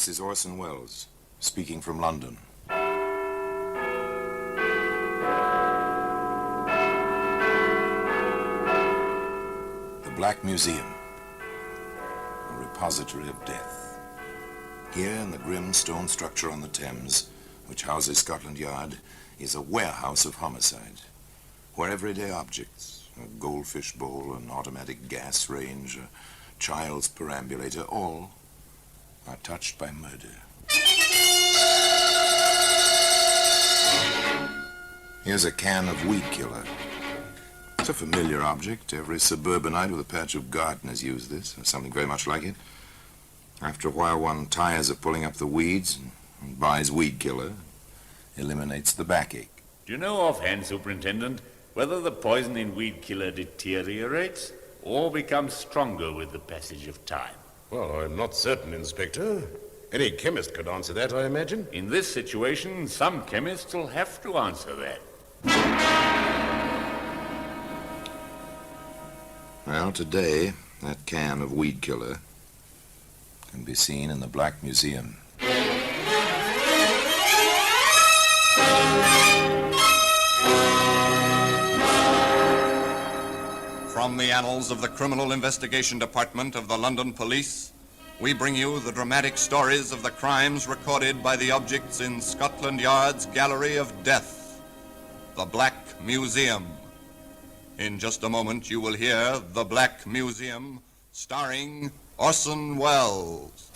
This is Orson Welles, speaking from London. The Black Museum, a repository of death. Here in the grim stone structure on the Thames, which houses Scotland Yard, is a warehouse of homicide, where everyday objects, a goldfish bowl, an automatic gas range, a child's perambulator, all are touched by murder. Here's a can of weed killer. It's a familiar object. Every suburbanite with a patch of garden has used this, or something very much like it. After a while, one tires of pulling up the weeds and buys weed killer. Eliminates the backache. Do you know offhand, Superintendent, whether the poison in weed killer deteriorates or becomes stronger with the passage of time? Well, I'm not certain, Inspector. Any chemist could answer that, I imagine. In this situation, some chemists will have to answer that. Well, today, that can of weed killer can be seen in the Black Museum. From the annals of the Criminal Investigation Department of the London Police, we bring you the dramatic stories of the crimes recorded by the objects in Scotland Yard's Gallery of Death, the Black Museum. In just a moment, you will hear The Black Museum, starring Orson Welles.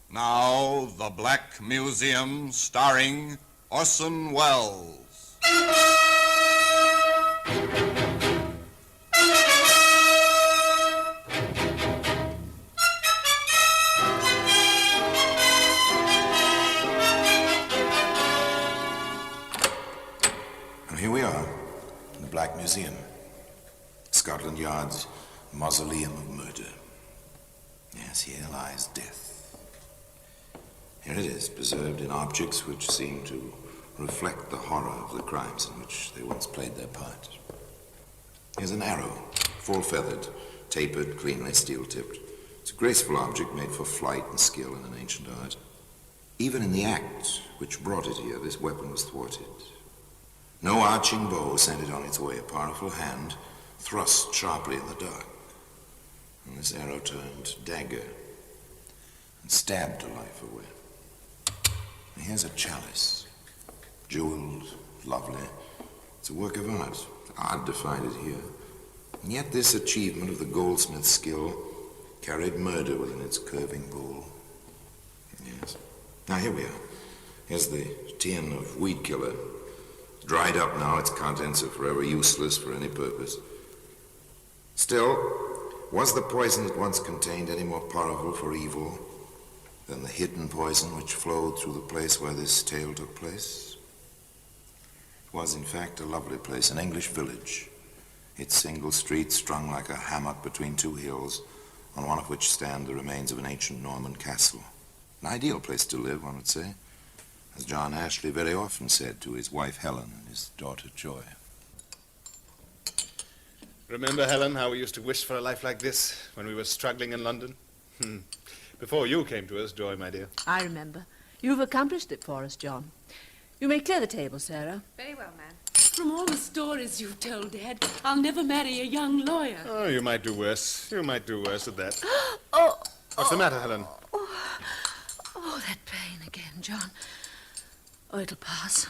Now, The Black Museum, starring Orson Welles. And here we are, in the Black Museum, Scotland Yard's mausoleum of murder. Yes, here lies death. Here it is, preserved in objects which seem to reflect the horror of the crimes in which they once played their part. Here's an arrow, full-feathered, tapered, cleanly steel-tipped. It's a graceful object made for flight and skill in an ancient art. Even in the act which brought it here, this weapon was thwarted. No arching bow sent it on its way. A powerful hand thrust sharply in the dark. And this arrow turned dagger and stabbed a life away. And here's a chalice, jeweled, lovely. It's a work of art. It's odd to find it here. And yet this achievement of the goldsmith's skill carried murder within its curving bowl. Yes. Now here we are. Here's the tin of weed killer. Dried up now, its contents are forever useless for any purpose. Still, was the poison it once contained any more powerful for evil than the hidden poison which flowed through the place where this tale took place? It was, in fact, a lovely place, an English village. Its single street strung like a hammock between two hills, on one of which stand the remains of an ancient Norman castle. An ideal place to live, one would say, as John Ashley very often said to his wife Helen and his daughter Joy. Remember, Helen, how we used to wish for a life like this when we were struggling in London? Before you came to us, Joy, my dear. I remember. You've accomplished it for us, John. You may clear the table, Sarah. Very well, ma'am. From all the stories you've told, Dad, I'll never marry a young lawyer. Oh, you might do worse. You might do worse at that. Oh! What's the matter, Helen? that pain again, John. Oh, it'll pass.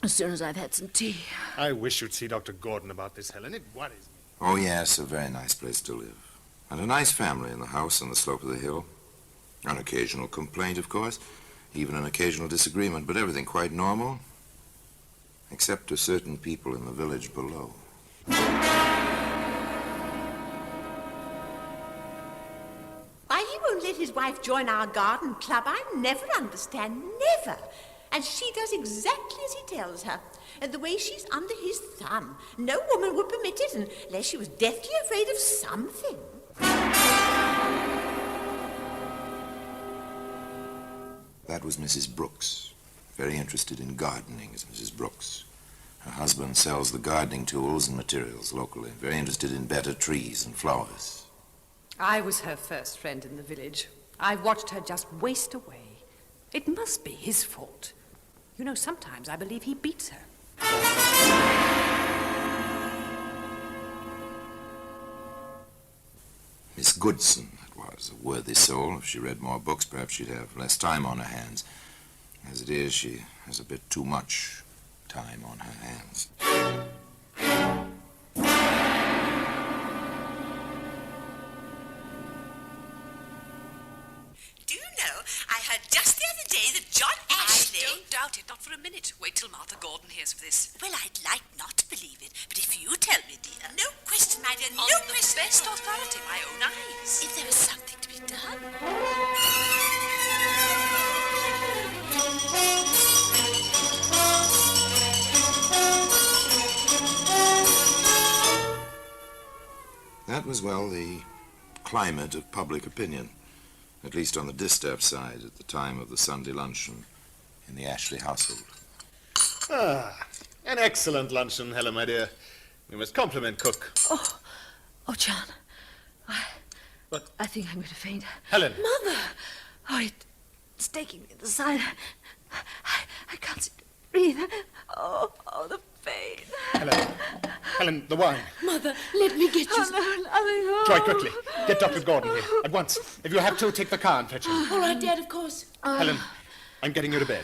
As soon as I've had some tea. I wish you'd see Dr. Gordon about this, Helen. It worries me. Oh, yes, a very nice place to live. And a nice family in the house on the slope of the hill. An occasional complaint, of course. Even an occasional disagreement, but everything quite normal. Except to certain people in the village below. Why he won't let his wife join our garden club, I never understand. Never. And she does exactly as he tells her. And the way she's under his thumb, no woman would permit it unless she was deathly afraid of something. That was Mrs. Brooks. Very interested in gardening is Mrs. Brooks. Her husband sells the gardening tools and materials locally. Very interested in better trees and flowers. I was her first friend in the village. I watched her just waste away. It must be his fault. You know, sometimes I believe he beats her. Miss Goodson, that was, a worthy soul. If she read more books, perhaps she'd have less time on her hands. As it is, she has a bit too much time on her hands. Do you know, I heard just the other day that John Ashley... I don't doubt it, not for a minute. Wait till Martha Gordon hears of this. Well, I'd like not to believe it, but if you tell me, dear... No question, my dear, no On question. the best authority, my own eyes. If there was something to be done... That was, well, the climate of public opinion, at least on the distaff side at the time of the Sunday luncheon in the Ashley household. Ah, an excellent luncheon, Helen, my dear. You must compliment cook. Oh, John. I think I'm going to faint. Helen. Mother! Oh, it's taking me in the side. I can't seem to breathe. Oh, the pain. Helen, the wine. Mother, let me get you... Oh, Try quickly. Get Dr. Gordon here, at once. If you have to, take the car and fetch him. All right, Dad, of course. Helen, I'm getting you to bed.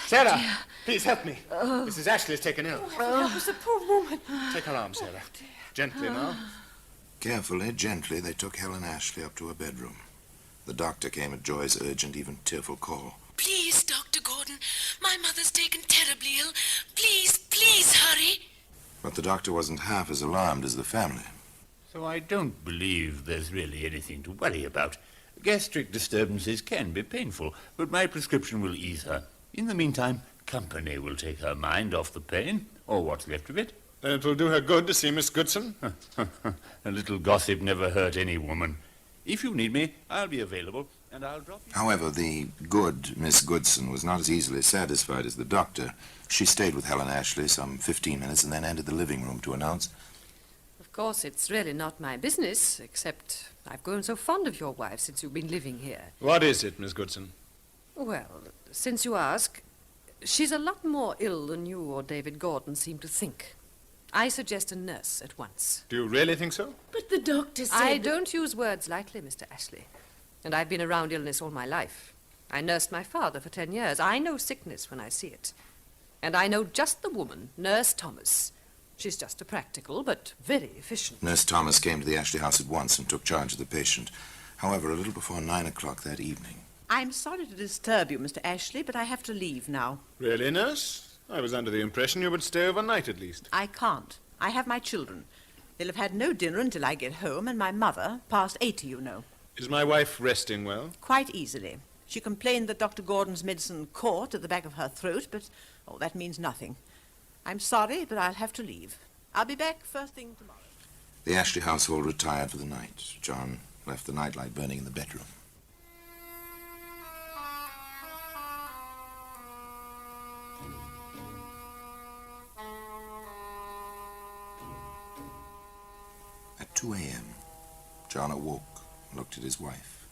Sarah, please help me. Mrs. Ashley is taken ill. That was the poor woman. Take her arm, Sarah. Gently now. Carefully, gently, they took Helen Ashley up to her bedroom. The doctor came at Joy's urgent, even tearful call. Please, Dr. Gordon. My mother's taken terribly ill. Please hurry. But the doctor wasn't half as alarmed as the family. So I don't believe there's really anything to worry about. Gastric disturbances can be painful, but my prescription will ease her. In the meantime, company will take her mind off the pain, or what's left of it. Then it will do her good to see Miss Goodson. A little gossip never hurt any woman. If you need me, I'll be available, and I'll drop you. However, the good Miss Goodson was not as easily satisfied as the doctor. She stayed with Helen Ashley some 15 minutes and then entered the living room to announce, Of course, it's really not my business, except I've grown so fond of your wife since you've been living here. What is it, Miss Goodson? Well, since you ask, she's a lot more ill than you or David Gordon seem to think. I suggest a nurse at once. Do you really think so? But the doctor said... I don't use words lightly, Mr. Ashley. And I've been around illness all my life. I nursed my father for 10 years. I know sickness when I see it. And I know just the woman, Nurse Thomas. She's just a practical, but very efficient. Nurse Thomas came to the Ashley house at once and took charge of the patient. However, a little before 9 o'clock that evening, I'm sorry to disturb you, Mr. Ashley, but I have to leave now. Really, nurse? I was under the impression you would stay overnight at least. I can't. I have my children. They'll have had no dinner until I get home, and my mother, past 80, you know. Is my wife resting well? Quite easily. She complained that Dr. Gordon's medicine caught at the back of her throat, but, that means nothing. I'm sorry, but I'll have to leave. I'll be back first thing tomorrow. the Ashley household retired for the night. John left the nightlight burning in the bedroom. At 2 a.m., John awoke and looked at his wife.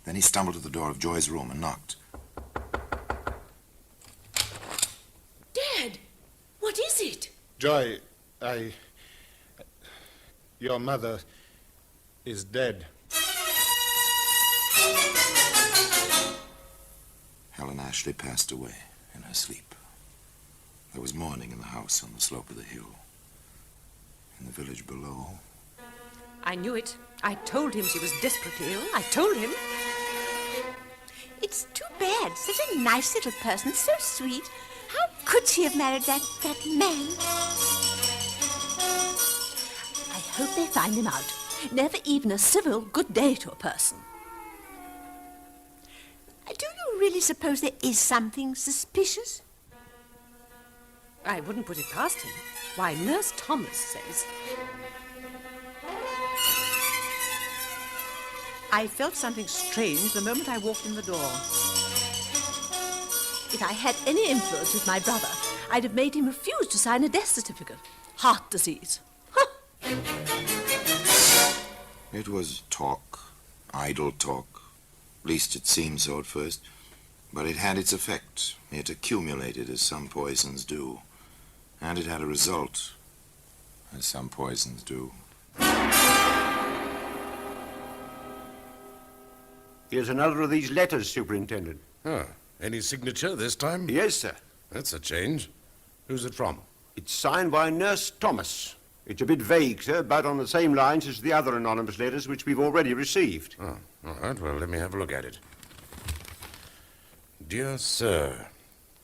Then he stumbled to the door of Joy's room and knocked. Dad, what is it? Joy, your mother is dead. Helen Ashley passed away in her sleep. There was mourning in the house on the slope of the hill. In the village below, I knew it. I told him she was desperately ill. I told him. It's too bad. Such a nice little person, so sweet. How could she have married that man? I hope they find him out. Never even a civil good day to a person. Do you really suppose there is something suspicious? I wouldn't put it past him. Why, Nurse Thomas says... I felt something strange the moment I walked in the door. If I had any influence with my brother, I'd have made him refuse to sign a death certificate. Heart disease. it was talk, idle talk. At least it seemed so at first. But it had its effect. It accumulated as some poisons do. And it had a result, as some poisons do. Here's another of these letters, Superintendent. Ah, any signature this time? Yes, sir. That's a change. Who's it from? It's signed by Nurse Thomas. It's a bit vague, sir, but on the same lines as the other anonymous letters which we've already received. Oh, all right. Well, let me have a look at it. Dear Sir,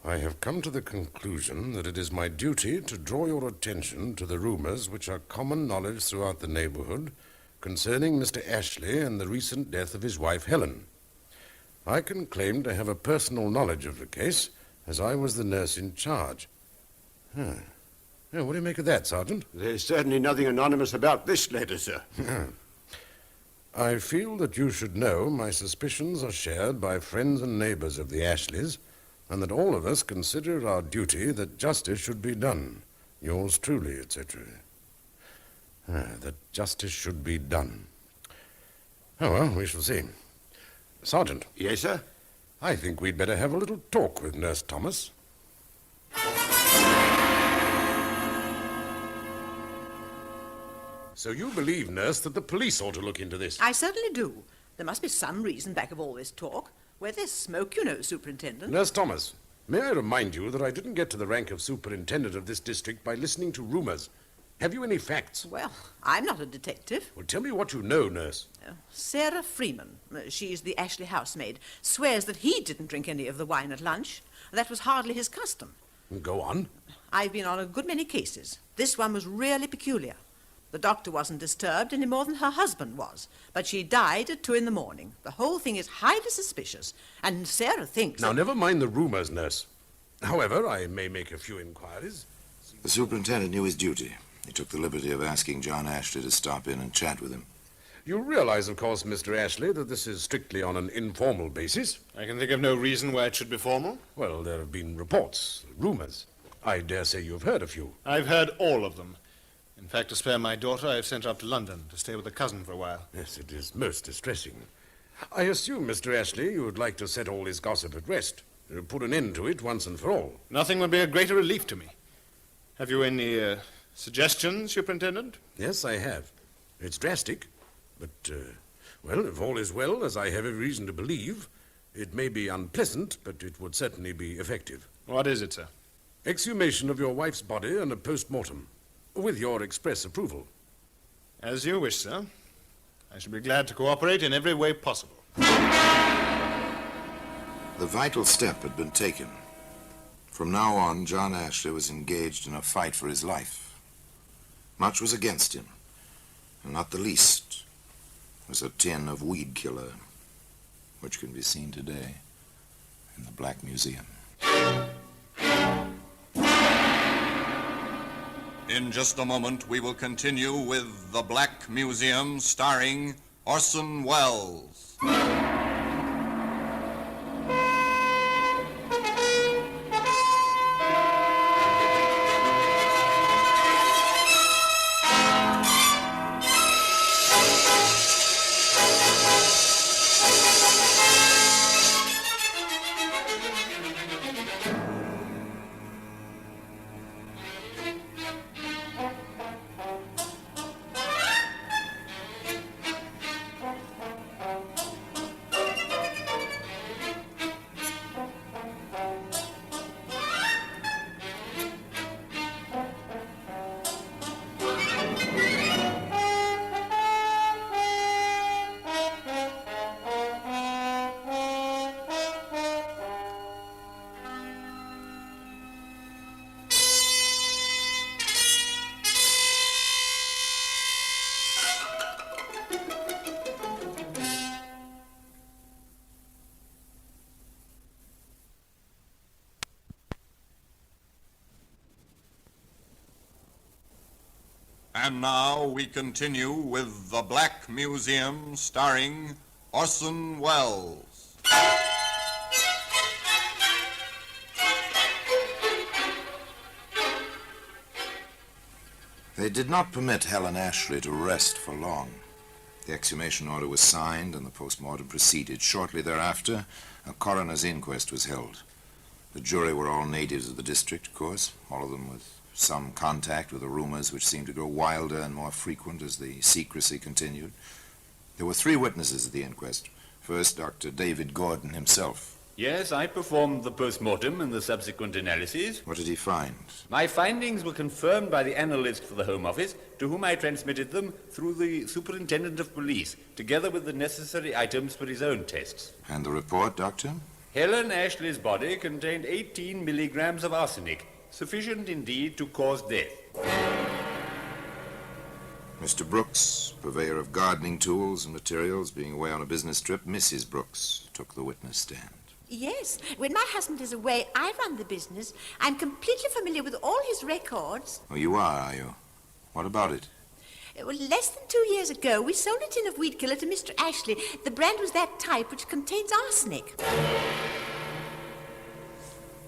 I have come to the conclusion that it is my duty to draw your attention to the rumors which are common knowledge throughout the neighborhood concerning Mr. Ashley and the recent death of his wife, Helen. I can claim to have a personal knowledge of the case, as I was the nurse in charge. Huh. Yeah, what do you make of that, Sergeant? There's certainly nothing anonymous about this letter, sir. I feel that you should know my suspicions are shared by friends and neighbors of the Ashleys, and that all of us consider it our duty that justice should be done. Yours truly, etc. That justice should be done. Oh, well, we shall see. Sergeant. Yes, sir? I think we'd better have a little talk with Nurse Thomas. So you believe, Nurse, that the police ought to look into this? I certainly do. There must be some reason back of all this talk. Where there's smoke, you know, Superintendent. Nurse Thomas, may I remind you that I didn't get to the rank of superintendent of this district by listening to rumors. Have you any facts? Well, I'm not a detective. Well, tell me what you know, Nurse. Sarah Freeman, she's the Ashley housemaid, swears that he didn't drink any of the wine at lunch. That was hardly his custom. Go on. I've been on a good many cases. This one was really peculiar. The doctor wasn't disturbed any more than her husband was, but she died at 2 a.m. The whole thing is highly suspicious, and Sarah thinks... Now, never mind the rumors, Nurse. However, I may make a few inquiries. The superintendent knew his duty. He took the liberty of asking John Ashley to stop in and chat with him. You realize, of course, Mr. Ashley, that this is strictly on an informal basis. I can think of no reason why it should be formal. Well, there have been reports, rumors. I dare say you've heard a few. I've heard all of them. In fact, to spare my daughter, I've sent her up to London to stay with a cousin for a while. Yes, it is most distressing. I assume, Mr. Ashley, you would like to set all this gossip at rest, put an end to it once and for all. Nothing would be a greater relief to me. Have you any suggestions, Superintendent? Yes, I have. It's drastic, but, well, if all is well, as I have every reason to believe, it may be unpleasant, but it would certainly be effective. What is it, sir? Exhumation of your wife's body and a post-mortem, with your express approval. As you wish, sir. I shall be glad to cooperate in every way possible. The vital step had been taken. From now on, John Ashley was engaged in a fight for his life. Much was against him, and not the least was a tin of weed killer, which can be seen today in the Black Museum. In just a moment, we will continue with The Black Museum, starring Orson Welles. And now we continue with The Black Museum, starring Orson Welles. They did not permit Helen Ashley to rest for long. The exhumation order was signed and the post-mortem proceeded. Shortly thereafter, a coroner's inquest was held. The jury were all natives of the district, of course, all of them with some contact with the rumors which seemed to grow wilder and more frequent as the secrecy continued. There were 3 witnesses at the inquest. First, Dr. David Gordon himself. Yes, I performed the post-mortem and the subsequent analyses. What did he find? My findings were confirmed by the analyst for the Home Office, to whom I transmitted them through the Superintendent of Police, together with the necessary items for his own tests. And the report, Doctor? Helen Ashley's body contained 18 milligrams of arsenic, sufficient indeed to cause death. Mr. Brooks, purveyor of gardening tools and materials, being away on a business trip, Mrs. Brooks took the witness stand. Yes, when my husband is away, I run the business. I'm completely familiar with all his records. Oh, you are you? What about it? Well, less than 2 years ago, we sold a tin of weed killer to Mr. Ashley. The brand was that type which contains arsenic.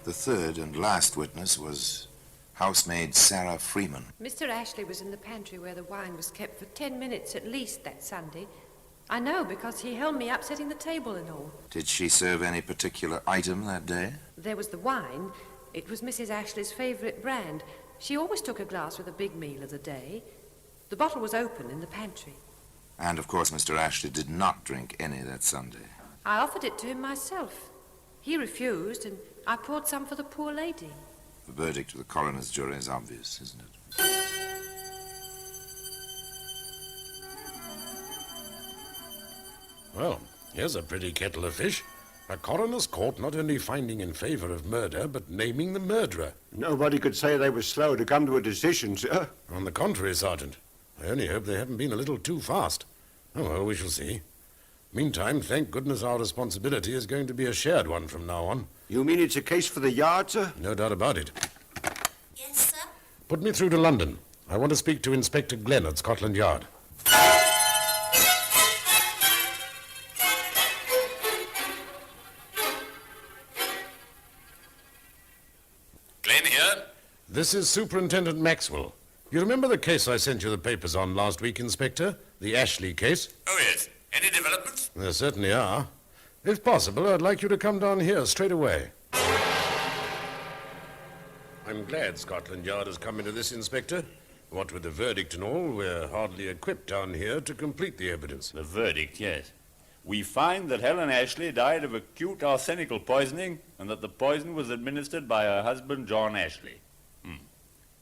The third and last witness was housemaid Sarah Freeman. Mr. Ashley was in the pantry where the wine was kept for 10 minutes at least that Sunday. I know because he held me up setting the table and all. Did she serve any particular item that day? There was the wine. It was Mrs. Ashley's favourite brand. She always took a glass with a big meal of the day. The bottle was open in the pantry. And, of course, Mr. Ashley did not drink any that Sunday. I offered it to him myself. He refused, and I poured some for the poor lady. The verdict of the coroner's jury is obvious, isn't it? Well, here's a pretty kettle of fish. A coroner's court not only finding in favor of murder, but naming the murderer. Nobody could say they were slow to come to a decision, sir. On the contrary, Sergeant. I only hope they haven't been a little too fast. Oh, well, we shall see. Meantime, thank goodness our responsibility is going to be a shared one from now on. You mean it's a case for the yard, sir? No doubt about it. Yes, sir? Put me through to London. I want to speak to Inspector Glenn at Scotland Yard. Glenn here? This is Superintendent Maxwell. You remember the case I sent you the papers on last week, Inspector? The Ashley case? Oh, yes. Any developments? There certainly are. If possible, I'd like you to come down here straight away. I'm glad Scotland Yard has come into this, Inspector. What with the verdict and all, we're hardly equipped down here to complete the evidence. The verdict, yes. We find that Helen Ashley died of acute arsenical poisoning and that the poison was administered by her husband, John Ashley.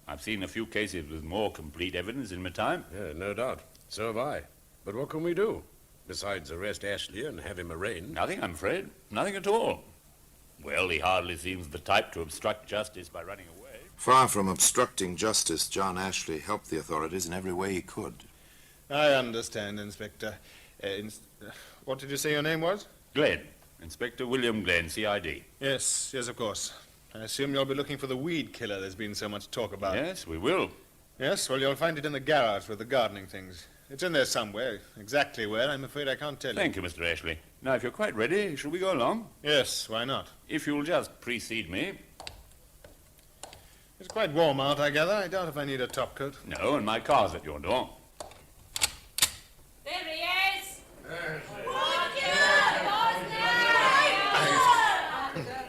I've seen a few cases with more complete evidence in my time. Yeah, no doubt. So have I. But what can we do? Besides arrest Ashley and have him arraigned? Nothing, I'm afraid. Nothing at all. Well, he hardly seems the type to obstruct justice by running away. Far from obstructing justice, John Ashley helped the authorities in every way he could. I understand, Inspector. What did you say your name was? Glenn. Inspector William Glenn, CID. Yes, of course. I assume you'll be looking for the weed killer there's been so much talk about. Yes, we will. Yes, well, you'll find it in the garage with the gardening things. It's in there somewhere. Exactly where, I'm afraid I can't tell you. Thank you, Mr. Ashley. Now, if you're quite ready, shall we go along? Yes, why not? If you'll just precede me. It's quite warm out, I gather. I doubt if I need a top coat. No, and my car's at your door. There he is!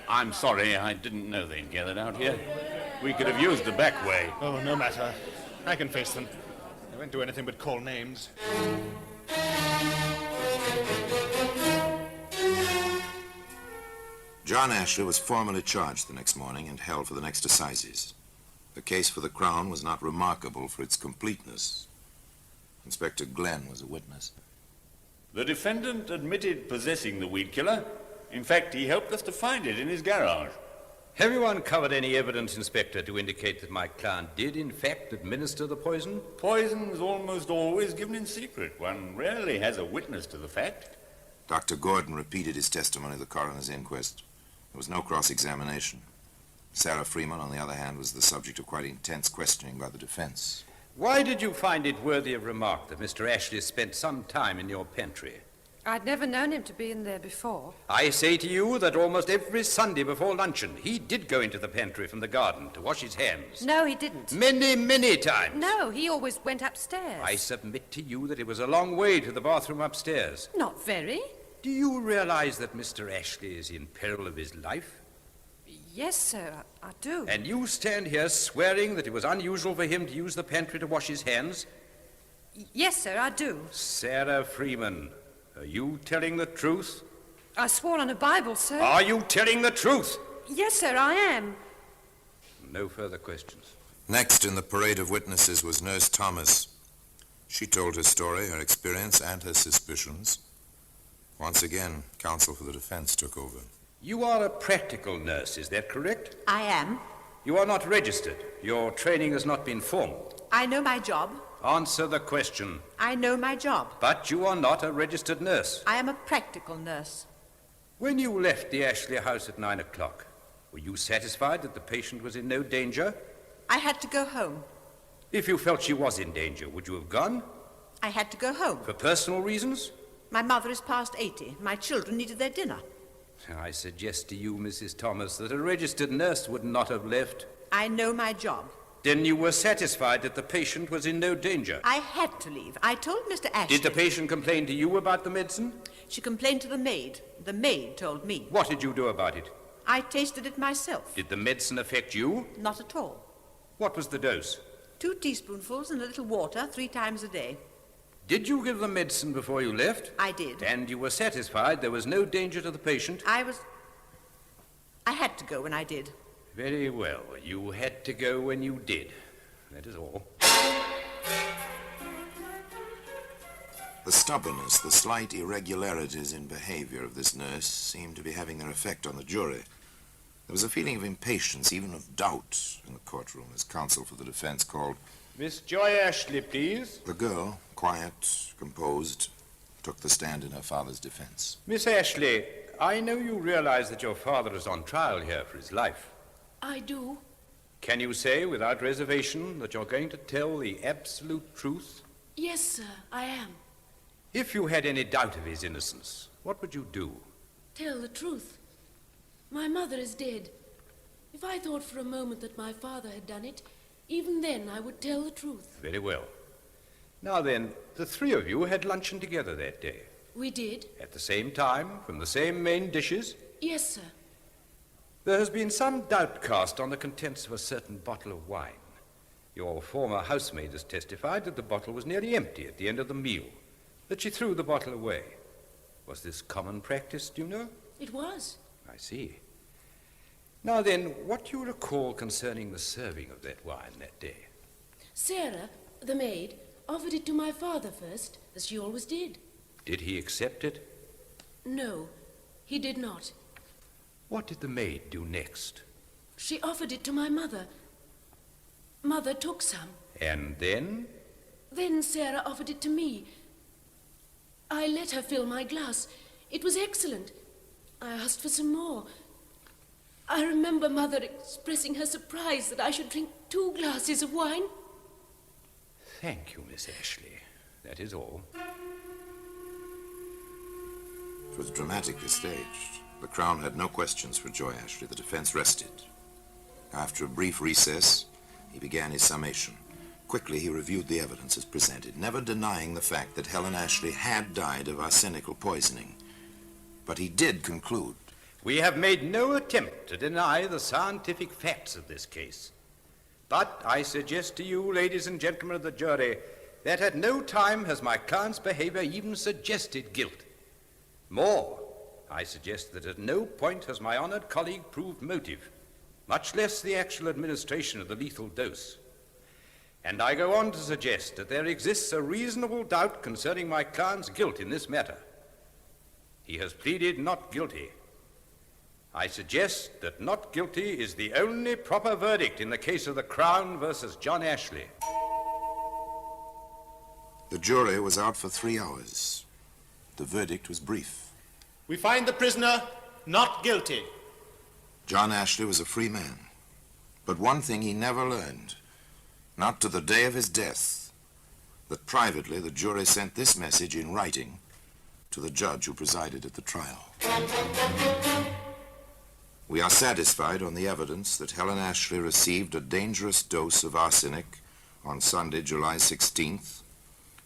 I'm sorry, I didn't know they'd gathered out here. We could have used the back way. Oh, no matter. I can face them. They won't do anything but call names. John Ashley was formally charged the next morning and held for the next assizes. The case for the Crown was not remarkable for its completeness. Inspector Glenn was a witness. The defendant admitted possessing the weed killer. In fact, he helped us to find it in his garage. Have you uncovered any evidence, Inspector, to indicate that my client did, in fact, administer the poison? Poison is almost always given in secret. One rarely has a witness to the fact. Dr. Gordon repeated his testimony at the coroner's inquest. There was no cross-examination. Sarah Freeman, on the other hand, was the subject of quite intense questioning by the defense. Why did you find it worthy of remark that Mr. Ashley spent some time in your pantry? I'd never known him to be in there before. I say to you that almost every Sunday before luncheon, he did go into the pantry from the garden to wash his hands. No, he didn't. Many, many times. No, he always went upstairs. I submit to you that it was a long way to the bathroom upstairs. Not very. Do you realize that Mr. Ashley is in peril of his life? Yes, sir, I do. And you stand here swearing that it was unusual for him to use the pantry to wash his hands? Yes, sir, I do. Sarah Freeman, are you telling the truth? I swore on a Bible, sir. Are you telling the truth? Yes, sir, I am. No further questions. Next in the parade of witnesses was Nurse Thomas. She told her story, her experience, and her suspicions. Once again, counsel for the defense took over. You are a practical nurse, is that correct? I am. You are not registered. Your training has not been formal. I know my job. Answer the question. I know my job. But you are not a registered nurse. I am a practical nurse. When you left the Ashley house at 9 o'clock, were you satisfied that the patient was in no danger? I had to go home. If you felt she was in danger, would you have gone? I had to go home. For personal reasons? My mother is past 80. My children needed their dinner. I suggest to you, Mrs. Thomas, that a registered nurse would not have left. I know my job. Then you were satisfied that the patient was in no danger? I had to leave. I told Mr. Ashley... Did the patient complain to you about the medicine? She complained to the maid. The maid told me. What did you do about it? I tasted it myself. Did the medicine affect you? Not at all. What was the dose? 2 teaspoonfuls and a little water 3 times a day. Did you give the medicine before you left? I did. And you were satisfied there was no danger to the patient? I had to go when I did. Very well. You had to go when you did. That is all. The stubbornness, the slight irregularities in behavior of this nurse seemed to be having their effect on the jury. There was a feeling of impatience, even of doubt, in the courtroom as counsel for the defense called. Miss Joy Ashley, please. The girl, quiet, composed, took the stand in her father's defense. Miss Ashley, I know you realize that your father is on trial here for his life. I do. Can you say without reservation that you're going to tell the absolute truth? Yes, sir, I am. If you had any doubt of his innocence, what would you do? Tell the truth. My mother is dead. If I thought for a moment that my father had done it, even then I would tell the truth. Very well. Now then, the 3 of you had luncheon together that day. We did? At the same time, from the same main dishes? Yes, sir. There has been some doubt cast on the contents of a certain bottle of wine. Your former housemaid has testified that the bottle was nearly empty at the end of the meal, that she threw the bottle away. Was this common practice, do you know? It was. I see. Now then, what do you recall concerning the serving of that wine that day? Sarah, the maid, offered it to my father first, as she always did. Did he accept it? No, he did not. What did the maid do next? She offered it to my mother. Mother took some. And then? Then Sarah offered it to me. I let her fill my glass. It was excellent. I asked for some more. I remember Mother expressing her surprise that I should drink 2 glasses of wine. Thank you, Miss Ashley. That is all. It was dramatically staged. The Crown had no questions for Joy Ashley. The defense rested. After a brief recess, he began his summation. Quickly, he reviewed the evidence as presented, never denying the fact that Helen Ashley had died of arsenical poisoning. But he did conclude. We have made no attempt to deny the scientific facts of this case. But I suggest to you, ladies and gentlemen of the jury, that at no time has my client's behavior even suggested guilt. More, I suggest that at no point has my honored colleague proved motive, much less the actual administration of the lethal dose. And I go on to suggest that there exists a reasonable doubt concerning my client's guilt in this matter. He has pleaded not guilty. I suggest that not guilty is the only proper verdict in the case of the Crown versus John Ashley. The jury was out for 3 hours. The verdict was brief. We find the prisoner not guilty. John Ashley was a free man. But one thing he never learned. not to the day of his death, that privately the jury sent this message in writing to the judge who presided at the trial. We are satisfied on the evidence that Helen Ashley received a dangerous dose of arsenic on Sunday, July 16th,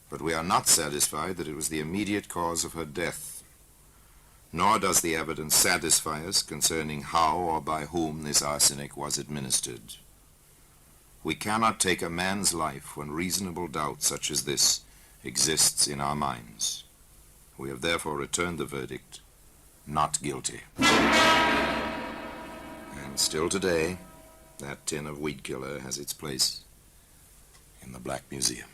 but we are not satisfied that it was the immediate cause of her death. Nor does the evidence satisfy us concerning how or by whom this arsenic was administered. We cannot take a man's life when reasonable doubt such as this exists in our minds. We have therefore returned the verdict, not guilty. And still today, that tin of weed killer has its place in the Black Museum.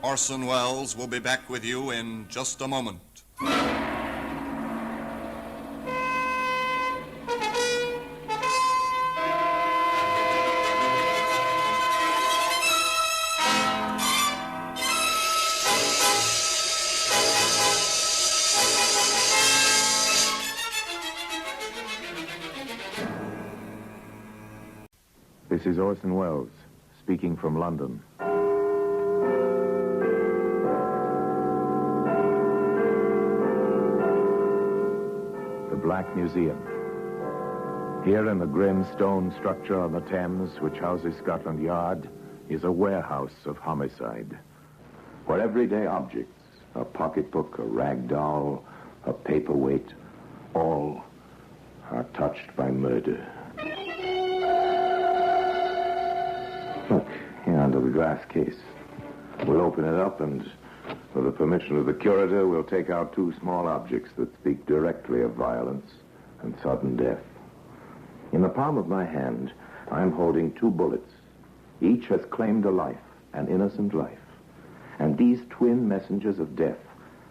Orson Welles will be back with you in just a moment. This is Orson Welles, speaking from London. The Black Museum. Here in the grim stone structure on the Thames, which houses Scotland Yard, is a warehouse of homicide, where everyday objects, a pocketbook, a rag doll, a paperweight, all are touched by murder. Look, here under the glass case. We'll open it up and, with the permission of the curator, we'll take out two small objects that speak directly of violence and sudden death. In the palm of my hand, I'm holding two bullets. Each has claimed a life, an innocent life. And these twin messengers of death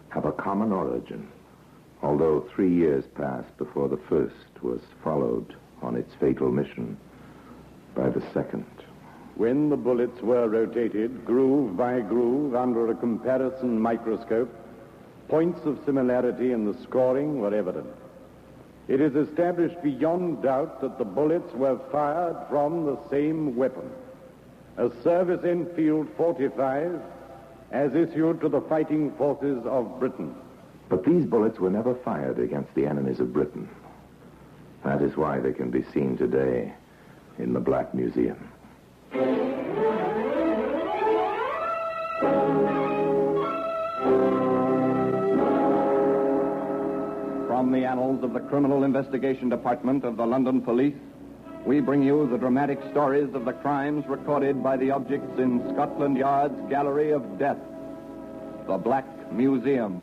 have a common origin, although 3 years passed before the first was followed on its fatal mission by the second. When the bullets were rotated, groove by groove, under a comparison microscope, points of similarity in the scoring were evident. It is established beyond doubt that the bullets were fired from the same weapon, a Service Enfield 45, as issued to the fighting forces of Britain. But these bullets were never fired against the enemies of Britain. That is why they can be seen today in the Black Museum. From the annals of the Criminal Investigation Department of the London Police, we bring you the dramatic stories of the crimes recorded by the objects in Scotland Yard's Gallery of Death, the Black Museum.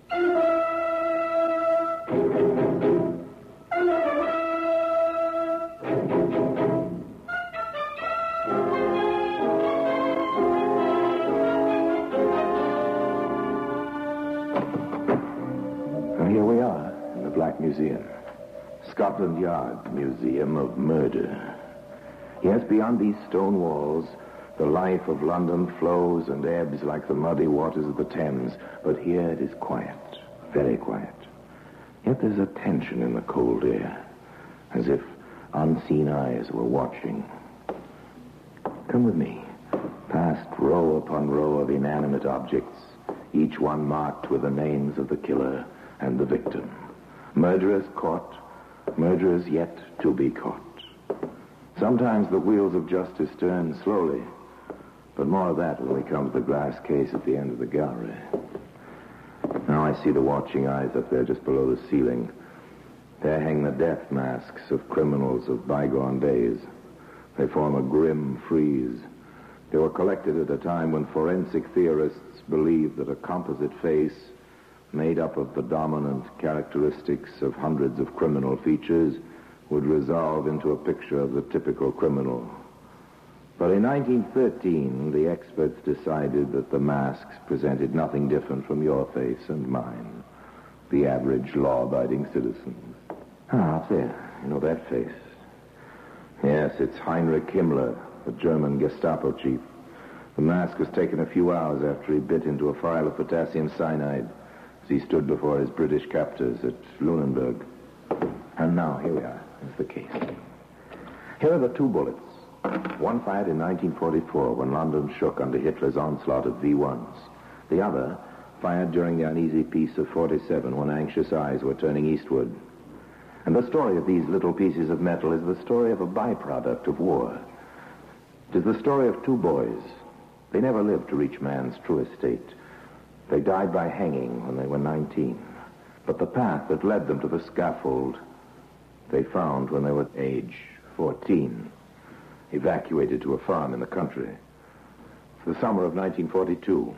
Here we are in the Black Museum. Scotland Yard Museum of Murder. Yes, beyond these stone walls, the life of London flows and ebbs like the muddy waters of the Thames. But here it is quiet, very quiet. Yet there's a tension in the cold air, as if unseen eyes were watching. Come with me, past row upon row of inanimate objects, each one marked with the names of the killer and the victim. Murderers caught, murderers yet to be caught. Sometimes the wheels of justice turn slowly, but more of that when we come to the glass case at the end of the gallery. Now I see the watching eyes up there just below the ceiling. There hang the death masks of criminals of bygone days. They form a grim frieze. They were collected at a time when forensic theorists believed that a composite face made up of the dominant characteristics of hundreds of criminal features would resolve into a picture of the typical criminal. But in 1913, the experts decided that the masks presented nothing different from your face and mine, the average law-abiding citizens. Ah, up there, you know that face? Yes, it's Heinrich Himmler, the German Gestapo chief. The mask was taken a few hours after he bit into a phial of potassium cyanide as he stood before his British captors at Lunenburg. And now, here we are. Here's the case. Here are the two bullets. One fired in 1944 when London shook under Hitler's onslaught of V-1s. The other fired during the uneasy peace of 47 when anxious eyes were turning eastward. And the story of these little pieces of metal is the story of a byproduct of war. It is the story of two boys. They never lived to reach man's true estate. They died by hanging when they were 19. But the path that led them to the scaffold, they found when they were age 14, evacuated to a farm in the country. It's the summer of 1942.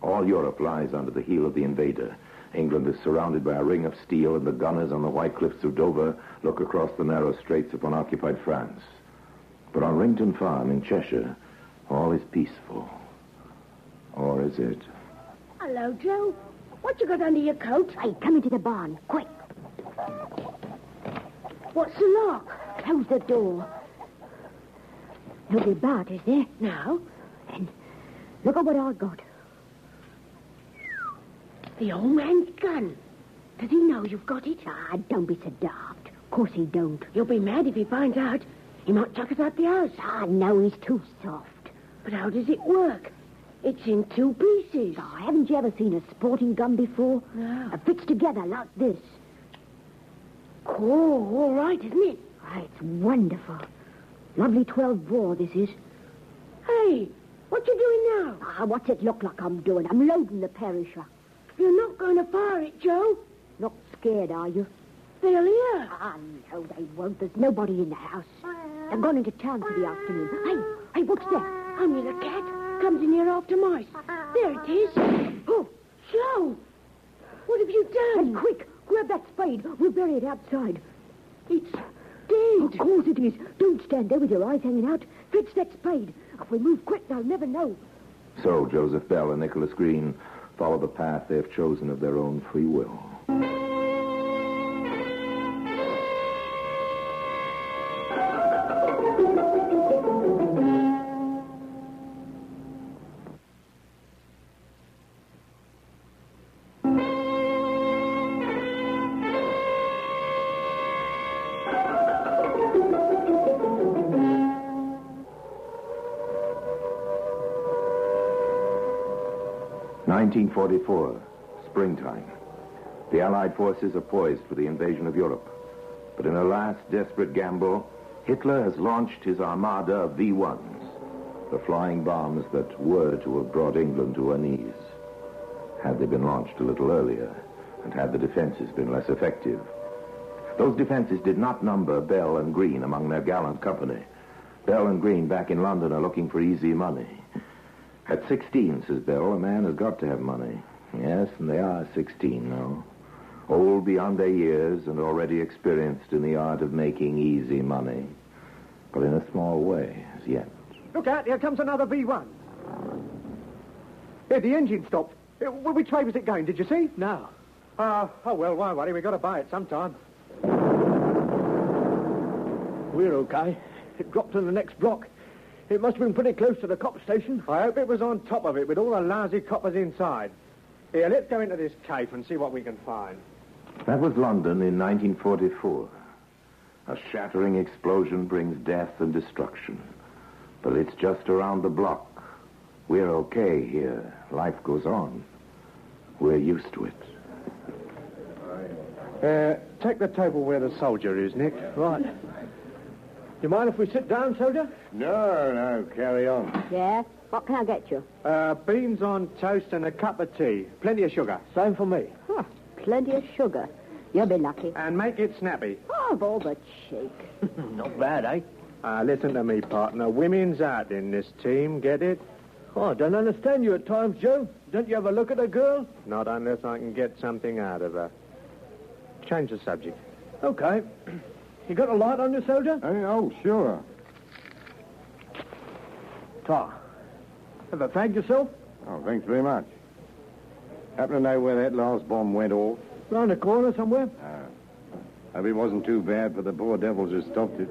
All Europe lies under the heel of the invader. England is surrounded by a ring of steel, and the gunners on the white cliffs of Dover look across the narrow straits upon occupied France. But on Rington Farm in Cheshire, all is peaceful. Or is it? Hello, Joe. What you got under your coat? Hey, come into the barn, quick. What's the lock? Close the door. Nobody about, is there? No. Then look at what I got. The old man's gun. Does he know you've got it? Ah, don't be so daft. Of course he don't. You'll be mad if he finds out. He might chuck us out the house. Ah, no, he's too soft. But how does it work? It's in two pieces. Ah, haven't you ever seen a sporting gun before? No. It fits together like this. Oh, all right, isn't it? Ah, it's wonderful. Lovely 12 bore, this is. Hey, what you doing now? Ah, what's it look like I'm doing? I'm loading the perisher. You're not going to fire it, Joe? Not scared, are you? They'll hear. Ah, no, they won't. There's nobody in the house. They've gone into town for the afternoon. Hey, what's that? Only the cat comes in here after mice. There it is. Oh, Joe! What have you done? Hey, quick, grab that spade. We'll bury it outside. It's dead. Of course it is. Don't stand there with your eyes hanging out. Fetch that spade. If we move quick, they'll never know. So Joseph Bell and Nicholas Green follow the path they have chosen of their own free will. (1944), springtime. The Allied forces are poised for the invasion of Europe. But in a last desperate gamble, Hitler has launched his armada of V-1s, the flying bombs that were to have brought England to her knees, had they been launched a little earlier, and had the defenses been less effective. Those defenses did not number Bell and Green among their gallant company. Bell and Green back in London are looking for easy money. At 16, says Bell, a man has got to have money. Yes, and they are 16 now. Old beyond their years and already experienced in the art of making easy money. But in a small way, as yet. Look out, here comes another V1. Here, the engine stopped. Which way was it going, did you see? No. Oh, well, why worry? We've got to buy it sometime. We're okay. It dropped to the next block. It must have been pretty close to the cop station. I hope it was on top of it with all the lousy coppers inside. Here, let's go into this cave and see what we can find. That was London in 1944. A shattering explosion brings death and destruction. But it's just around the block. We're okay here. Life goes on. We're used to it. Take the table where the soldier is, Nick. Right. You mind if we sit down, soldier? No, carry on. Yeah? What can I get you? Beans on toast and a cup of tea. Plenty of sugar. Same for me. Huh, plenty of sugar. You'll be lucky. And make it snappy. Oh, all but shake. Not bad, eh? Listen to me, partner. Women's out in this team, get it? Oh, I don't understand you at times, Joe. Don't you ever look at a girl? Not unless I can get something out of her. Change the subject. Okay. You got a light on you, soldier? Oh, sure. Ta. Ever fagged yourself? Oh, thanks very much. Happen to know where that last bomb went off? Round the corner somewhere? Hope it wasn't too bad for the poor devils who stopped it.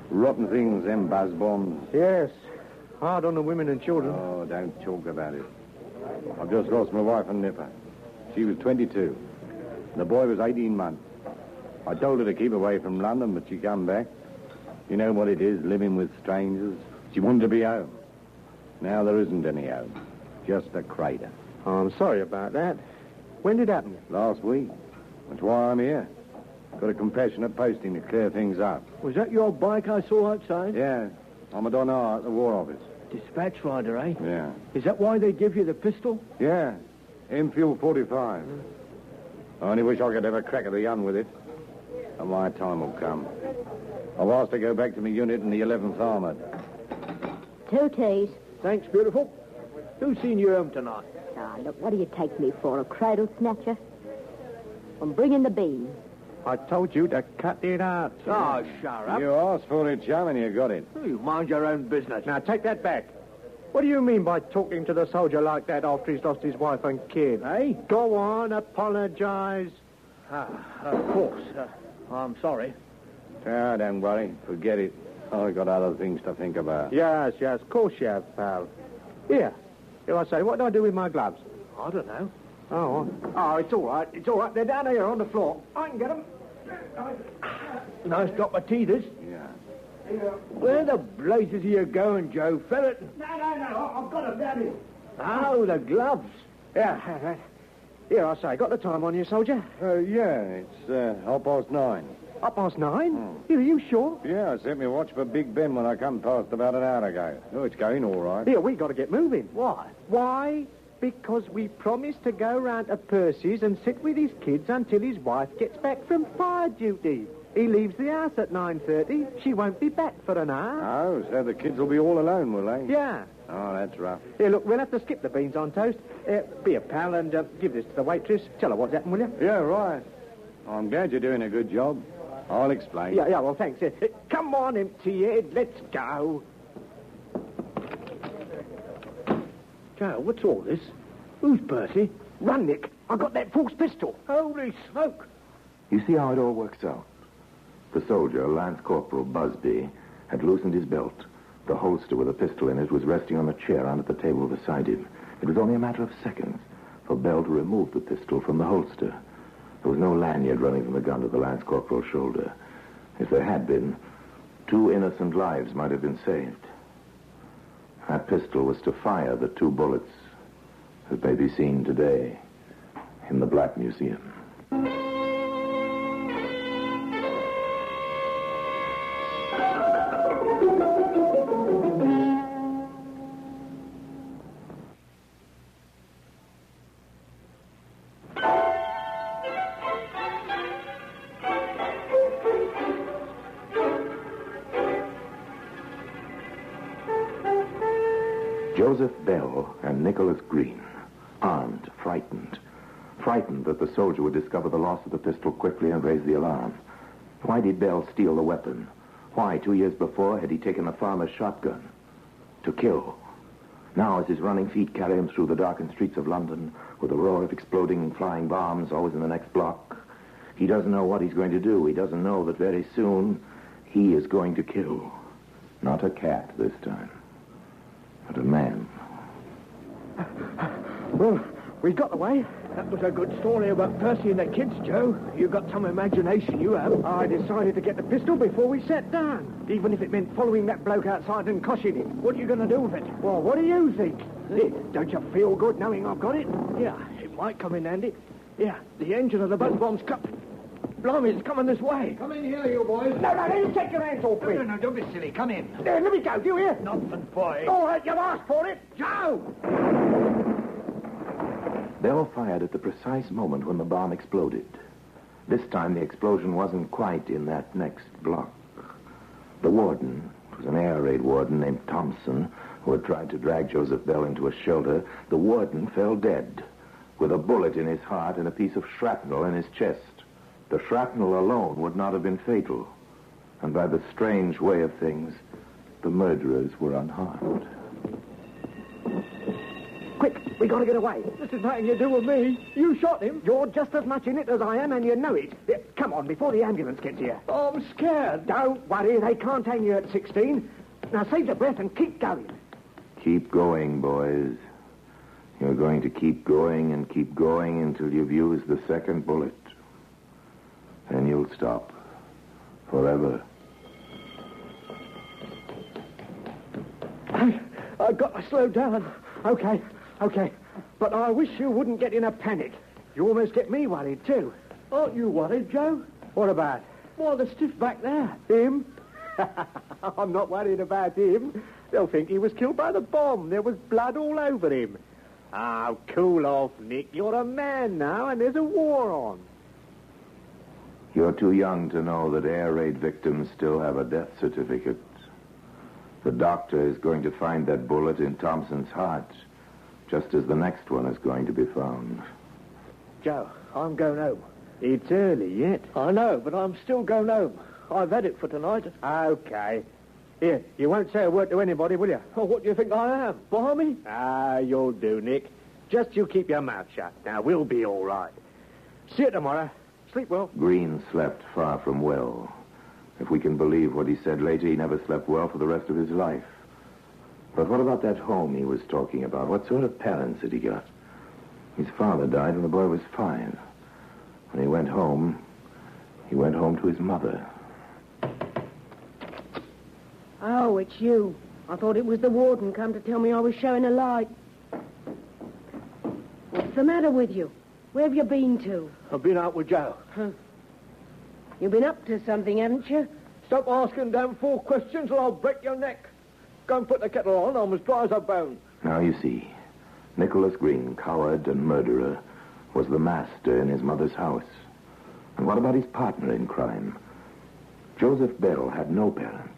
Rotten things, them buzz bombs. Yes. Hard on the women and children. Oh, don't talk about it. I've just lost my wife and nipper. She was 22. And the boy was 18 months. I told her to keep away from London, but she come back. You know what it is, living with strangers? She wanted to be home. Now there isn't any home. Just a crater. Oh, I'm sorry about that. When did it happen? Last week. That's why I'm here. Got a compassionate posting to clear things up. Was that your bike I saw outside? Yeah. I'm a Donar at the War Office. Dispatch rider, eh? Yeah. Is that why they give you the pistol? Yeah. Enfield 45. I only wish I could have a crack at the gun with it. But my time will come. I've asked to go back to my unit in the 11th Armoured. 2 teas. Thanks, beautiful. Who's seen you home tonight? Ah, look, what do you take me for, a cradle snatcher? I'm bringing the beans. I told you to cut it out. Oh, shut up. You asked for it, chum, and you got it. You mind your own business. Now, take that back. What do you mean by talking to the soldier like that after he's lost his wife and kid, eh? Go on, apologize. Of course. I'm sorry. Ah, don't worry. Forget it. I've got other things to think about. Yes, of course you have, pal. Here I say, what do I do with my gloves? I don't know. Oh, it's all right. It's all right. They're down here on the floor. I can get them. Nice drop of tea, this. Yeah. Where the blazes are you going, Joe Ferret? No, I've got them down here. Oh, the gloves. Yeah. Here, I say, got the time on you, soldier? Yeah, it's 9:30. 9:30? Are you sure? Yeah, I set my watch for Big Ben when I come past about an hour ago. Oh, it's going all right. Here, we got to get moving. Why? Why? Because we promised to go round to Percy's and sit with his kids until his wife gets back from fire duty. He leaves the house at 9:30. She won't be back for an hour. Oh, so the kids will be all alone, will they? Yeah. Oh, that's rough. Here, look, we'll have to skip the beans on toast. Be a pal and give this to the waitress. Tell her what's happened, will you? Yeah, right. I'm glad you're doing a good job. I'll explain. Yeah, well, thanks. Come on, empty head. Let's go. Joe, what's all this? Who's Percy? Run, Nick. I got that false pistol. Holy smoke. You see how it all works out? The soldier, Lance Corporal Busby, had loosened his belt. The holster with a pistol in it was resting on a chair under the table beside him. It was only a matter of seconds for Bell to remove the pistol from the holster. There was no lanyard running from the gun to the Lance Corporal's shoulder. If there had been, 2 innocent lives might have been saved. That pistol was to fire the 2 bullets that may be seen today in the Black Museum. Joseph Bell and Nicholas Green, armed, frightened that the soldier would discover the loss of the pistol quickly and raise the alarm. Why did Bell steal the weapon? Why, 2 years before, had he taken a farmer's shotgun? To kill. Now, as his running feet carry him through the darkened streets of London, with the roar of exploding flying bombs always in the next block, he doesn't know what he's going to do. He doesn't know that very soon he is going to kill. Not a cat this time, but a man. Well, we got away. That was a good story about Percy and the kids, Joe. You got some imagination, you have. I decided to get the pistol before we sat down, even if it meant following that bloke outside and coshing him. What are you going to do with it? Well, what do you think? Don't you feel good knowing I've got it? Yeah, it might come in handy. Yeah, the engine of the buzz bomb's cut. Blimey, it's coming this way. Come in here, you boys. No, you take your hands off me. No, don't be silly. Come in. There, let me go, do you hear? Nothing, boy. All right, you've asked for it. Joe! Bell fired at the precise moment when the bomb exploded. This time the explosion wasn't quite in that next block. The warden, it was an air raid warden named Thompson, who had tried to drag Joseph Bell into a shelter, the warden fell dead, with a bullet in his heart and a piece of shrapnel in his chest. The shrapnel alone would not have been fatal, and by the strange way of things, the murderers were unharmed. Quick, we got to get away. This is nothing to do with me. You shot him. You're just as much in it as I am, and you know it. Come on, before the ambulance gets here. Oh, I'm scared. Don't worry, they can't hang you at 16. Now save your breath and keep going. Keep going, boys. You're going to keep going and keep going until you've used the second bullet. Then you'll stop. Forever. I've got to slow down. Okay. But I wish you wouldn't get in a panic. You almost get me worried, too. Aren't you worried, Joe? What about? Why, the stiff back there. Him? I'm not worried about him. They'll think he was killed by the bomb. There was blood all over him. Oh, cool off, Nick. You're a man now, and there's a war on. You're too young to know that air raid victims still have a death certificate. The doctor is going to find that bullet in Thompson's heart, just as the next one is going to be found. Joe, I'm going home. It's early yet. I know, but I'm still going home. I've had it for tonight. Okay. Here, you won't say a word to anybody, will you? Oh, what do you think I am? Barmy? Ah, you'll do, Nick. Just you keep your mouth shut. Now, we'll be all right. See you tomorrow. Sleep well. Green slept far from well. If we can believe what he said later, he never slept well for the rest of his life. But what about that home he was talking about? What sort of parents had he got? His father died when the boy was 5. When he went home to his mother. Oh, it's you. I thought it was the warden come to tell me I was showing a light. What's the matter with you? Where have you been to? I've been out with Joe. Huh. You've been up to something, haven't you? Stop asking damn 4 questions or I'll break your neck. Go and put the kettle on. I'm as dry as a bone. Now you see, Nicholas Green, coward and murderer, was the master in his mother's house. And what about his partner in crime? Joseph Bell had no parents.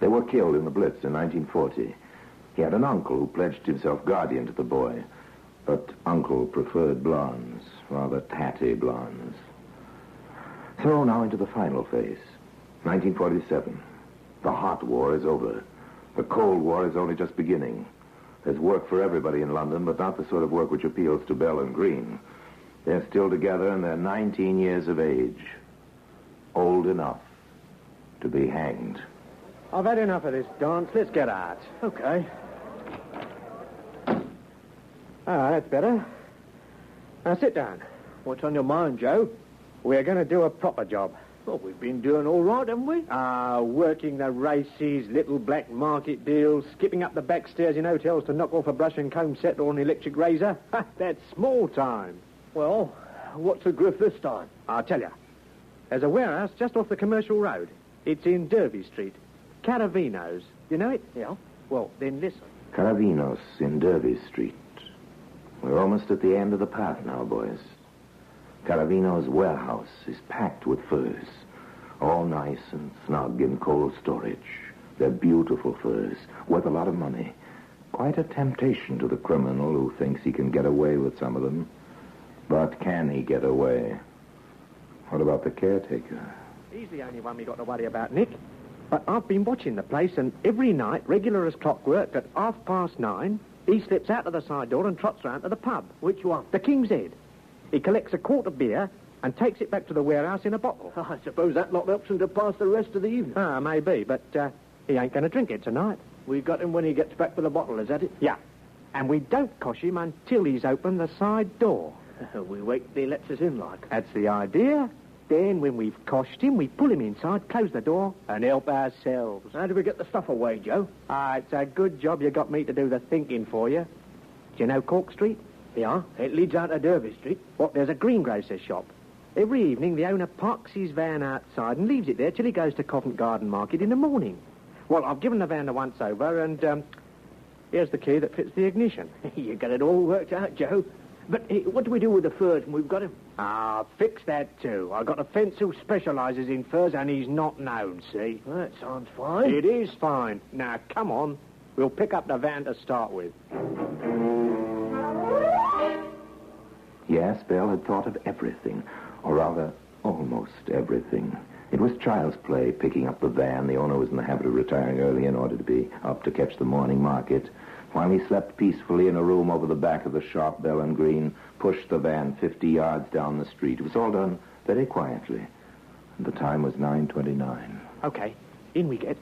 They were killed in the Blitz in 1940. He had an uncle who pledged himself guardian to the boy. But Uncle preferred blondes, rather tatty blondes. So now into the final phase. 1947. The hot war is over. The Cold War is only just beginning. There's work for everybody in London, but not the sort of work which appeals to Bell and Green. They're still together and they're 19 years of age. Old enough to be hanged. I've had enough of this dance. Let's get out. Okay. That's better. Now, sit down. What's on your mind, Joe? We're going to do a proper job. Well, we've been doing all right, haven't we? Working the races, little black market deals, skipping up the back stairs in hotels to knock off a brush and comb set or an electric razor. That's small time. Well, what's the griff this time? I'll tell you. There's a warehouse just off the commercial road. It's in Derby Street. Caravino's. You know it? Yeah. Well, then listen. Caravino's in Derby Street. We're almost at the end of the path now, boys. Caravino's warehouse is packed with furs, all nice and snug in cold storage. They're beautiful furs, worth a lot of money. Quite a temptation to the criminal who thinks he can get away with some of them. But can he get away? What about the caretaker? He's the only one we got to worry about, Nick. But I've been watching the place, and every night, regular as clockwork, at 9:30, he slips out of the side door and trots round to the pub. Which one? The King's Head. He collects a quart of beer and takes it back to the warehouse in a bottle. I suppose that lot helps him to pass the rest of the evening. Maybe, but he ain't going to drink it tonight. We've got him when he gets back for the bottle, is that it? Yeah. And we don't cosh him until he's opened the side door. We wait till he lets us in, like. That's the idea. Then, when we've coshed him, we pull him inside, close the door, and help ourselves. How do we get the stuff away, Joe? It's a good job you got me to do the thinking for you. Do you know Cork Street? Yeah, it leads out to Derby Street. What, there's a greengrocer's shop. Every evening, the owner parks his van outside and leaves it there till he goes to Covent Garden Market in the morning. Well, I've given the van a once-over, and here's the key that fits the ignition. You got it all worked out, Joe. But what do we do with the furs when we've got him? Fix that too. I got a fence who specialises in furs, and he's not known, see? Well, that sounds fine. It is fine. Now, come on. We'll pick up the van to start with. Yes, Bell had thought of everything, or rather, almost everything. It was child's play picking up the van. The owner was in the habit of retiring early in order to be up to catch the morning market. While he slept peacefully in a room over the back of the shop, Bell and Green pushed the van 50 yards down the street. It was all done very quietly. And the time was 9:29. Okay, in we get.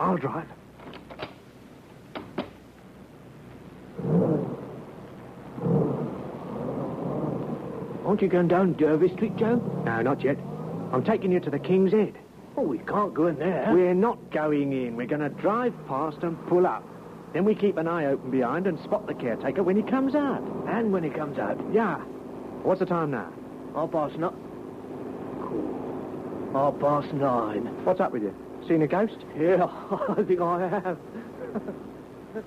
I'll drive. Aren't you going down Derby Street, Joe? No, not yet. I'm taking you to the King's Head. Oh, we can't go in there. We're not going in. We're going to drive past and pull up. Then we keep an eye open behind and spot the caretaker when he comes out. And when he comes out? Yeah. What's the time now? 9:30. 9:30. What's up with you? Seen a ghost? Yeah, I think I have.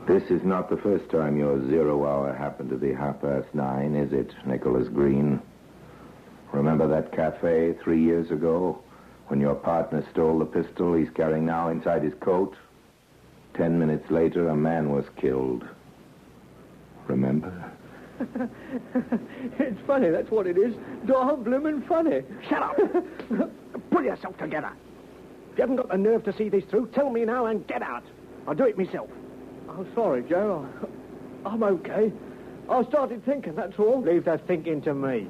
This is not the first time your 0 hour happened to be 9:30, is it, Nicholas Green? Remember that cafe 3 years ago when your partner stole the pistol he's carrying now inside his coat? 10 minutes later, a man was killed. Remember? It's funny, that's what it is. Darn bloomin' funny. Shut up! Pull yourself together. If you haven't got the nerve to see this through, tell me now and get out. I'll do it myself. I'm sorry, Joe. I'm okay. I started thinking, that's all. Leave that thinking to me.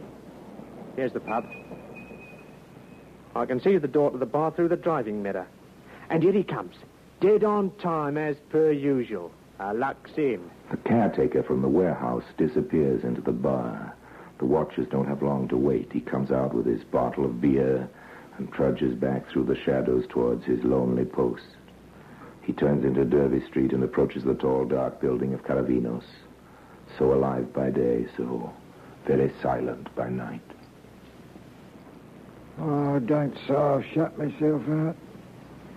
Here's the pub. I can see the door to the bar through the driving mirror. And here he comes. Dead on time, as per usual. Luck's in. The caretaker from the warehouse disappears into the bar. The watchers don't have long to wait. He comes out with his bottle of beer and trudges back through the shadows towards his lonely post. He turns into Derby Street and approaches the tall, dark building of Caravinos. So alive by day, so very silent by night. Oh, don't say I've shut myself out.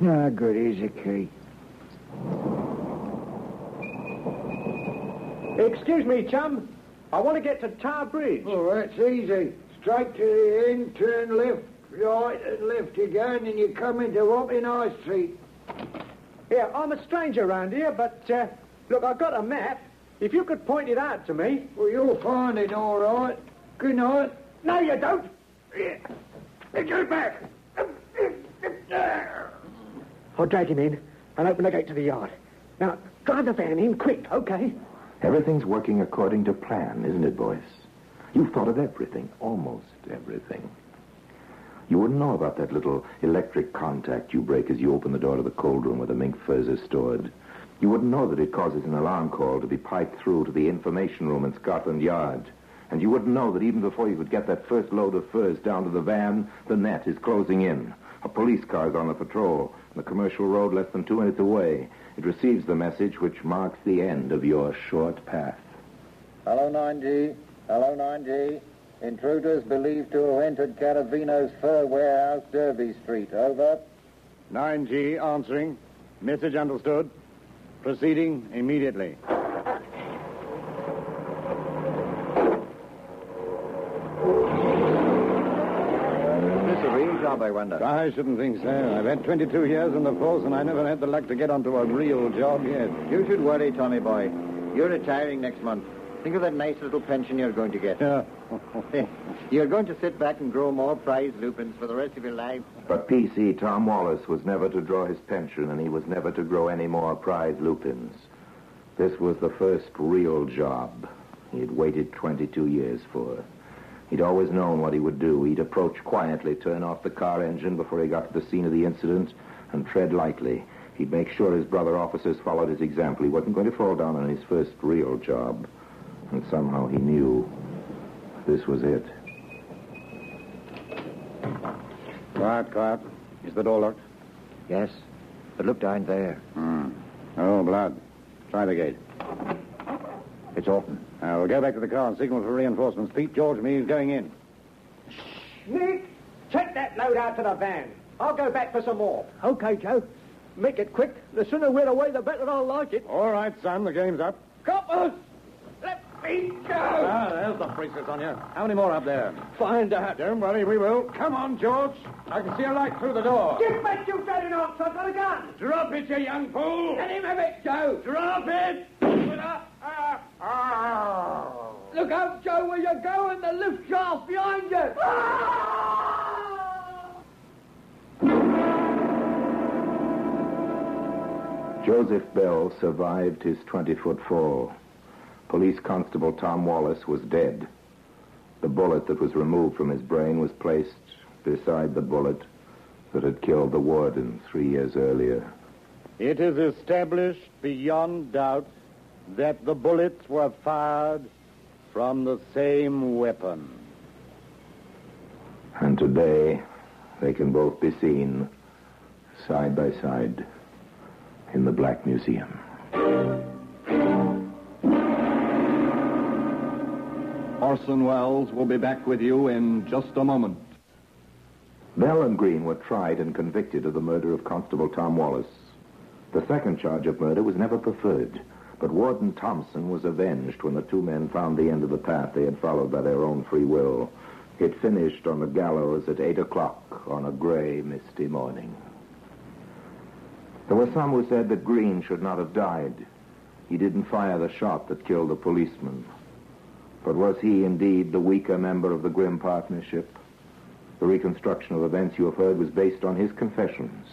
No good, here's a key. Excuse me, chum. I want to get to Tower Bridge. Oh, that's easy. Straight to the end, turn left, right and left you go, and then you come into Wapping High Street. Yeah, I'm a stranger around here, but, look, I've got a map. If you could point it out to me. Well, you'll find it all right. Good night. No, you don't. Go back. I'll drag him in and open the gate to the yard. Now, drive the van in quick, okay? Everything's working according to plan, isn't it, Boyce? You've thought of everything, almost everything. You wouldn't know about that little electric contact you break as you open the door to the cold room where the mink furs are stored. You wouldn't know that it causes an alarm call to be piped through to the information room in Scotland Yard. And you wouldn't know that even before you could get that first load of furs down to the van, the net is closing in. A police car's on the patrol, on the commercial road less than 2 minutes away. It receives the message which marks the end of your short path. Hello, 9G. Hello, 9G. Intruders believed to have entered Caravino's fur warehouse, Derby Street. Over. 9G answering. Message understood. Proceeding immediately. This a real job, I wonder. I shouldn't think so. I've had 22 years in the force, and I never had the luck to get onto a real job yet. You should worry, Tommy boy. You're retiring next month. Think of that nice little pension you're going to get. Yeah. You're going to sit back and grow more prize lupins for the rest of your life. But PC Tom Wallace was never to draw his pension, and he was never to grow any more prize lupins. This was the first real job he'd waited 22 years for. He'd always known what he would do. He'd approach quietly, turn off the car engine before he got to the scene of the incident, and tread lightly. He'd make sure his brother officers followed his example. He wasn't going to fall down on his first real job. And somehow he knew this was it. Quiet, quiet. Is the door locked? Yes, but look down there. Oh, blood. Try the gate. It's open. We'll go back to the car and signal for reinforcements. Pete, George, and me is going in. Nick, take that load out to the van. I'll go back for some more. Okay, Joe. Make it quick. The sooner we're away, the better I'll like it. All right, son. The game's up. Coppers! Let me go! There's the priestess on you. How many more up there? Find out. Don't worry, we will. Come on, George. I can see a light through the door. Get back, you dirty ox! I've got a gun! Drop it, you young fool! Let him have it, Joe! Drop it! Look out, Joe, where you're going. The lift shaft behind you. Joseph Bell survived his 20-foot fall. Police Constable Tom Wallace was dead. The bullet that was removed from his brain was placed beside the bullet that had killed the warden 3 years earlier. It is established beyond doubt that the bullets were fired from the same weapon. And today, they can both be seen side by side in the Black Museum. Orson Welles will be back with you in just a moment. Bell and Green were tried and convicted of the murder of Constable Tom Wallace. The second charge of murder was never preferred, but Warden Thompson was avenged when the two men found the end of the path they had followed by their own free will. It finished on the gallows at 8 o'clock on a gray, misty morning. There were some who said that Green should not have died. He didn't fire the shot that killed the policeman. But was he indeed the weaker member of the grim partnership? The reconstruction of events you have heard was based on his confessions.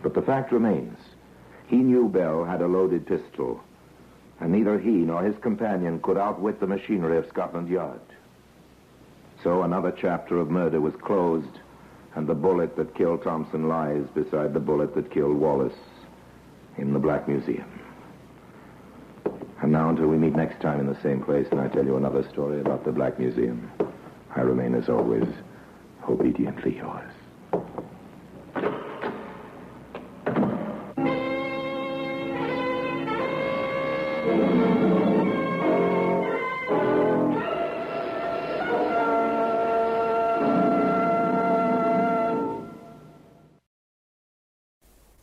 But the fact remains, he knew Bell had a loaded pistol, and neither he nor his companion could outwit the machinery of Scotland Yard. So another chapter of murder was closed, and the bullet that killed Thompson lies beside the bullet that killed Wallace in the Black Museum. And now, until we meet next time in the same place and I tell you another story about the Black Museum, I remain, as always, obediently yours.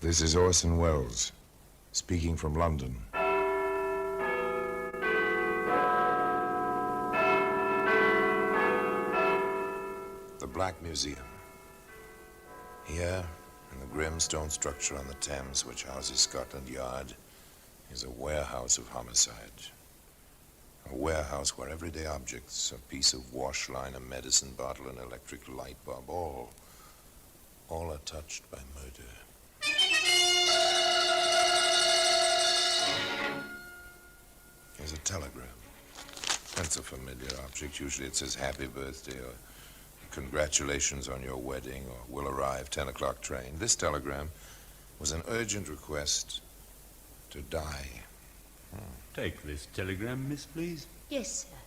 This is Orson Welles, speaking from London. The Black Museum. Here, in the grim stone structure on the Thames which houses Scotland Yard, is a warehouse of homicide. A warehouse where everyday objects, a piece of wash line, a medicine bottle, an electric light bulb, all are touched by murder. Here's a telegram. That's a familiar object. Usually it says happy birthday or congratulations on your wedding or will arrive 10 o'clock train. This telegram was an urgent request to die. Take this telegram, miss, please. Yes, sir.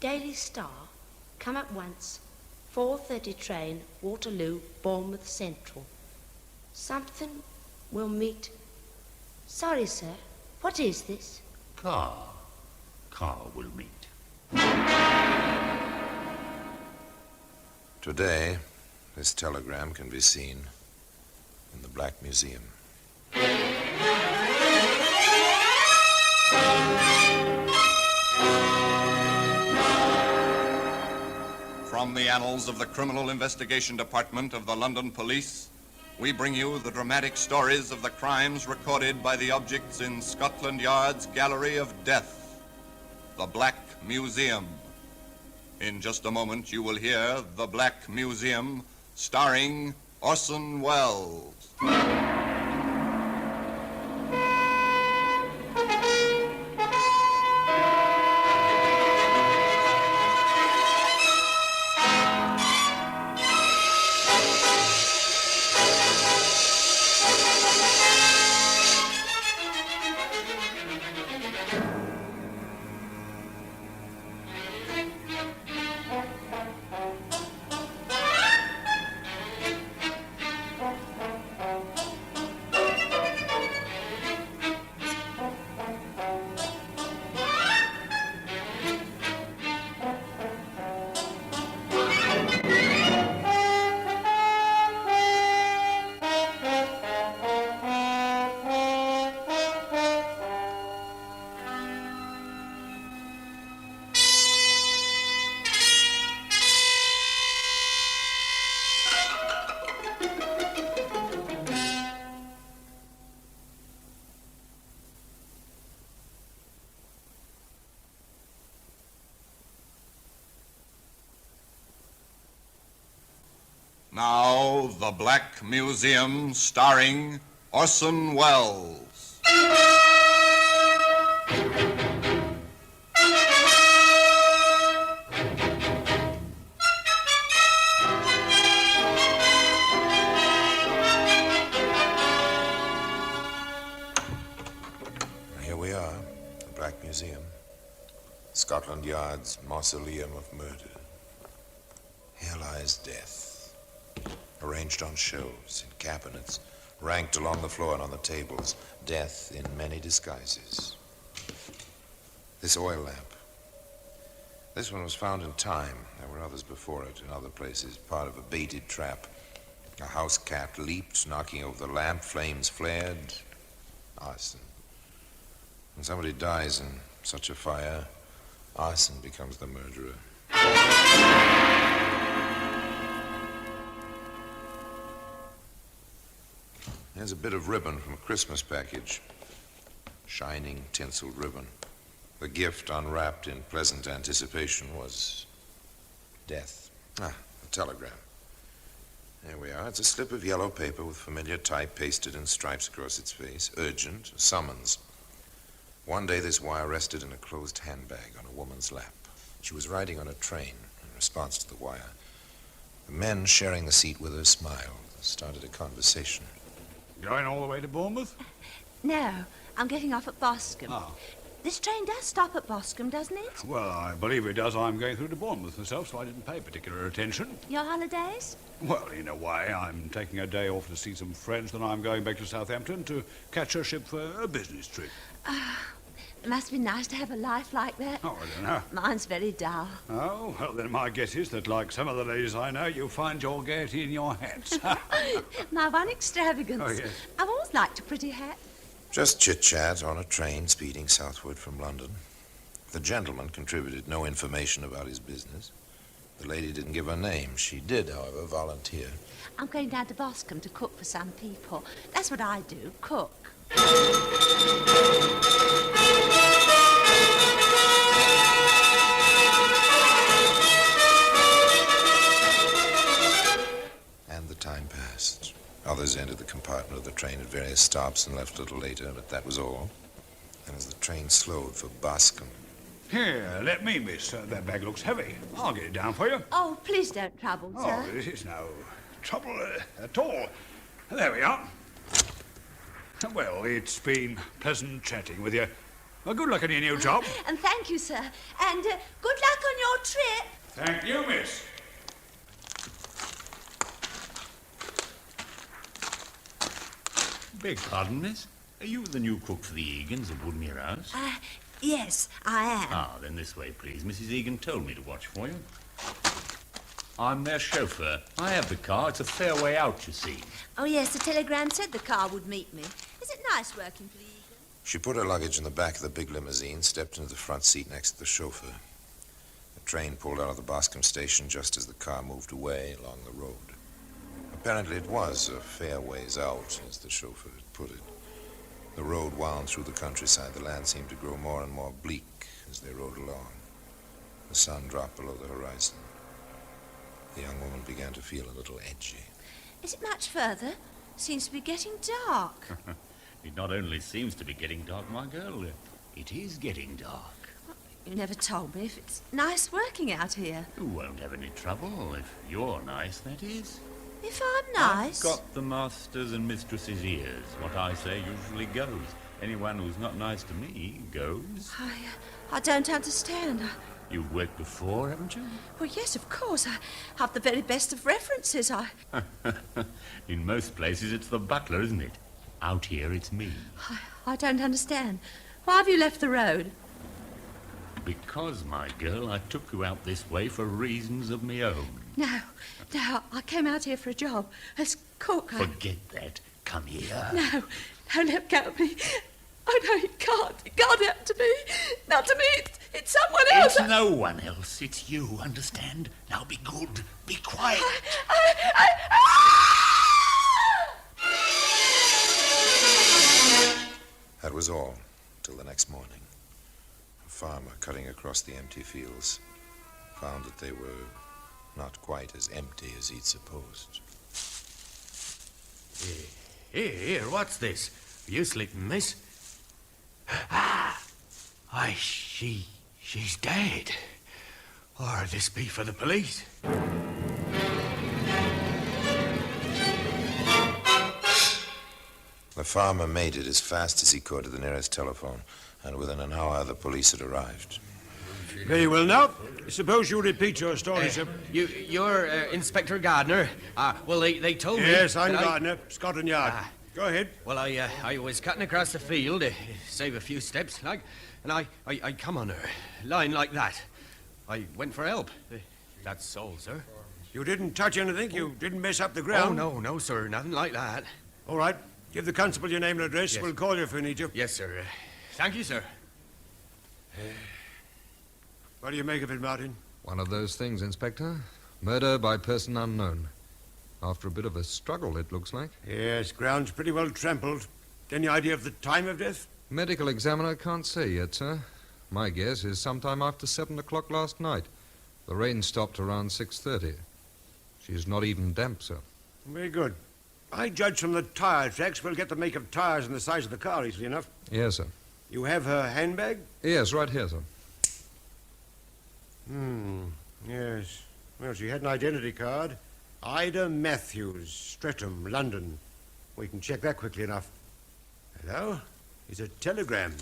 Daily Star. Come at once. 4:30 train, Waterloo, Bournemouth Central. Something will meet. Sorry, sir. What is this? Car will meet. Today, this telegram can be seen in the Black Museum. From the annals of the Criminal Investigation Department of the London Police, we bring you the dramatic stories of the crimes recorded by the objects in Scotland Yard's Gallery of Death, the Black Museum. In just a moment, you will hear The Black Museum, starring Orson Welles. Now, The Black Museum, starring Orson Welles. Here we are, the Black Museum, Scotland Yard's mausoleum of murder. Here lies death, arranged on shelves, in cabinets, ranked along the floor and on the tables. Death in many disguises. This oil lamp, This one was found in time. There were others before it in other places, part of a baited trap. A house cat leaped, knocking over the lamp. Flames flared. Arson. When somebody dies in such a fire, arson becomes the murderer. Here's a bit of ribbon from a Christmas package. Shining, tinseled ribbon. The gift, unwrapped in pleasant anticipation, was death. A telegram. There we are. It's a slip of yellow paper with familiar type pasted in stripes across its face. Urgent. A summons. One day this wire rested in a closed handbag on a woman's lap. She was riding on a train in response to the wire. The men sharing the seat with her smiled, started a conversation. Going all the way to Bournemouth? No, I'm getting off at Boscombe. Oh. This train does stop at Boscombe, doesn't it? Well, I believe it does. I'm going through to Bournemouth myself, so I didn't pay particular attention. Your holidays? Well, in a way, I'm taking a day off to see some friends, then I'm going back to Southampton to catch a ship for a business trip. It must be nice to have a life like that. Oh, I don't know. Mine's very dull. Oh, well, then my guess is that, like some of the ladies I know, you find your gaiety in your hats. My one extravagance. Oh, yes. I've always liked a pretty hat. Just chit-chat on a train speeding southward from London. The gentleman contributed no information about his business. The lady didn't give her name. She did, however, volunteer. I'm going down to Boscombe to cook for some people. That's what I do, cook. And the time passed. Others entered the compartment of the train at various stops and left a little later, but that was all. And as the train slowed for Boscombe... Here, let me, miss. That bag looks heavy. I'll get it down for you. Oh, please don't trouble, sir. Oh, this is no trouble at all. There we are. Well, it's been pleasant chatting with you. Well, good luck on your new job. And thank you, sir. And good luck on your trip. Thank you, miss. Beg pardon, miss? Are you the new cook for the Eagans of Woodmere House? Yes, I am. Ah, then this way, please. Mrs. Egan told me to watch for you. I'm their chauffeur. I have the car. It's a fair way out, you see. Oh, yes, the telegram said the car would meet me. Is it nice working for the Egan? She put her luggage in the back of the big limousine, stepped into the front seat next to the chauffeur. The train pulled out of the Boscombe station just as the car moved away along the road. Apparently it was a fair ways out, as the chauffeur had put it. The road wound through the countryside. The land seemed to grow more and more bleak as they rode along. The sun dropped below the horizon. The young woman began to feel a little edgy. Is it much further? Seems to be getting dark. It not only seems to be getting dark, my girl, it is getting dark. You never told me if it's nice working out here. You won't have any trouble, if you're nice, that is. If I'm nice? I've got the master's and mistress's ears. What I say usually goes. Anyone who's not nice to me goes. I don't understand. You've worked before, haven't you? Well, yes, of course. I have the very best of references. In most places, it's the butler, isn't it? Out here, it's me. I don't understand. Why have you left the road? Because, my girl, I took you out this way for reasons of my own. No, I came out here for a job as cook. Forget that. Come here. No, let go of me. Oh, no, you can't. It can't happen to me. Not to me. It's someone else. It's no one else. It's you, understand? Now be good. Be quiet. That was all, till the next morning. A farmer cutting across the empty fields found that they were not quite as empty as he'd supposed. Here, what's this? You sleeping, miss? She's dead. Or this be for the police? The farmer made it as fast as he could to the nearest telephone, and within an hour the police had arrived. Very well now. Suppose you repeat your story, sir. You're Inspector Gardner. Well, they told me... Yes, I'm Gardner, Scotland Yard. Go ahead. Well, I was cutting across the field to save a few steps, like, and I come on her, lying like that. I went for help. That's all, sir. You didn't touch anything? You didn't mess up the ground? Oh, no, sir. Nothing like that. All right. Give the constable your name and address. Yes. We'll call you if we need you. Yes, sir. Thank you, sir. What do you make of it, Martin? One of those things, Inspector. Murder by person unknown. After a bit of a struggle, it looks like. Yes, ground's pretty well trampled. Any idea of the time of death? Medical examiner can't say yet, sir. My guess is sometime after 7 o'clock last night. The rain stopped around 6:30. She's not even damp, sir. Very good. I judge from the tire tracks we'll get the make of tires and the size of the car easily enough. Yes, sir. You have her handbag? Yes, right here, sir. Yes. Well, she had an identity card. Ida Matthews, Streatham, London. We can check that quickly enough. Hello? It's a telegram.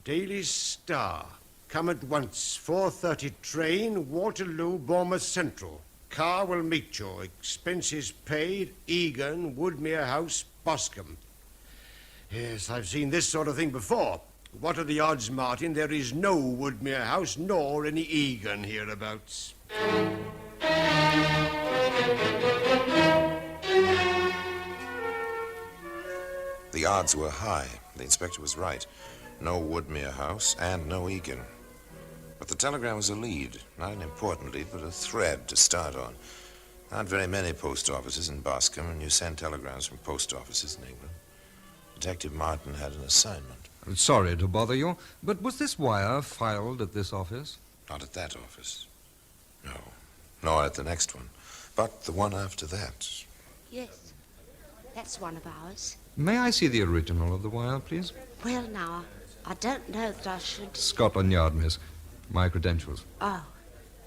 Daily Star. Come at once. 4:30 train, Waterloo, Bournemouth Central. Car will meet you. Expenses paid. Egan, Woodmere House, Boscombe. Yes, I've seen this sort of thing before. What are the odds, Martin? There is no Woodmere House nor any Egan hereabouts. The odds were high. The inspector was right. No Woodmere House and no Egan. But the telegram was a lead, not an important lead, but a thread to start on. Aren't very many post offices in Boscombe, and you send telegrams from post offices in England. Detective Martin had an assignment. Sorry to bother you, but was this wire filed at this office? Not at that office. No. Nor at the next one. But the one after that. Yes, that's one of ours. May I see the original of the wire, please? Well, now, I don't know that I should... Scotland Yard, miss. My credentials. Oh,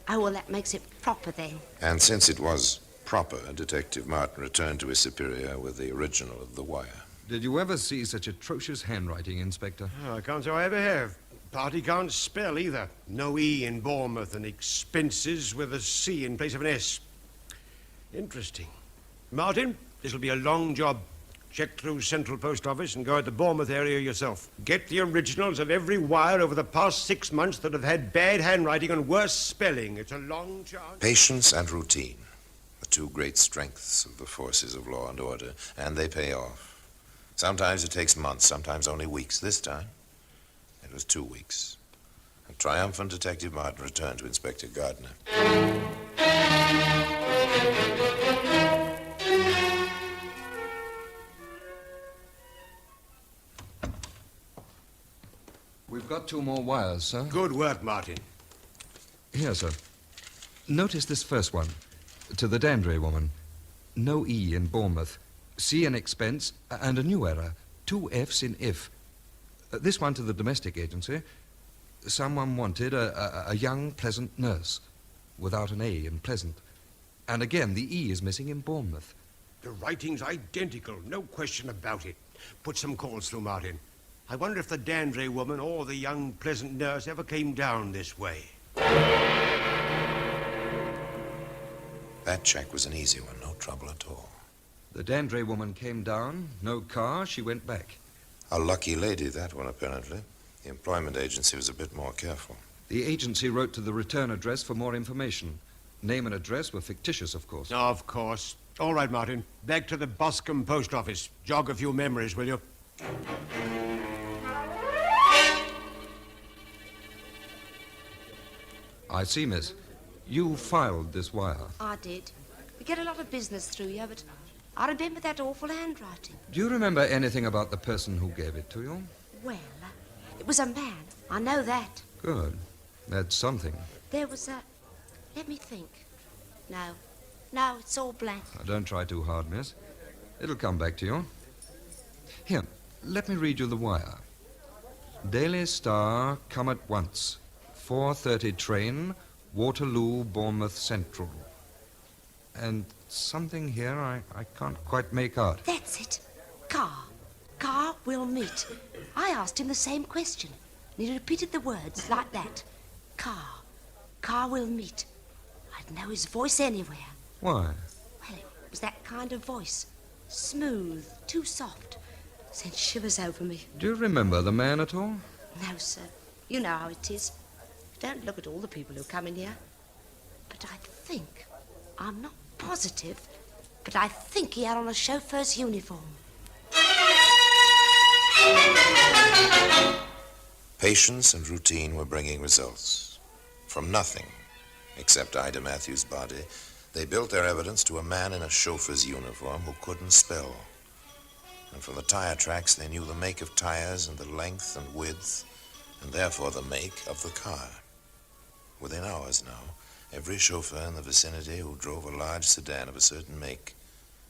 well, that makes it proper then. And since it was proper, Detective Martin returned to his superior with the original of the wire. Did you ever see such atrocious handwriting, Inspector? Oh, I can't say I ever have. Party can't spell either. No E in Bournemouth and expenses with a C in place of an S. Interesting. Martin, this'll be a long job. Check through Central Post Office and go at the Bournemouth area yourself. Get the originals of every wire over the past 6 months that have had bad handwriting and worse spelling. It's a long chance. Patience and routine. The two great strengths of the forces of law and order. And they pay off. Sometimes it takes months, sometimes only weeks. This time, it was 2 weeks. A triumphant Detective Martin returned to Inspector Gardner. We've got 2 more wires, sir. Good work, Martin. Here, sir. Notice this first one. To the Dandre woman. No E in Bournemouth. C in expense, and a new error. 2 F's in if. This one to the domestic agency. Someone wanted a young, pleasant nurse, without an A in pleasant. And again, the E is missing in Bournemouth. The writing's identical, no question about it. Put some calls through, Martin. I wonder if the Dandre woman or the young, pleasant nurse ever came down this way. That check was an easy one, no trouble at all. The Dandre woman came down, no car, she went back. A lucky lady, that one, apparently. The employment agency was a bit more careful. The agency wrote to the return address for more information. Name and address were fictitious, of course. Of course. All right, Martin. Back to the Boscombe post office. Jog a few memories, will you? I see, miss. You filed this wire. I did. We get a lot of business through you, but I remember that awful handwriting. Do you remember anything about the person who gave it to you? Well, it was a man. I know that. Good. That's something. There was a... Let me think. No, it's all blank. Now, don't try too hard, miss. It'll come back to you. Here, let me read you the wire. Daily Star, come at once. 4:30 train, Waterloo, Bournemouth Central. And something here I can't quite make out. That's it. Car will meet. I asked him the same question, and he repeated the words like that. Car will meet. I'd know his voice anywhere. Why? Well, it was that kind of voice. Smooth, too soft. Sent shivers over me. Do you remember the man at all? No, sir. You know how it is. Don't look at all the people who come in here. But I think, I'm not positive, but I think he had on a chauffeur's uniform. Patience and routine were bringing results. From nothing, except Ida Matthews' body, they built their evidence to a man in a chauffeur's uniform who couldn't spell. And from the tire tracks, they knew the make of tires and the length and width, and therefore the make of the car. Within hours now, every chauffeur in the vicinity who drove a large sedan of a certain make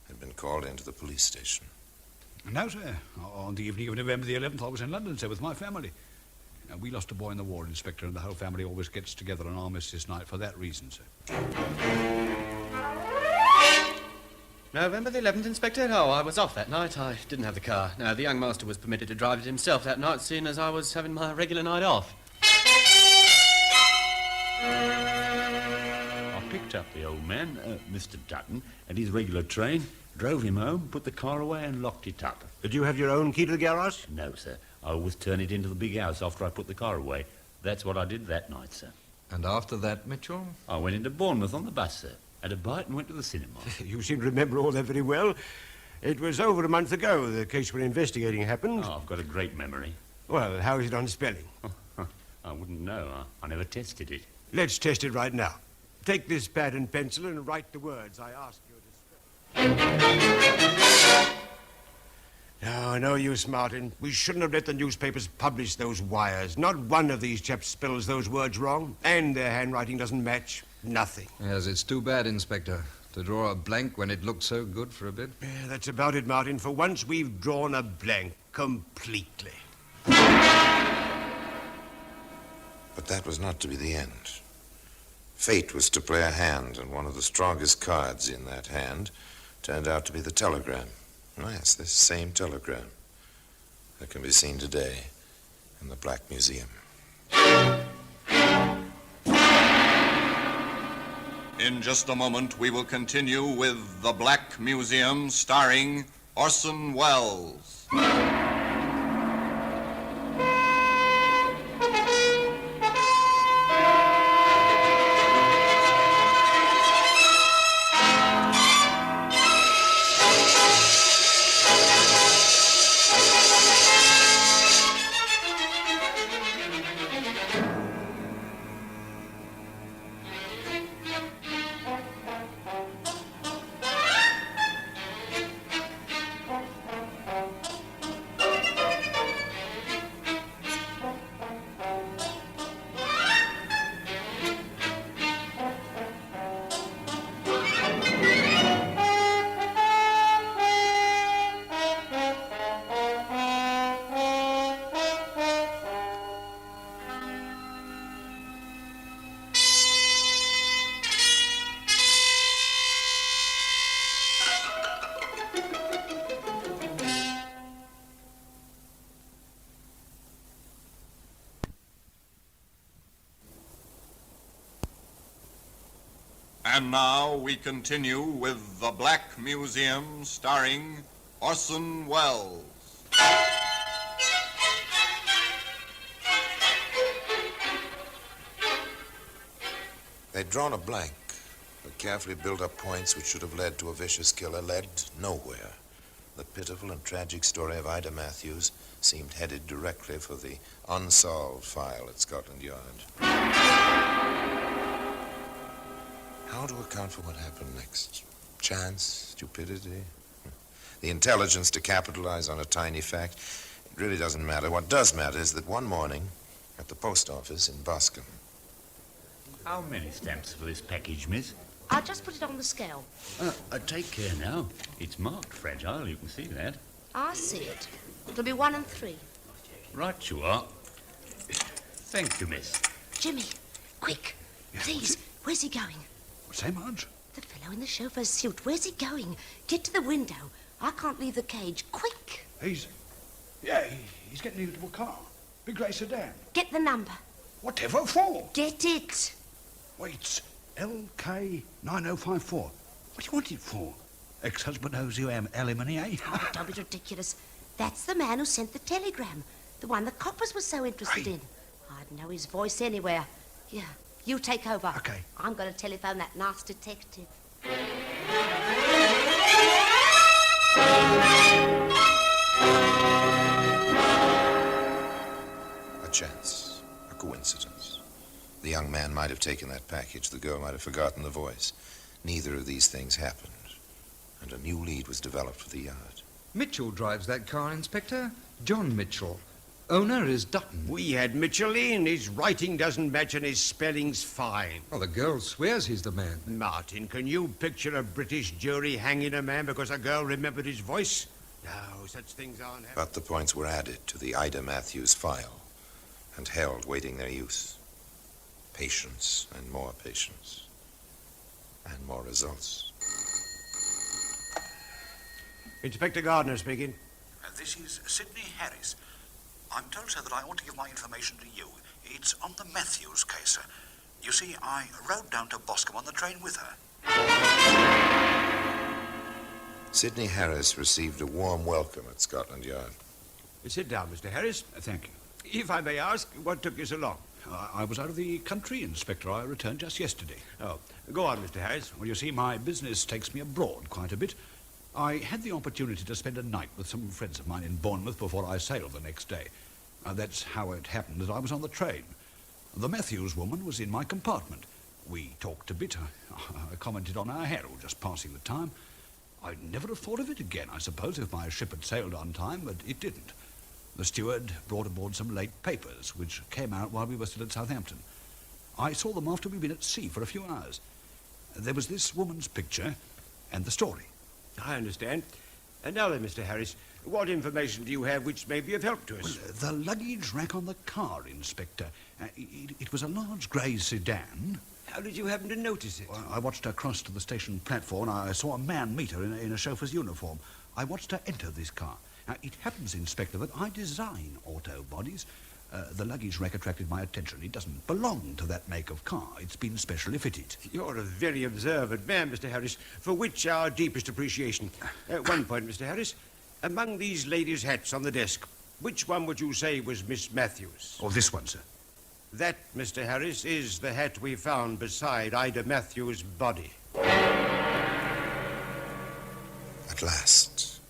had been called into the police station. Now, sir, on the evening of November the 11th, I was in London, sir, with my family. We lost a boy in the war, Inspector, and the whole family always gets together on Armistice night for that reason, sir. November the 11th, Inspector? Oh, I was off that night. I didn't have the car. No, the young master was permitted to drive it himself that night, seeing as I was having my regular night off. I picked up the old man, Mr. Dutton, at his regular train, drove him home, put the car away and locked it up. Did you have your own key to the garage? No, sir. I always turn it into the big house after I put the car away. That's what I did that night, sir. And after that, Mitchell? I went into Bournemouth on the bus, sir. Had a bite and went to the cinema. You seem to remember all that very well. It was over a month ago the case we're investigating happened. Oh, I've got a great memory. Well, how is it on spelling? I wouldn't know. I never tested it. Let's test it right now. Take this pad and pencil and write the words I ask you to spell. No use, Martin. We shouldn't have let the newspapers publish those wires. Not one of these chaps spells those words wrong, and their handwriting doesn't match. Nothing. Yes, it's too bad, Inspector, to draw a blank when it looked so good for a bit. Yeah, that's about it, Martin. For once, we've drawn a blank completely. But that was not to be the end. Fate was to play a hand, and one of the strongest cards in that hand turned out to be the telegram. Oh, yes, this same telegram that can be seen today in the Black Museum. In just a moment, we will continue with The Black Museum, starring Orson Welles. And now we continue with The Black Museum, starring Orson Welles. They'd drawn a blank. The carefully built-up points which should have led to a vicious killer led nowhere. The pitiful and tragic story of Ida Matthews seemed headed directly for the unsolved file at Scotland Yard. How to account for what happened next? Chance? Stupidity? The intelligence to capitalize on a tiny fact? It really doesn't matter. What does matter is that one morning at the post office in Boscombe. How many stamps for this package, miss? I'll just put it on the scale. Take care now. It's marked fragile, you can see that. I see it. It'll be 1 and 3. Right you are. Thank you, miss. Jimmy, quick. Please, where's he going? Say, Marge? The fellow in the chauffeur's suit. Where's he going? Get to the window. I can't leave the cage. Quick. He's getting into a car. Big grey sedan. Get the number. Whatever for? Get it. Wait, LK9054. What do you want it for? Ex-husband owes you alimony, eh? Oh, don't be ridiculous. That's the man who sent the telegram. The one the coppers were so interested in. I'd know his voice anywhere. Yeah, you take over. Okay. I'm going to telephone that nasty detective. A chance, a coincidence. The young man might have taken that package. The girl might have forgotten the voice. Neither of these things happened, and a new lead was developed for the yard. Mitchell drives that car, Inspector. John Mitchell. Owner is Dutton. We had Mitchell in. His writing doesn't match and his spelling's fine. Well, the girl swears he's the man. Martin, can you picture a British jury hanging a man because a girl remembered his voice? No, such things aren't happening. But the points were added to the Ida Matthews file and held waiting their use. Patience and more patience. And more results. Inspector Gardner speaking. This is Sidney Harris. I'm told, sir, that I ought to give my information to you. It's on the Matthews case, sir. You see, I rode down to Boscombe on the train with her. Sidney Harris received a warm welcome at Scotland Yard. Sit down, Mr. Harris. Thank you. If I may ask, what took you so long? I was out of the country, Inspector. I returned just yesterday. Oh, go on, Mr. Harris. Well, you see, my business takes me abroad quite a bit. I had the opportunity to spend a night with some friends of mine in Bournemouth before I sailed the next day. That's how it happened that I was on the train. The Matthews woman was in my compartment. We talked a bit. I commented on our Herald, just passing the time. I'd never have thought of it again, I suppose, if my ship had sailed on time, but it didn't. The steward brought aboard some late papers, which came out while we were still at Southampton. I saw them after we'd been at sea for a few hours. There was this woman's picture and the story. I understand. And now then, Mr. Harris, what information do you have which may be of help to us? Well, the luggage rack on the car, Inspector. It was a large grey sedan. How did you happen to notice it? Well, I watched her cross to the station platform, and I saw a man meet her in a chauffeur's uniform. I watched her enter this car. Now, it happens, Inspector, that I design auto bodies. The luggage rack attracted my attention. It doesn't belong to that make of car. It's been specially fitted. You're a very observant man, Mr. Harris, for which our deepest appreciation. One point, Mr. Harris. Among these ladies' hats on the desk, which one would you say was Miss Matthews? Oh, this one, sir. That, Mr. Harris, is the hat we found beside Ida Matthews' body. At last,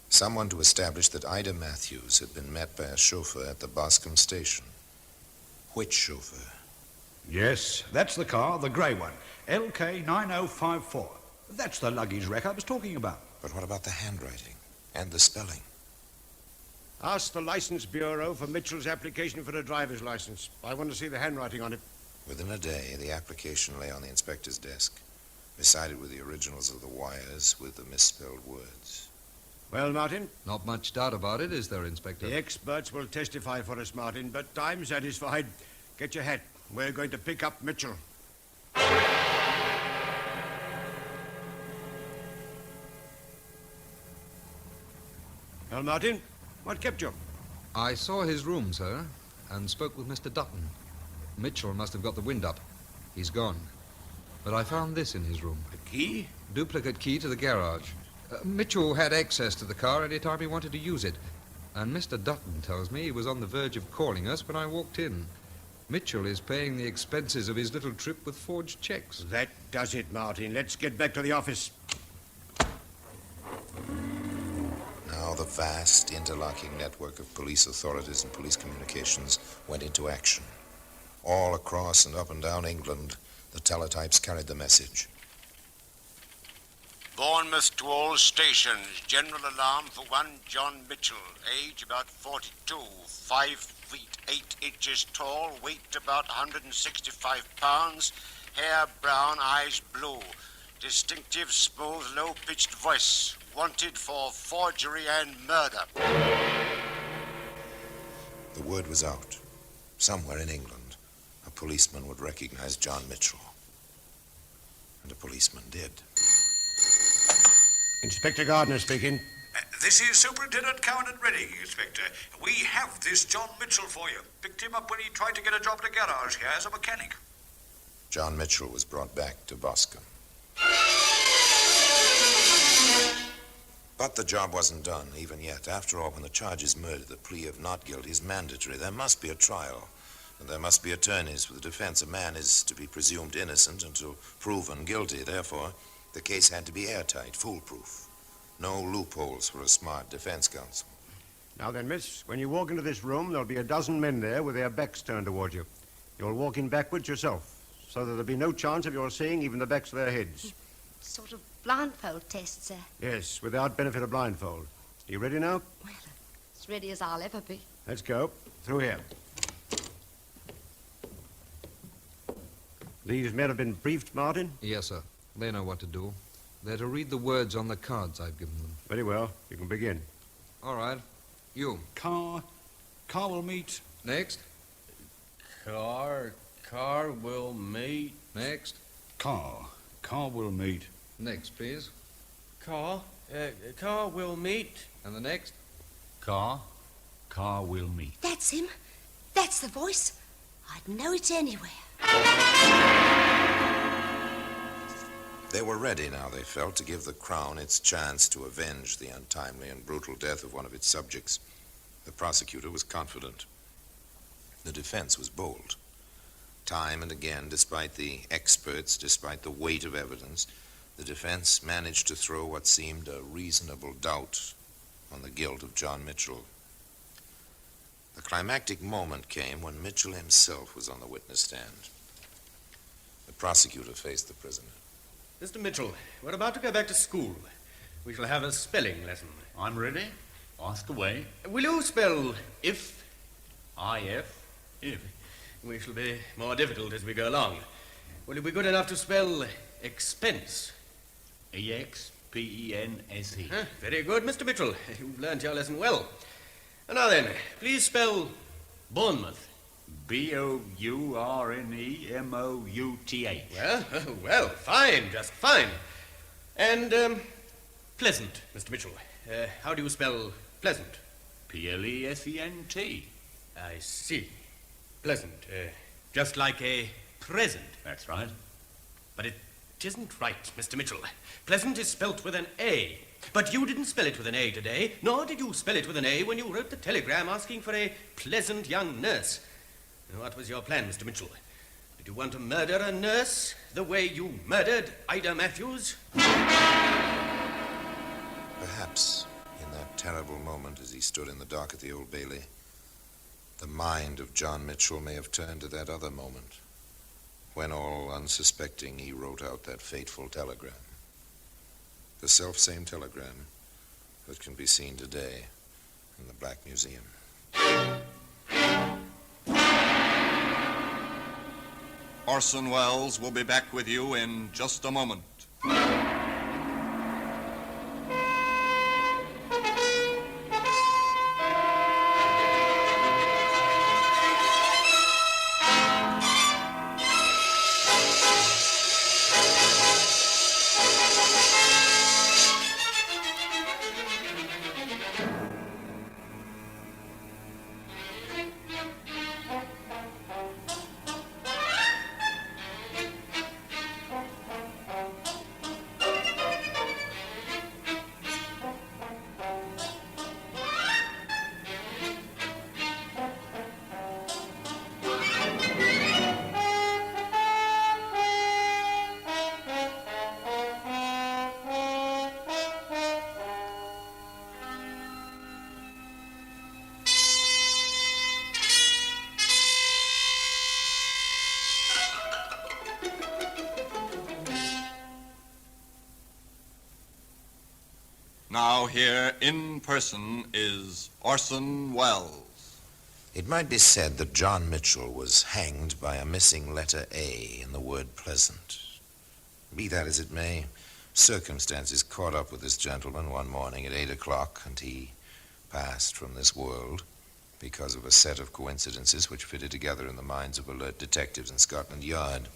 someone to establish that Ida Matthews had been met by a chauffeur at the Boscombe station. Which chauffeur? Yes, that's the car, the grey one. LK9054. That's the luggage rack I was talking about. But what about the handwriting and the spelling? Ask the License Bureau for Mitchell's application for a driver's license. I want to see the handwriting on it. Within a day, the application lay on the inspector's desk. Beside it were the originals of the wires with the misspelled words. Well, Martin? Not much doubt about it, is there, Inspector? The experts will testify for us, Martin, but I'm satisfied. Get your hat. We're going to pick up Mitchell. Well, Martin, what kept you? I saw his room, sir, and spoke with Mr. Dutton. Mitchell must have got the wind up. He's gone. But I found this in his room. A key? Duplicate key to the garage. Mitchell had access to the car any time he wanted to use it. And Mr. Dutton tells me he was on the verge of calling us when I walked in. Mitchell is paying the expenses of his little trip with forged checks. That does it, Martin. Let's get back to the office. Now the vast interlocking network of police authorities and police communications went into action. All across and up and down England, the teletypes carried the message. Bournemouth to all stations. General alarm for one John Mitchell. Age about 42. 5 feet 8 inches tall. Weight about 165 pounds. Hair brown, eyes blue. Distinctive, smooth, low-pitched voice. Wanted for forgery and murder. The word was out. Somewhere in England, a policeman would recognize John Mitchell. And a policeman did. Inspector Gardner speaking. This is Superintendent Cowan at Reading, Inspector. We have this John Mitchell for you. Picked him up when he tried to get a job at a garage here as a mechanic. John Mitchell was brought back to Boscombe. But the job wasn't done, even yet. After all, when the charge is murder, the plea of not guilty is mandatory. There must be a trial. And there must be attorneys for the defense. A man is to be presumed innocent until proven guilty. Therefore, the case had to be airtight, foolproof. No loopholes for a smart defense counsel. Now then, miss, when you walk into this room, there'll be a dozen men there with their backs turned towards you. You'll walk in backwards yourself, so that there'll be no chance of your seeing even the backs of their heads. Sort of blindfold test, sir. Yes, without benefit of blindfold. Are you ready now? As ready as I'll ever be. Let's go. Through here. These men have been briefed, Martin? Yes, sir. They know what to do. They're to read the words on the cards I've given them. Very well. You can begin. All right. You. Car will meet. Next. Car will meet. Next. Car will meet. Next, please. Car will meet. And the next? Car will meet. That's him. That's the voice. I'd know it anywhere. They were ready now, they felt, to give the Crown its chance to avenge the untimely and brutal death of one of its subjects. The prosecutor was confident. The defense was bold. Time and again, despite the experts, despite the weight of evidence, the defense managed to throw what seemed a reasonable doubt on the guilt of John Mitchell. The climactic moment came when Mitchell himself was on the witness stand. The prosecutor faced the prisoner. Mr. Mitchell, we're about to go back to school. We shall have a spelling lesson. I'm ready. Ask away. Will you spell if? I-F. If. We shall be more difficult as we go along. Will you be good enough to spell expense? E-X-P-E-N-S-E. Very good, Mr. Mitchell. You've learnt your lesson well. And now then, please spell Bournemouth. B-O-U-R-N-E-M-O-U-T-H. Well, fine, just fine. And, pleasant, Mr. Mitchell. How do you spell pleasant? P-L-E-S-E-N-T. I see. Pleasant. Just like a present. That's right. But it isn't right, Mr. Mitchell. Pleasant is spelt with an A. But you didn't spell it with an A today, nor did you spell it with an A when you wrote the telegram asking for a pleasant young nurse. What was your plan, Mr. Mitchell? Did you want to murder a nurse the way you murdered Ida Matthews? Perhaps in that terrible moment as he stood in the dock at the Old Bailey, the mind of John Mitchell may have turned to that other moment, when all unsuspecting he wrote out that fateful telegram. The selfsame telegram that can be seen today in the Black Museum. Orson Welles will be back with you in just a moment. Now here in person is Orson Welles. It might be said that John Mitchell was hanged by a missing letter A in the word pleasant. Be that as it may, circumstances caught up with this gentleman one morning at 8 o'clock, and he passed from this world because of a set of coincidences which fitted together in the minds of alert detectives in Scotland Yard.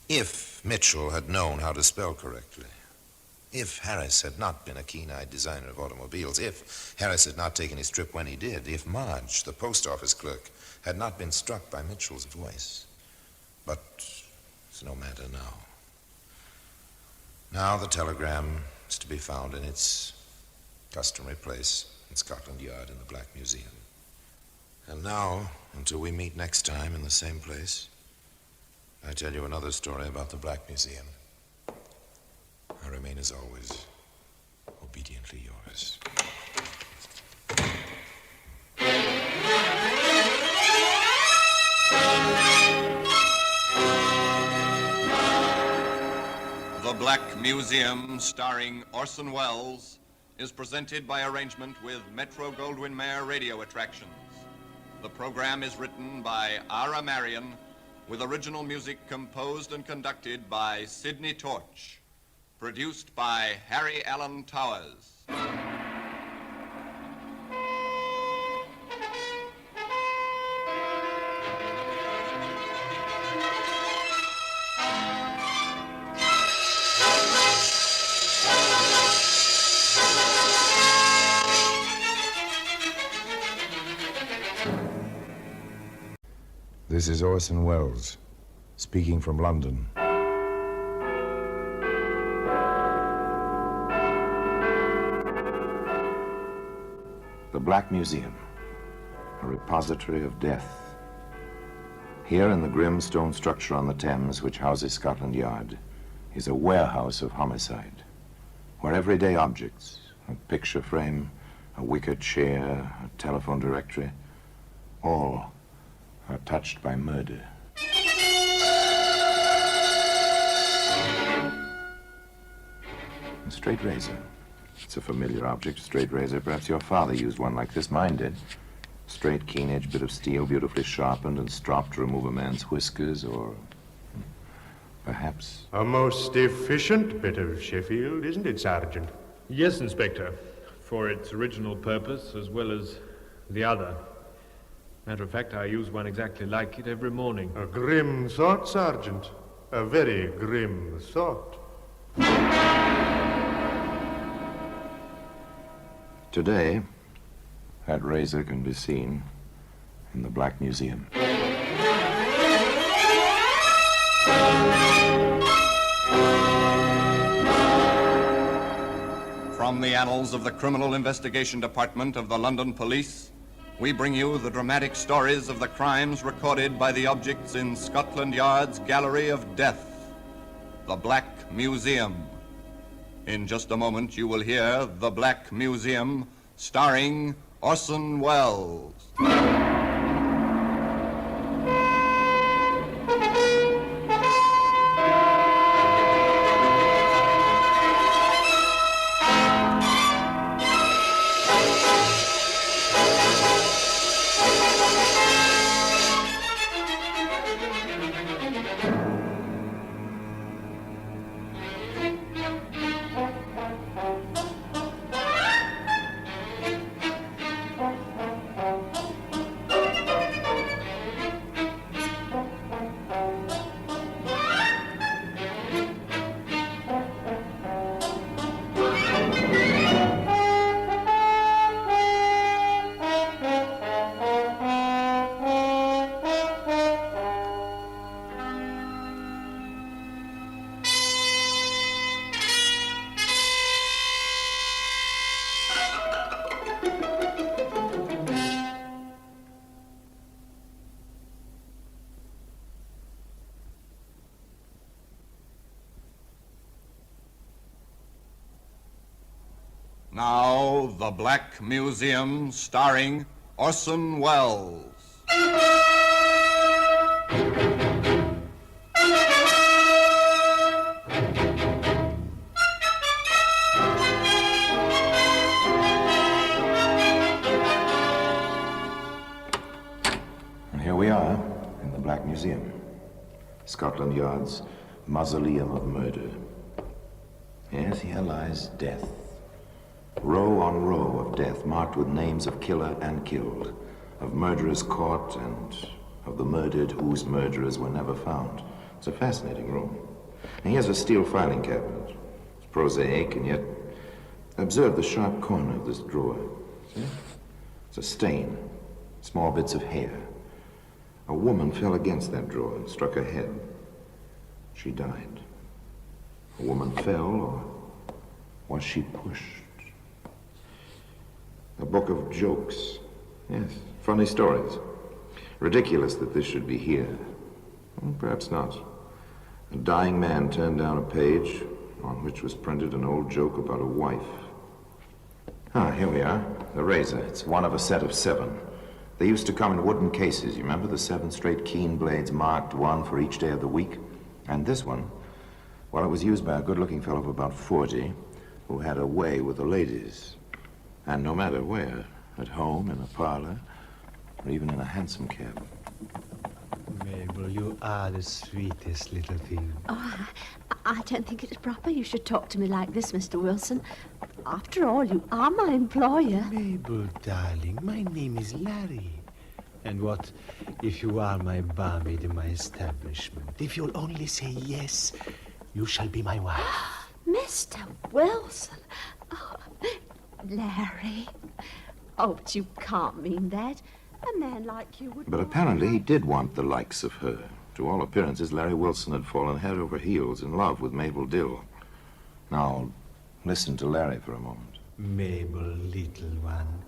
If Mitchell had known how to spell correctly, if Harris had not been a keen-eyed designer of automobiles, if Harris had not taken his trip when he did, if Marge, the post office clerk, had not been struck by Mitchell's voice. But it's no matter now. Now the telegram is to be found in its customary place in Scotland Yard in the Black Museum. And now Until we meet next time in the same place, I tell you another story about the Black Museum. I remain, as always, obediently yours. The Black Museum, starring Orson Welles, is presented by arrangement with Metro-Goldwyn-Mayer Radio Attractions. The program is written by Ara Marion, with original music composed and conducted by Sidney Torch. Produced by Harry Allen Towers. This is Orson Welles, speaking from London. The Black Museum, a repository of death. Here in the grim stone structure on the Thames, which houses Scotland Yard, is a warehouse of homicide, where everyday objects, a picture frame, a wicker chair, a telephone directory, all are touched by murder. A straight razor. It's a familiar object, straight razor. Perhaps your father used one like this. Mine did. Straight, keen-edged bit of steel, beautifully sharpened and stropped to remove a man's whiskers, or perhaps... A most efficient bit of Sheffield, isn't it, Sergeant? Yes, Inspector. For its original purpose, as well as the other. Matter of fact, I use one exactly like it every morning. A grim thought, Sergeant. A very grim thought. Today, that razor can be seen in the Black Museum. From the annals of the Criminal Investigation Department of the London Police, we bring you the dramatic stories of the crimes recorded by the objects in Scotland Yard's Gallery of Death, the Black Museum. In just a moment, you will hear The Black Museum, starring Orson Welles. Now, The Black Museum, starring Orson Welles. And here we are in the Black Museum, Scotland Yard's mausoleum of murder. Yes, here lies death. Row on row of death, marked with names of killer and killed, of murderers caught and of the murdered whose murderers were never found. It's a fascinating room. And here's a steel filing cabinet. It's prosaic, and yet observe the sharp corner of this drawer. See? It's a stain, small bits of hair. A woman fell against that drawer and struck her head. She died. A woman fell, or was she pushed? A book of jokes. Yes, funny stories. Ridiculous that this should be here. Well, perhaps not. A dying man turned down a page on which was printed an old joke about a wife. Ah, here we are. The razor. It's one of a set of 7. They used to come in wooden cases. You remember the 7 straight keen blades marked, one for each day of the week? And this one, well, it was used by a good-looking fellow of about 40 who had a way with the ladies. And no matter where, at home, in a parlor, or even in a hansom cab. Mabel, you are the sweetest little thing. Oh, I don't think it's proper you should talk to me like this, Mr. Wilson. After all, you are my employer. Mabel, darling, my name is Larry. And what if you are my barmaid in my establishment? If you'll only say yes, you shall be my wife. Mr. Wilson. Oh, Larry. Oh, but you can't mean that. A man like you would... But apparently he did want the likes of her. To all appearances, Larry Wilson had fallen head over heels in love with Mabel Dill. Now, listen to Larry for a moment. Mabel, little one,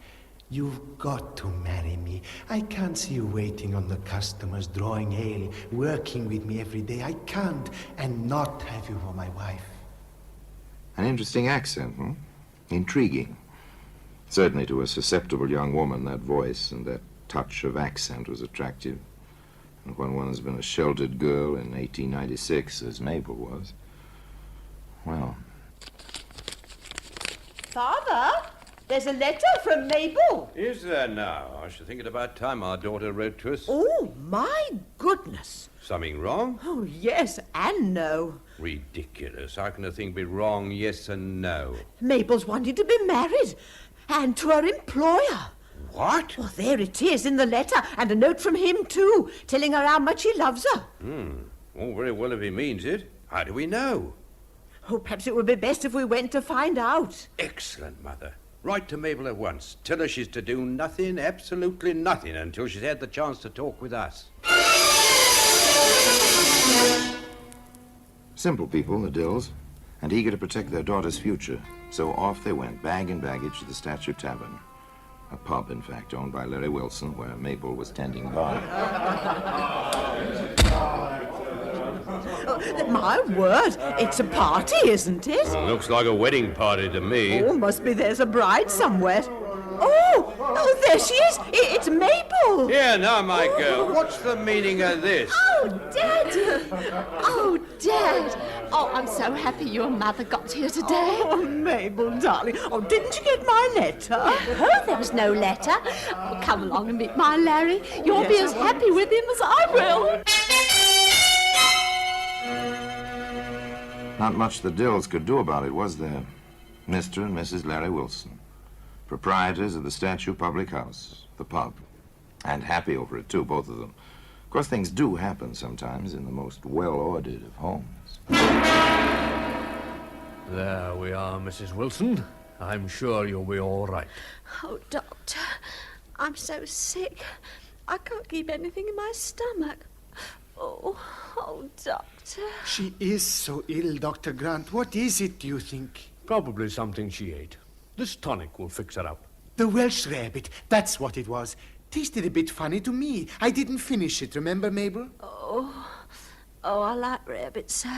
you've got to marry me. I can't see you waiting on the customers, drawing ale, working with me every day. I can't, and not have you for my wife. An interesting accent, hmm? Intriguing. Certainly to a susceptible young woman, that voice and that touch of accent was attractive. And when one has been a sheltered girl in 1896, as Mabel was, well... Father, there's a letter from Mabel. Is there now? I should think it about time our daughter wrote to us. Oh, my goodness. Something wrong? Oh, yes and no. Ridiculous. How can a thing be wrong, yes and no? Mabel's wanting to be married, and to her employer. What? Well, there it is in the letter, and a note from him, too, telling her how much he loves her. All very well if he means it. How do we know? Oh, perhaps it would be best if we went to find out. Excellent, Mother. Write to Mabel at once. Tell her she's to do nothing, absolutely nothing, until she's had the chance to talk with us. Simple people, the Dills, and eager to protect their daughter's future. So off they went, bag and baggage, to the Statue Tavern. A pub, in fact, owned by Larry Wilson, where Mabel was tending bar. My word, it's a party, isn't it? Looks like a wedding party to me. Oh, must be there's a bride somewhere. Oh, there she is. It's Mabel. Here now, my girl. What's the meaning of this? Oh, Dad! Oh, Dad! Oh, I'm so happy your mother got here today. Oh, Mabel, darling. Oh, didn't you get my letter? Oh, there was no letter. Oh, come along and meet my Larry. You'll be as happy with him as I will. Not much the Dills could do about it, was there? Mr. and Mrs. Larry Wilson, proprietors of the Statue Public House, the pub. And happy over it, too, both of them. Of course, things do happen sometimes in the most well-ordered of homes. There we are, Mrs. Wilson. I'm sure you'll be all right. Oh, Doctor, I'm so sick. I can't keep anything in my stomach. Oh, Doctor. She is so ill, Dr. Grant. What is it, do you think? Probably something she ate. This tonic will fix her up. The Welsh rarebit, that's what it was. Tasted a bit funny to me. I didn't finish it, remember, Mabel? Oh, I like rabbits so.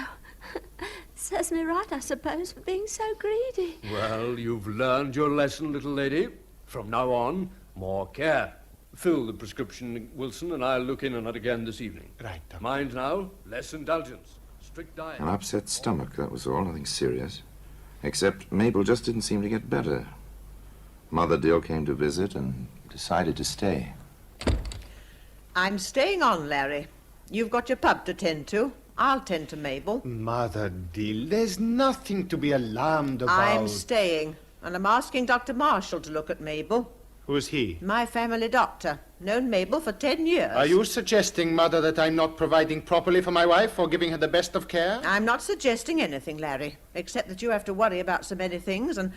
Serves me right, I suppose, for being so greedy. Well, you've learned your lesson, little lady. From now on, more care. Fill the prescription, Wilson, and I'll look in on it again this evening. Right, Doctor. Mind now, less indulgence. Strict diet. An upset stomach, that was all, nothing serious. Except Mabel just didn't seem to get better. Mother Dill came to visit and decided to stay. I'm staying on, Larry. You've got your pub to tend to. I'll tend to Mabel. Mother Dill, there's nothing to be alarmed about. I'm staying, and I'm asking Dr. Marshall to look at Mabel. Who's he? My family doctor. Known Mabel for 10 years. Are you suggesting, Mother, that I'm not providing properly for my wife or giving her the best of care? I'm not suggesting anything, Larry, except that you have to worry about so many things, and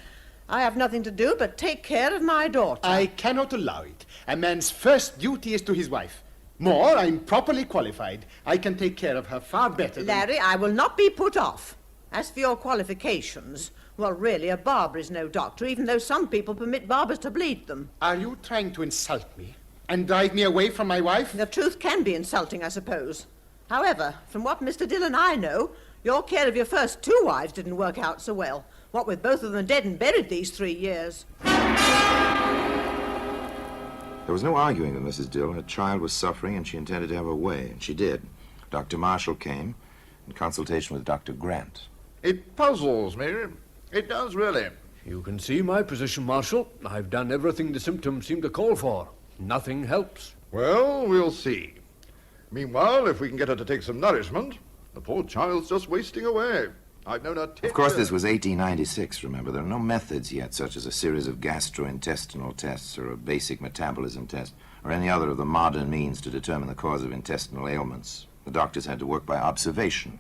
I have nothing to do but take care of my daughter. I cannot allow it. A man's first duty is to his wife. More, I'm properly qualified. I can take care of her far better Larry, I will not be put off. As for your qualifications, well, really, a barber is no doctor, even though some people permit barbers to bleed them. Are you trying to insult me? And drive me away from my wife? The truth can be insulting, I suppose. However, from what Mr. Dill and I know, your care of your first 2 wives didn't work out so well. What with both of them dead and buried these 3 years. There was no arguing with Mrs. Dill. Her child was suffering, and she intended to have her way, and she did. Dr. Marshall came in consultation with Dr. Grant. It puzzles me. It does, really. You can see my position, Marshal. I've done everything the symptoms seem to call for. Nothing helps. Well, we'll see. Meanwhile, if we can get her to take some nourishment, the poor child's just wasting away. I've known her 10 Of course, years. this was 1896, remember. There are no methods yet, such as a series of gastrointestinal tests or a basic metabolism test, or any other of the modern means to determine the cause of intestinal ailments. The doctors had to work by observation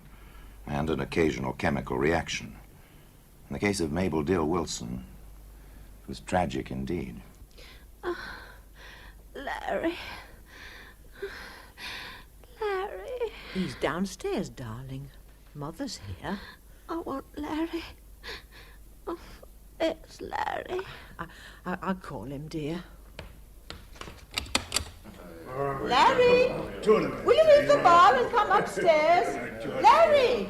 and an occasional chemical reaction. In the case of Mabel Dill Wilson, it was tragic indeed. Larry. Larry. He's downstairs, darling. Mother's here. I want Larry. Oh, it's Larry. I'll call him, dear. Larry! Will you leave the bar and come upstairs? Larry!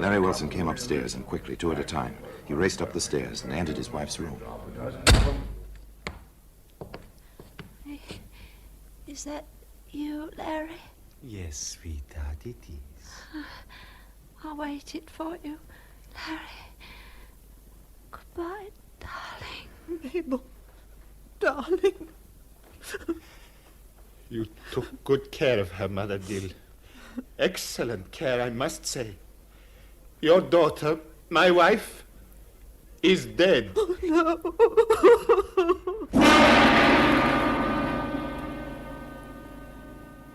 Larry Wilson came upstairs, and quickly, 2 at a time, he raced up the stairs and entered his wife's room. Is that you, Larry? Yes, sweetheart, it is. I waited for you, Larry. Goodbye, darling. Mabel, darling. You took good care of her, Mother Dill. Excellent care, I must say. Your daughter, my wife, is dead. Oh, no.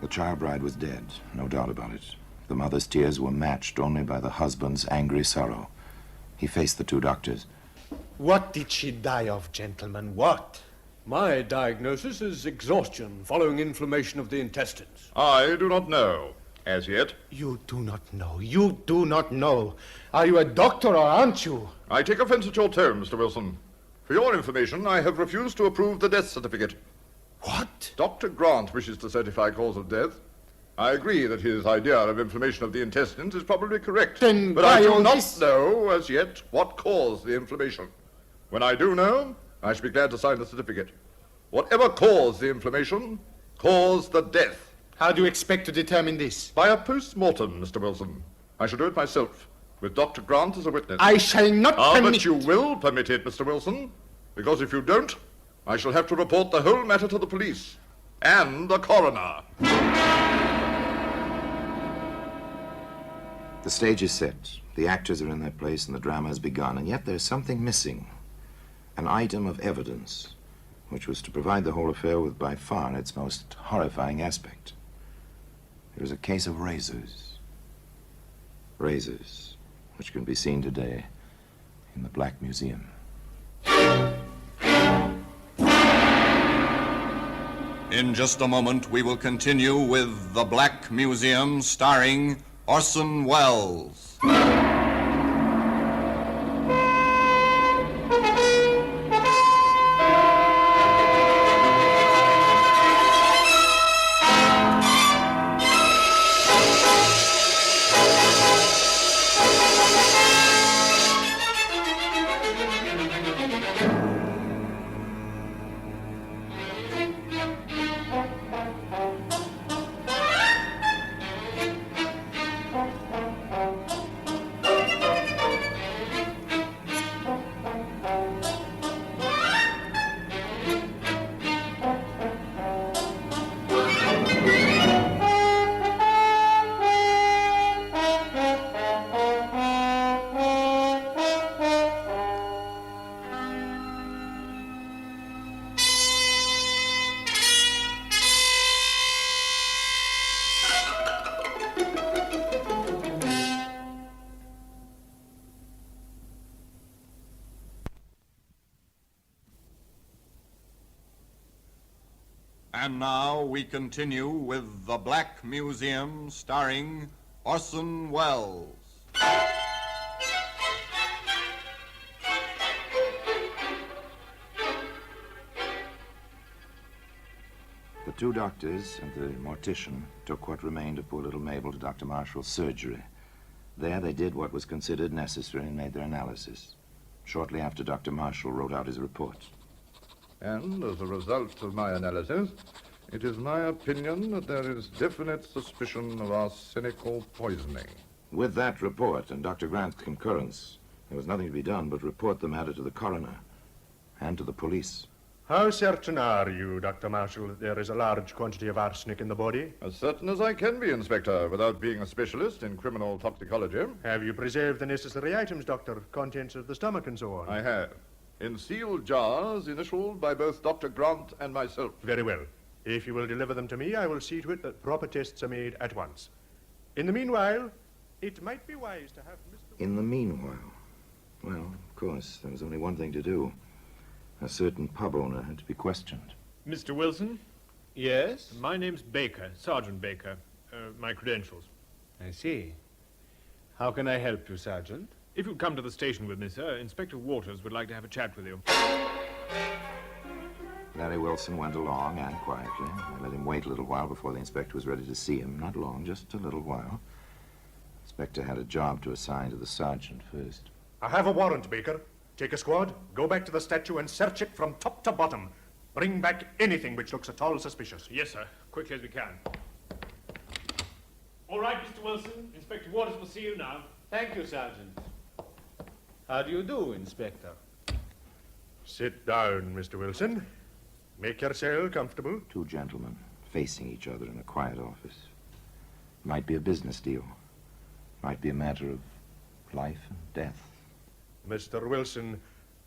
The child bride was dead, no doubt about it. The mother's tears were matched only by the husband's angry sorrow. He faced the 2 doctors. What did she die of, gentlemen? What? My diagnosis is exhaustion following inflammation of the intestines. I do not know, as yet. You do not know. You do not know. Are you a doctor or aren't you? I take offense at your tone, Mr. Wilson. For your information, I have refused to approve the death certificate. What? Dr. Grant wishes to certify cause of death. I agree that his idea of inflammation of the intestines is probably correct. Then but I why do all not this? know, as yet, what caused the inflammation. When I do know, I shall be glad to sign the certificate. Whatever caused the inflammation, caused the death. How do you expect to determine this? By a post-mortem, Mr. Wilson. I shall do it myself, with Dr. Grant as a witness. I shall not permit But you will permit it, Mr. Wilson, because if you don't, I shall have to report the whole matter to the police and the coroner. The stage is set, the actors are in their place, and the drama has begun, and yet there's something missing. An item of evidence, which was to provide the whole affair with by far its most horrifying aspect. It was a case of razors. Razors, which can be seen today in the Black Museum. In just a moment, we will continue with The Black Museum, starring Orson Welles. And now we continue with The Black Museum, starring Orson Welles. 2 doctors and the mortician took what remained of poor little Mabel to Dr. Marshall's surgery. There they did what was considered necessary and made their analysis. Shortly after, Dr. Marshall wrote out his report. And as a result of my analysis, it is my opinion that there is definite suspicion of arsenical poisoning. With that report and Dr. Grant's concurrence, there was nothing to be done but report the matter to the coroner and to the police. How certain are you, Dr. Marshall, that there is a large quantity of arsenic in the body? As certain as I can be, Inspector, without being a specialist in criminal toxicology. Have you preserved the necessary items, Doctor? Contents of the stomach and so on? I have. In sealed jars, initialed by both Dr. Grant and myself. Very well. If you will deliver them to me, I will see to it that proper tests are made at once. In the meanwhile, it might be wise to have Mr. In the meanwhile, well, of course, there was only one thing to do. A certain pub owner had to be questioned. Mr. Wilson? Yes? My name's Baker, Sergeant Baker. My credentials. I see. How can I help you, Sergeant? If you'd come to the station with me, sir, Inspector Waters would like to have a chat with you. Larry Wilson went along, and quietly. I let him wait a little while before the inspector was ready to see him. Not long, just a little while. The inspector had a job to assign to the sergeant first. I have a warrant, Baker. Take a squad, go back to the statue and search it from top to bottom. Bring back anything which looks at all suspicious. Yes, sir. Quickly as we can. All right, Mr. Wilson. Inspector Waters will see you now. Thank you, Sergeant. How do you do, Inspector? Sit down, Mr. Wilson. Make yourself comfortable. 2 gentlemen facing each other in a quiet office. Might be a business deal. Might be a matter of life and death. Mr. Wilson,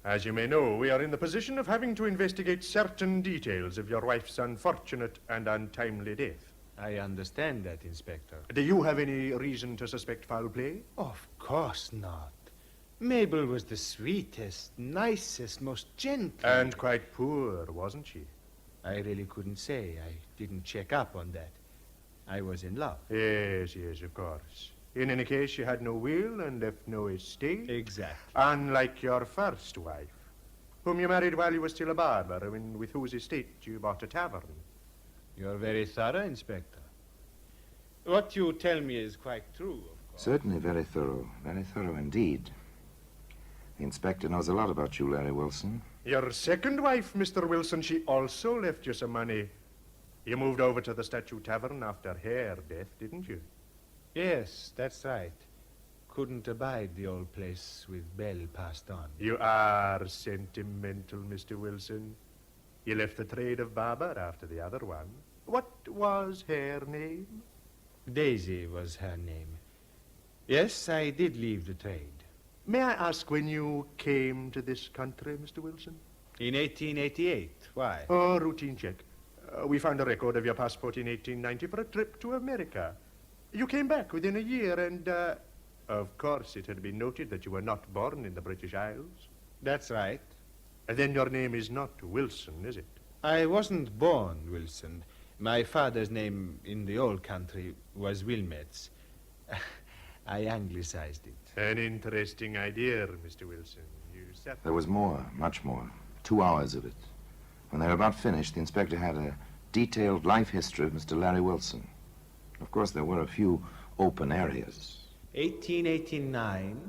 as you may know, we are in the position of having to investigate certain details of your wife's unfortunate and untimely death. I understand that, Inspector. Do you have any reason to suspect foul play? Of course not. Mabel was the sweetest, nicest, most gentle. And quite poor, wasn't she? I really couldn't say. I didn't check up on that. I was in love. Yes, of course. In any case, she had no will and left no estate. Exactly. Unlike your first wife, whom you married while you were still a barber, and with whose estate you bought a tavern. You're very thorough, Inspector. What you tell me is quite true, of course. Certainly very thorough indeed. The inspector knows a lot about you, Larry Wilson. Your second wife, Mr. Wilson, she also left you some money. You moved over to the Statue Tavern after her death, didn't you? Yes, that's right. Couldn't abide the old place with Belle passed on. You are sentimental, Mr. Wilson. You left the trade of barber after the other one. What was her name? Daisy was her name. Yes, I did leave the trade. May I ask when you came to this country, Mr. Wilson? In 1888. Why? Oh, routine check. We found a record of your passport in 1890 for a trip to America. You came back within a year and, of course, it had been noted that you were not born in the British Isles. That's right. And then your name is not Wilson, is it? I wasn't born Wilson. My father's name in the old country was Wilmets. I anglicized it. An interesting idea, Mr. Wilson. There was more, much more. 2 hours of it. When they were about finished, the inspector had a detailed life history of Mr. Larry Wilson. Of course, there were a few open areas. 1889?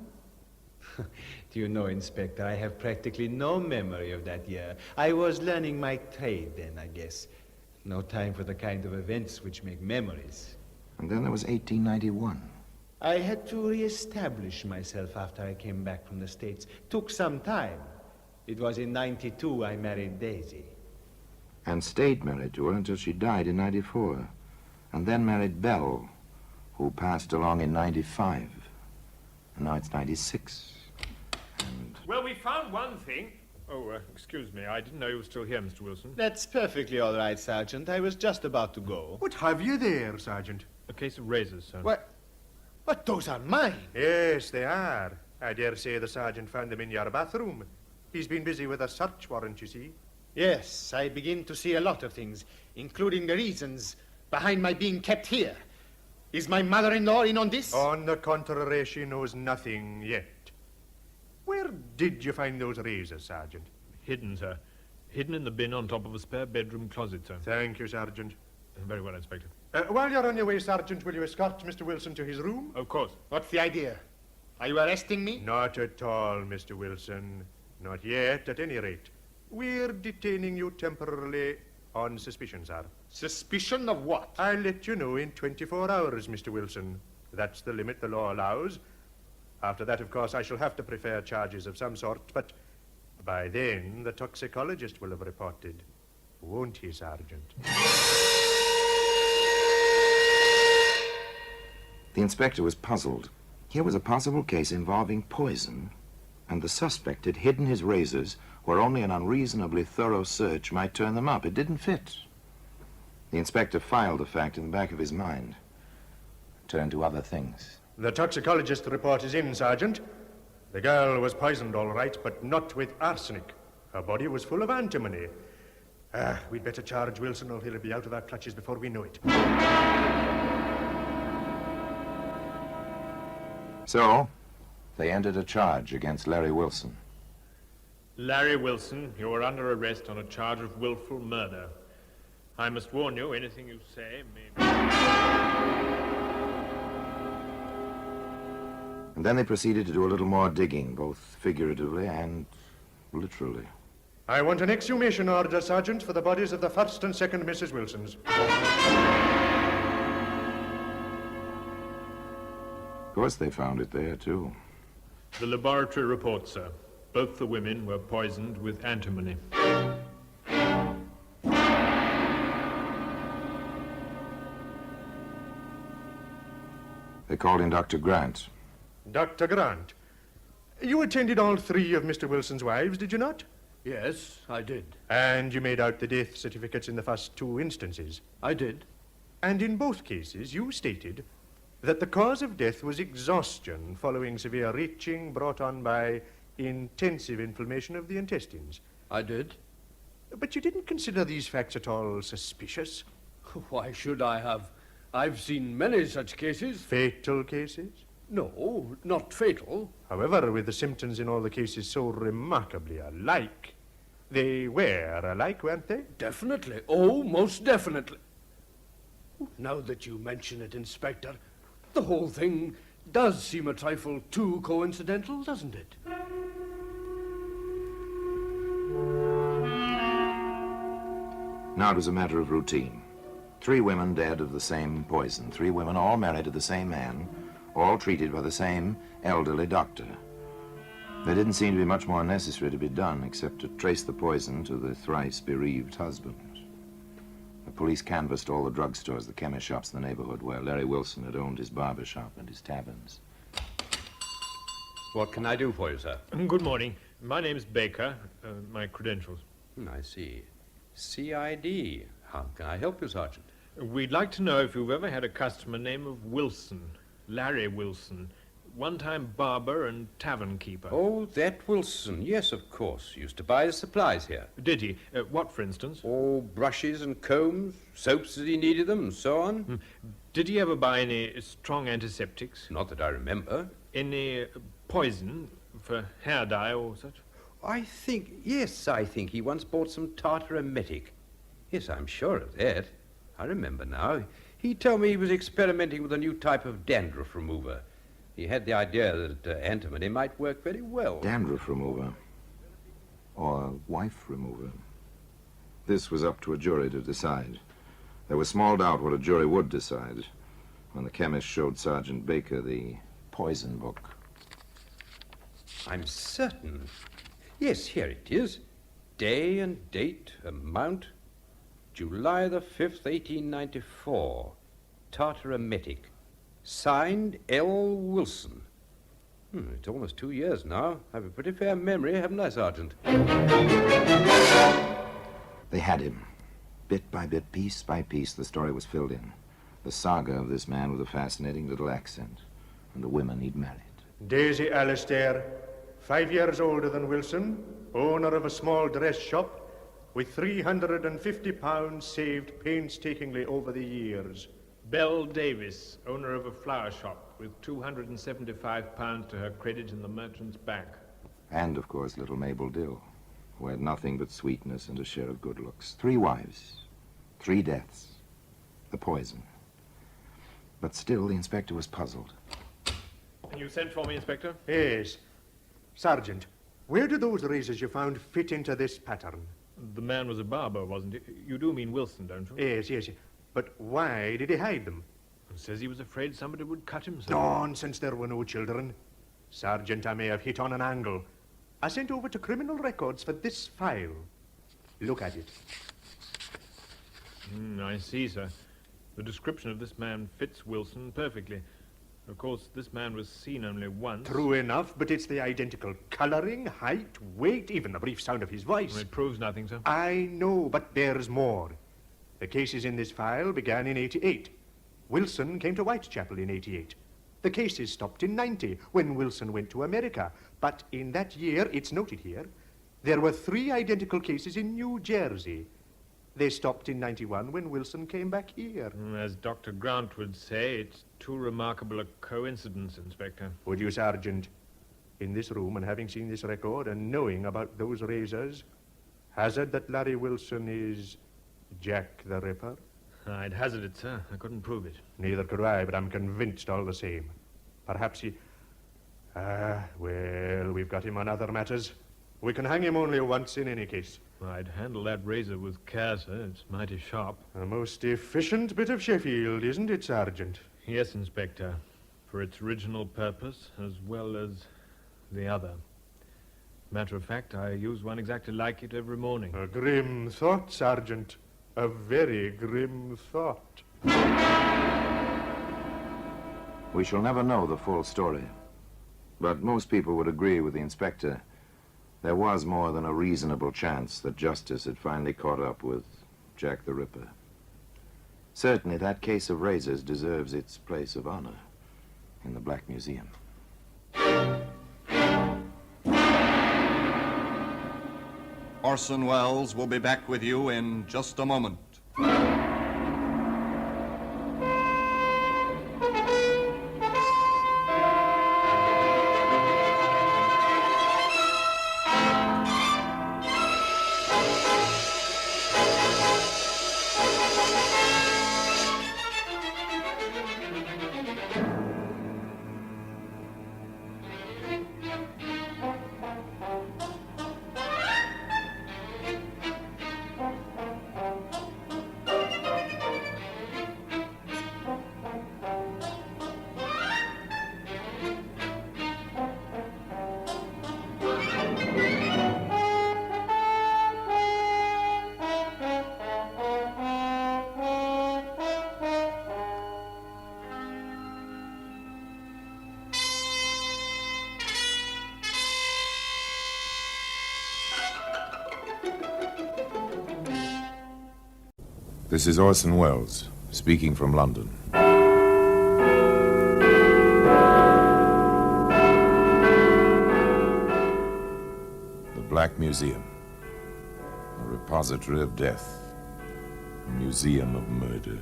Do you know, Inspector, I have practically no memory of that year. I was learning my trade then, I guess. No time for the kind of events which make memories. And then there was 1891. I had to re-establish myself after I came back from the States. Took some time. It was in 92 I married Daisy. And stayed married to her until she died in 94. And then married Belle, who passed along in 95. And now it's 96. Well, we found one thing. Oh, excuse me. I didn't know you were still here, Mr. Wilson. That's perfectly all right, Sergeant. I was just about to go. What have you there, Sergeant? A case of razors, sir. What? But those are mine. Yes, they are. I dare say the sergeant found them in your bathroom. He's been busy with a search warrant, you see. Yes, I begin to see a lot of things, including the reasons behind my being kept here. Is my mother-in-law in on this? On the contrary, she knows nothing yet. Where did you find those razors, Sergeant? Hidden, sir. Hidden in the bin on top of a spare bedroom closet, sir. Thank you, Sergeant. Very well, Inspector. While you're on your way, Sergeant, will you escort Mr. Wilson to his room? Of course. What's the idea? Are you arresting me? Not at all, Mr. Wilson. Not yet, at any rate. We're detaining you temporarily on suspicion, sir. Suspicion of what? I'll let you know in 24 hours, Mr. Wilson. That's the limit the law allows. After that, of course, I shall have to prefer charges of some sort, but by then the toxicologist will have reported. Won't he, Sergeant? The inspector was puzzled. Here was a possible case involving poison, and the suspect had hidden his razors where only an unreasonably thorough search might turn them up. It didn't fit. The inspector filed the fact in the back of his mind, turned to other things. The toxicologist report is in, Sergeant. The girl was poisoned, all right, but not with arsenic. Her body was full of antimony. We'd better charge Wilson or he'll be out of our clutches before we know it. So, they entered a charge against Larry Wilson. Larry Wilson, you are under arrest on a charge of willful murder. I must warn you, anything you say may... And then they proceeded to do a little more digging, both figuratively and literally. I want an exhumation order, Sergeant, for the bodies of the first and second Mrs. Wilsons. Of course they found it there, too. The laboratory report, sir. Both the women were poisoned with antimony. They called in Dr. Grant. Dr. Grant, you attended all three of Mr. Wilson's wives, did you not? Yes, I did. And you made out the death certificates in the first two instances? I did. And in both cases, you stated that the cause of death was exhaustion following severe retching brought on by intensive inflammation of the intestines. I did. But you didn't consider these facts at all suspicious? Why should I have? I've seen many such cases. Fatal cases? No, not fatal. However, with the symptoms in all the cases so remarkably alike, they were alike, weren't they? Definitely. Oh, most definitely. Now that you mention it, Inspector, the whole thing does seem a trifle too coincidental, doesn't it? Now it was a matter of routine. 3 women dead of the same poison. 3 women all married to the same man, all treated by the same elderly doctor. There didn't seem to be much more necessary to be done except to trace the poison to the thrice bereaved husband. The police canvassed all the drugstores, the chemist shops in the neighborhood where Larry Wilson had owned his barber shop and his taverns. What can I do for you, sir? Good morning. My name's Baker. My credentials. I see. CID. How can I help you, Sergeant? We'd like to know if you've ever had a customer named of Wilson, Larry Wilson, one-time barber and tavern keeper. Oh, that Wilson. Yes, of course. Used to buy the supplies here. Did he? What, for instance? Oh, brushes and combs, soaps as he needed them, and so on. Did he ever buy any strong antiseptics? Not that I remember. Any poison for hair dye or such? I think he once bought some tartar emetic. Yes, I'm sure of that. I remember now. He told me he was experimenting with a new type of dandruff remover. He had the idea that antimony might work very well. Dandruff remover. Or wife remover. This was up to a jury to decide. There was small doubt what a jury would decide when the chemist showed Sergeant Baker the poison book. I'm certain. Yes, here it is. Day and date, amount, July the 5th, 1894. Tartar emetic. Signed L. Wilson. It's almost 2 years now. I have a pretty fair memory, haven't I, Sergeant? They had him. Bit by bit, piece by piece, the story was filled in. The saga of this man with a fascinating little accent and the women he'd married. Daisy Alistair, 5 years older than Wilson, owner of a small dress shop, with £350 saved painstakingly over the years. Belle Davis, owner of a flower shop, with £275 to her credit in the merchant's bank. And, of course, little Mabel Dill, who had nothing but sweetness and a share of good looks. 3 wives, 3 deaths, the poison. But still, the inspector was puzzled. You sent for me, Inspector? Yes. Sergeant, where do those razors you found fit into this pattern? The man was a barber, wasn't he? You do mean Wilson, don't you? Yes, yes. But why did he hide them? He says he was afraid somebody would cut himself. Nonsense, there were no children. Sergeant, I may have hit on an angle. I sent over to Criminal Records for this file. Look at it. I see, sir. The description of this man fits Wilson perfectly. Of course, this man was seen only once. True enough, but it's the identical colouring, height, weight, even the brief sound of his voice. Well, it proves nothing, sir. I know, but there's more. The cases in this file began in 88. Wilson came to Whitechapel in 88. The cases stopped in 90, when Wilson went to America. But in that year, it's noted here, there were 3 identical cases in New Jersey. They stopped in 91 when Wilson came back here. As Dr. Grant would say, it's too remarkable a coincidence, Inspector. Would you, Sergeant, in this room and having seen this record and knowing about those razors, hazard that Larry Wilson is Jack the Ripper? I'd hazard it, sir. I couldn't prove it. Neither could I, but I'm convinced all the same. Perhaps he... well, we've got him on other matters. We can hang him only once in any case. I'd handle that razor with care, sir. It's mighty sharp. A most efficient bit of Sheffield, isn't it, Sergeant? Yes, Inspector. For its original purpose, as well as the other. Matter of fact, I use one exactly like it every morning. A grim thought, Sergeant. A very grim thought. We shall never know the full story, but most people would agree with the inspector. There was more than a reasonable chance that justice had finally caught up with Jack the Ripper. Certainly, that case of razors deserves its place of honor in the Black Museum. Orson Welles will be back with you in just a moment. This is Orson Welles, speaking from London. The Black Museum, a repository of death, a museum of murder.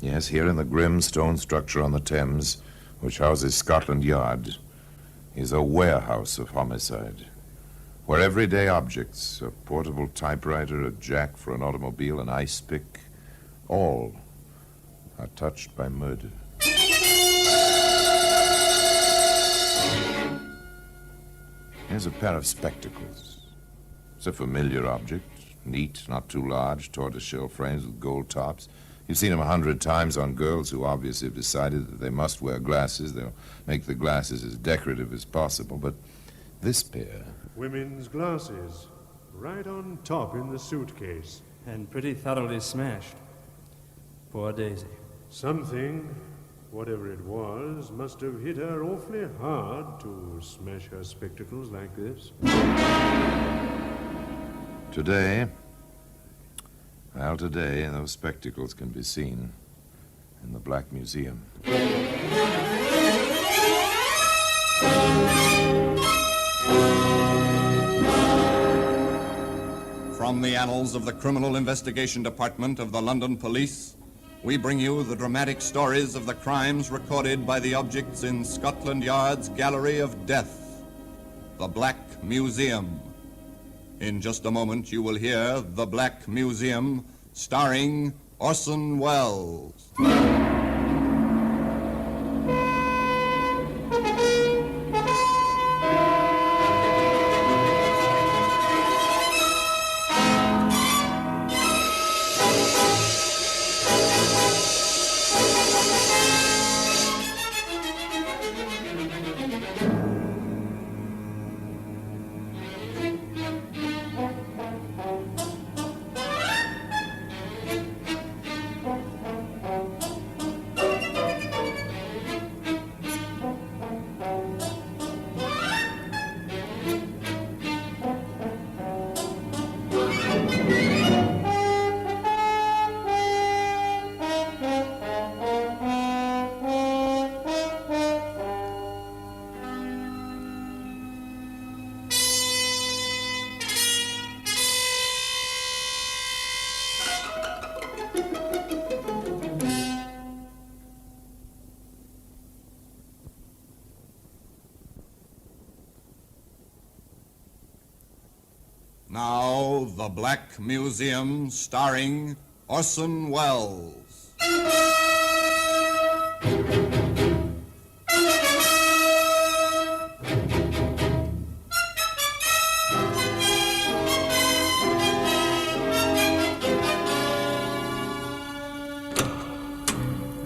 Yes, here in the grim stone structure on the Thames, which houses Scotland Yard, is a warehouse of homicide, where everyday objects, a portable typewriter, a jack for an automobile, an ice pick, all are touched by murder. Here's a pair of spectacles. It's a familiar object, neat, not too large, tortoiseshell frames with gold tops. You've seen them 100 times on girls who obviously have decided that they must wear glasses. They'll make the glasses as decorative as possible, but this pair... Women's glasses, right on top in the suitcase. And pretty thoroughly smashed. Poor Daisy. Something, whatever it was, must have hit her awfully hard to smash her spectacles like this. Today, those spectacles can be seen in the Black Museum. From the annals of the Criminal Investigation Department of the London Police, we bring you the dramatic stories of the crimes recorded by the objects in Scotland Yard's Gallery of Death, the Black Museum. In just a moment, you will hear The Black Museum, starring Orson Welles. Now, The Black Museum, starring Orson Welles.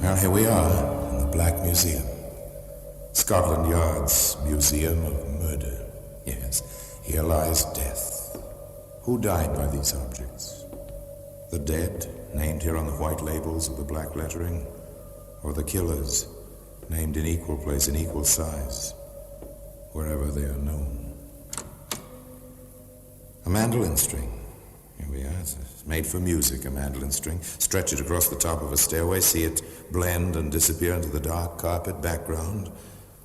Well, here we are in the Black Museum. Scotland Yard's Museum of Murder. Yes, here lies death. Who died by these objects? The dead, named here on the white labels of the black lettering? Or the killers, named in equal place, in equal size, wherever they are known? A mandolin string. Here we are. It's made for music, a mandolin string. Stretch it across the top of a stairway, see it blend and disappear into the dark carpet background.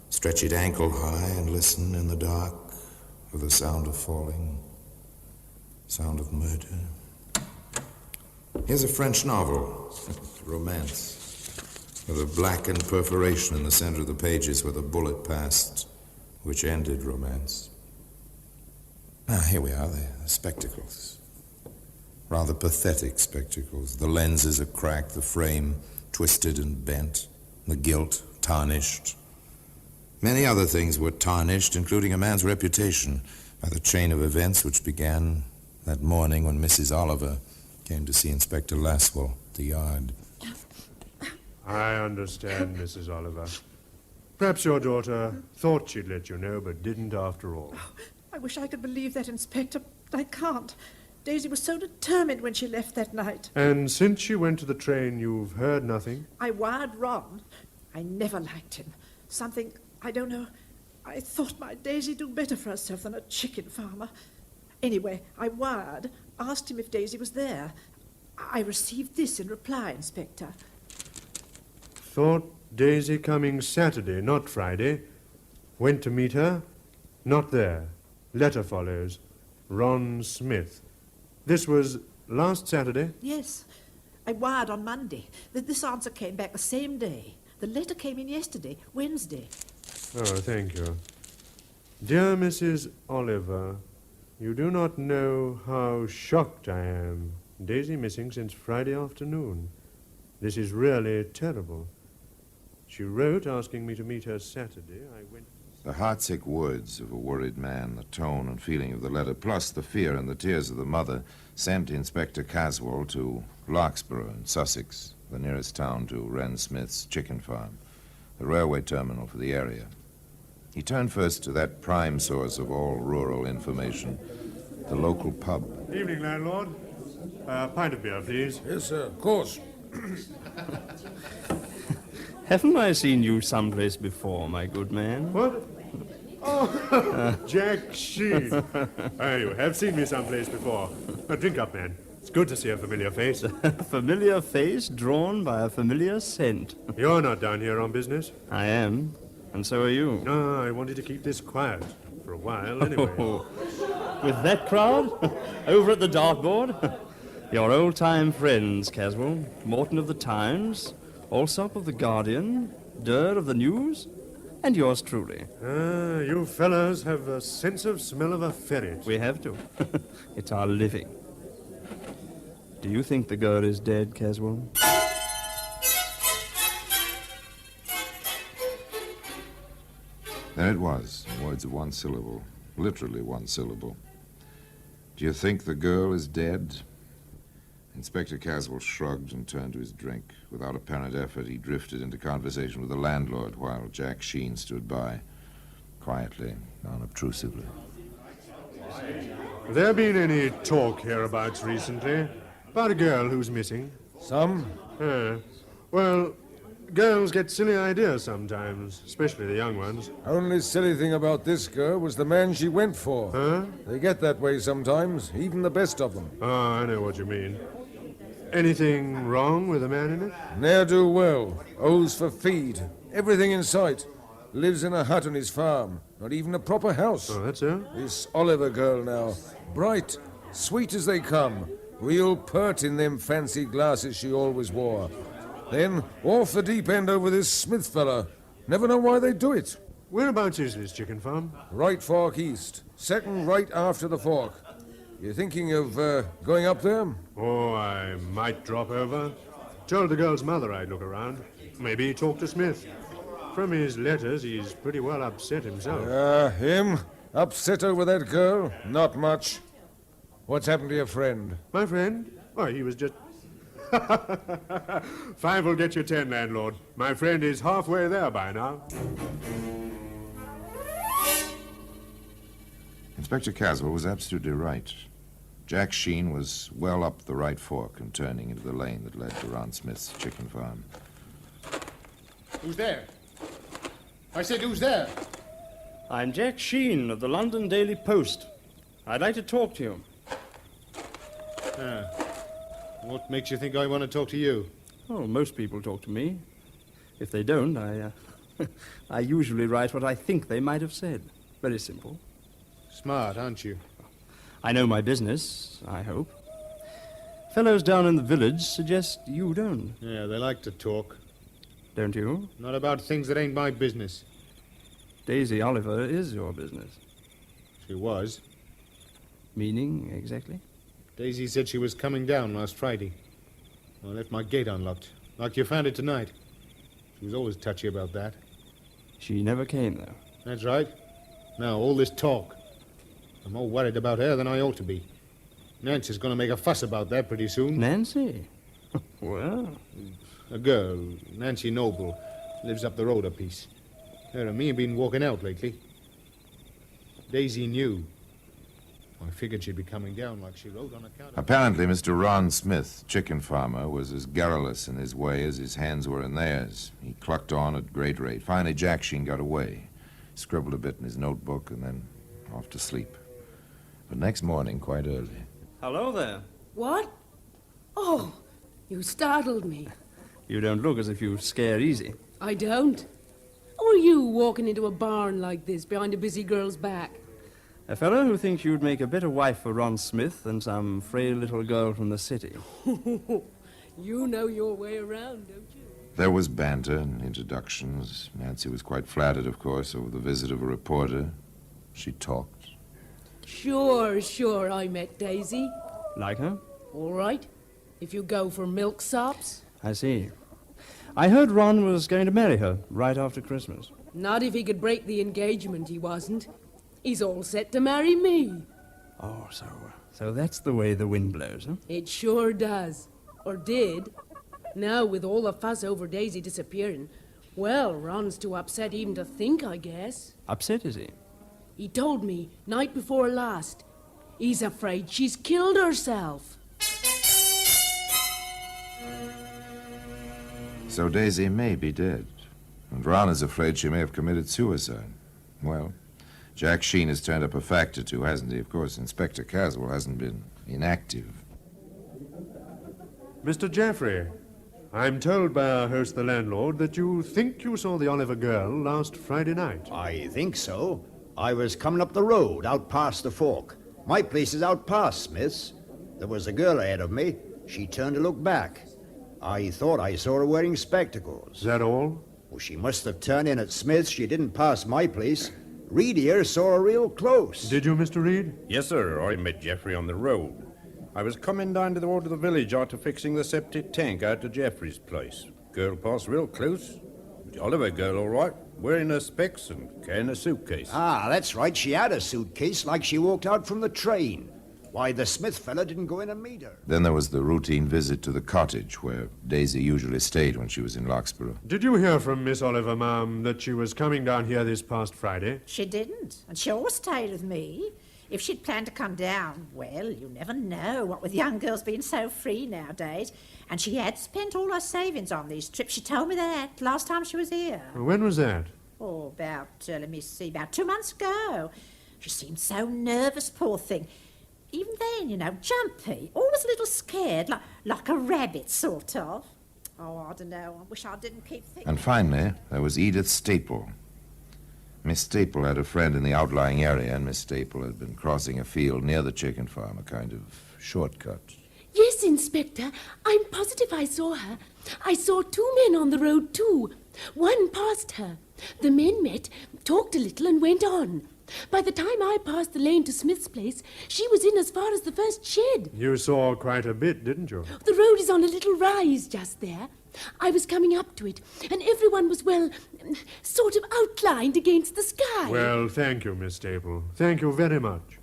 Stretch it ankle high and listen in the dark for the sound of falling, sound of murder. Here's a French novel, romance, with a blackened perforation in the center of the pages where the bullet passed, which ended romance. Here we are, the spectacles. Rather pathetic spectacles. The lenses are cracked, the frame twisted and bent, the gilt tarnished. Many other things were tarnished, including a man's reputation, by the chain of events which began that morning when Mrs. Oliver came to see Inspector Laswell at the yard. I understand, Mrs. Oliver. Perhaps your daughter thought she'd let you know, but didn't after all. I wish I could believe that, Inspector, but I can't. Daisy was so determined when she left that night. And since she went to the train, you've heard nothing? I wired Ron. I never liked him. Something, I don't know, I thought my Daisy do better for herself than a chicken farmer. Anyway, I wired, asked him if Daisy was there. I received this in reply, Inspector. Thought Daisy coming Saturday, not Friday. Went to meet her, not there. Letter follows. Ron Smith. This was last Saturday? Yes. I wired on Monday. This answer came back the same day. The letter came in yesterday, Wednesday. Oh, thank you. Dear Mrs. Oliver, you do not know how shocked I am. Daisy missing since Friday afternoon. This is really terrible. She wrote asking me to meet her Saturday. I went... The heartsick words of a worried man, the tone and feeling of the letter, plus the fear and the tears of the mother, sent Inspector Caswell to Larkspur in Sussex, the nearest town to Wren Smith's chicken farm, the railway terminal for the area. He turned first to that prime source of all rural information, the local pub. Evening, landlord. A pint of beer, please. Yes, sir, of course. Haven't I seen you someplace before, my good man? What? Oh, Jack Sheen. You have seen me someplace before. Now, drink up, man. It's good to see a familiar face. A familiar face drawn by a familiar scent. You're not down here on business? I am, and so are you. No, I wanted to keep this quiet for a while, anyway. With that crowd? Over at the dartboard? Your old-time friends, Caswell. Morton of the Times, Alsop of the Guardian, Durr of the News. And yours truly. You fellows have a sense of smell of a ferret. We have to. It's our living. Do you think the girl is dead, Caswell? There it was, in words of one syllable, literally one syllable. Do you think the girl is dead? Inspector Caswell shrugged and turned to his drink. Without apparent effort, he drifted into conversation with the landlord while Jack Sheen stood by, quietly, unobtrusively. There been any talk hereabouts recently about a girl who's missing? Some? Well, girls get silly ideas sometimes, especially the young ones. Only silly thing about this girl was the man she went for. Huh? They get that way sometimes, even the best of them. Oh, I know what you mean. Anything wrong with the man in it? Ne'er-do-well, owes for feed, everything in sight. Lives in a hut on his farm, not even a proper house. Oh, that's her? This Oliver girl now, bright, sweet as they come, real pert in them fancy glasses she always wore. Then off the deep end over this Smith fella. Never know why they do it. Whereabouts is this chicken farm? Right fork east, second right after the fork. You thinking of going up there? Oh, I might drop over. Told the girl's mother I'd look around. Maybe talk to Smith. From his letters, he's pretty well upset himself. Him? Upset over that girl? Not much. What's happened to your friend? My friend? Why, he was just... 5 will get you 10, landlord. My friend is halfway there by now. Inspector Caswell was absolutely right. Jack Sheen was well up the right fork and turning into the lane that led to Ron Smith's chicken farm. Who's there? I said, who's there? I'm Jack Sheen of the London Daily Post. I'd like to talk to you. What makes you think I want to talk to you? Oh, most people talk to me. If they don't, I usually write what I think they might have said. Very simple. Smart, aren't you? I know my business, I hope. Fellows down in the village suggest you don't. Yeah, they like to talk. Don't you? Not about things that ain't my business. Daisy Oliver is your business. She was. Meaning, exactly? Daisy said she was coming down last Friday. I left my gate unlocked, like you found it tonight. She was always touchy about that. She never came, though. That's right. Now, all this talk. I'm more worried about her than I ought to be. Nancy's going to make a fuss about that pretty soon. Nancy? Well... A girl, Nancy Noble, lives up the road a piece. Her and me have been walking out lately. Daisy knew. I figured she'd be coming down like she wrote on account of... Apparently, Mr. Ron Smith, chicken farmer, was as garrulous in his way as his hands were in theirs. He clucked on at great rate. Finally, Jack Sheen got away. Scribbled a bit in his notebook and then off to sleep. But next morning, quite early... Hello there. What? Oh, you startled me. You don't look as if you scare easy. I don't. Who are you walking into a barn like this behind a busy girl's back? A fellow who thinks you'd make a better wife for Ron Smith than some frail little girl from the city. You know your way around, don't you? There was banter and introductions. Nancy was quite flattered, of course, over the visit of a reporter. She talked. Sure, I met Daisy. Like her? All right. If you go for milksops. I see. I heard Ron was going to marry her right after Christmas. Not if he could break the engagement, he wasn't. He's all set to marry me. Oh, so that's the way the wind blows, huh? It sure does. Or did. Now, with all the fuss over Daisy disappearing, well, Ron's too upset even to think, I guess. Upset, is he? He told me, night before last. He's afraid she's killed herself. So Daisy may be dead. And Ron is afraid she may have committed suicide. Well, Jack Sheen has turned up a fact or two, hasn't he? Of course, Inspector Caswell hasn't been inactive. Mr. Jaffrey, I'm told by our host, the landlord, that you think you saw the Oliver girl last Friday night. I think so. I was coming up the road, out past the fork. My place is out past Smith's. There was a girl ahead of me. She turned to look back. I thought I saw her wearing spectacles. Is that all? Well, she must have turned in at Smith's. She didn't pass my place. Reed here saw her real close. Did you, Mr. Reed? Yes, sir. I met Jeffrey on the road. I was coming down to the road of the village after fixing the septic tank out to Jeffrey's place. Girl passed real close. The Oliver girl, all right, wearing her specs and carrying a suitcase. Ah, that's right. She had a suitcase like she walked out from the train. Why, the Smith fella didn't go in and meet her. Then there was the routine visit to the cottage where Daisy usually stayed when she was in Larkspur. Did you hear from Miss Oliver, ma'am, that she was coming down here this past Friday? She didn't, and she always stayed with me. If she'd planned to come down, well, you never know, what with young girls being so free nowadays. And she had spent all her savings on these trips. She told me that last time she was here. When was that? Oh, about 2 months ago. She seemed so nervous, poor thing. Even then, you know, jumpy, always a little scared, like a rabbit, sort of. Oh, I don't know, I wish I didn't keep thinking... And finally, there was Edith Staple. Miss Staple had a friend in the outlying area, and Miss Staple had been crossing a field near the chicken farm, a kind of shortcut. Yes, Inspector. I'm positive I saw her. I saw 2 men on the road, too. One passed her. The men met, talked a little, and went on. By the time I passed the lane to Smith's place, she was in as far as the first shed. You saw quite a bit, didn't you? The road is on a little rise just there. I was coming up to it, and everyone was, well, sort of outlined against the sky. Well, thank you, Miss Staple. Thank you very much.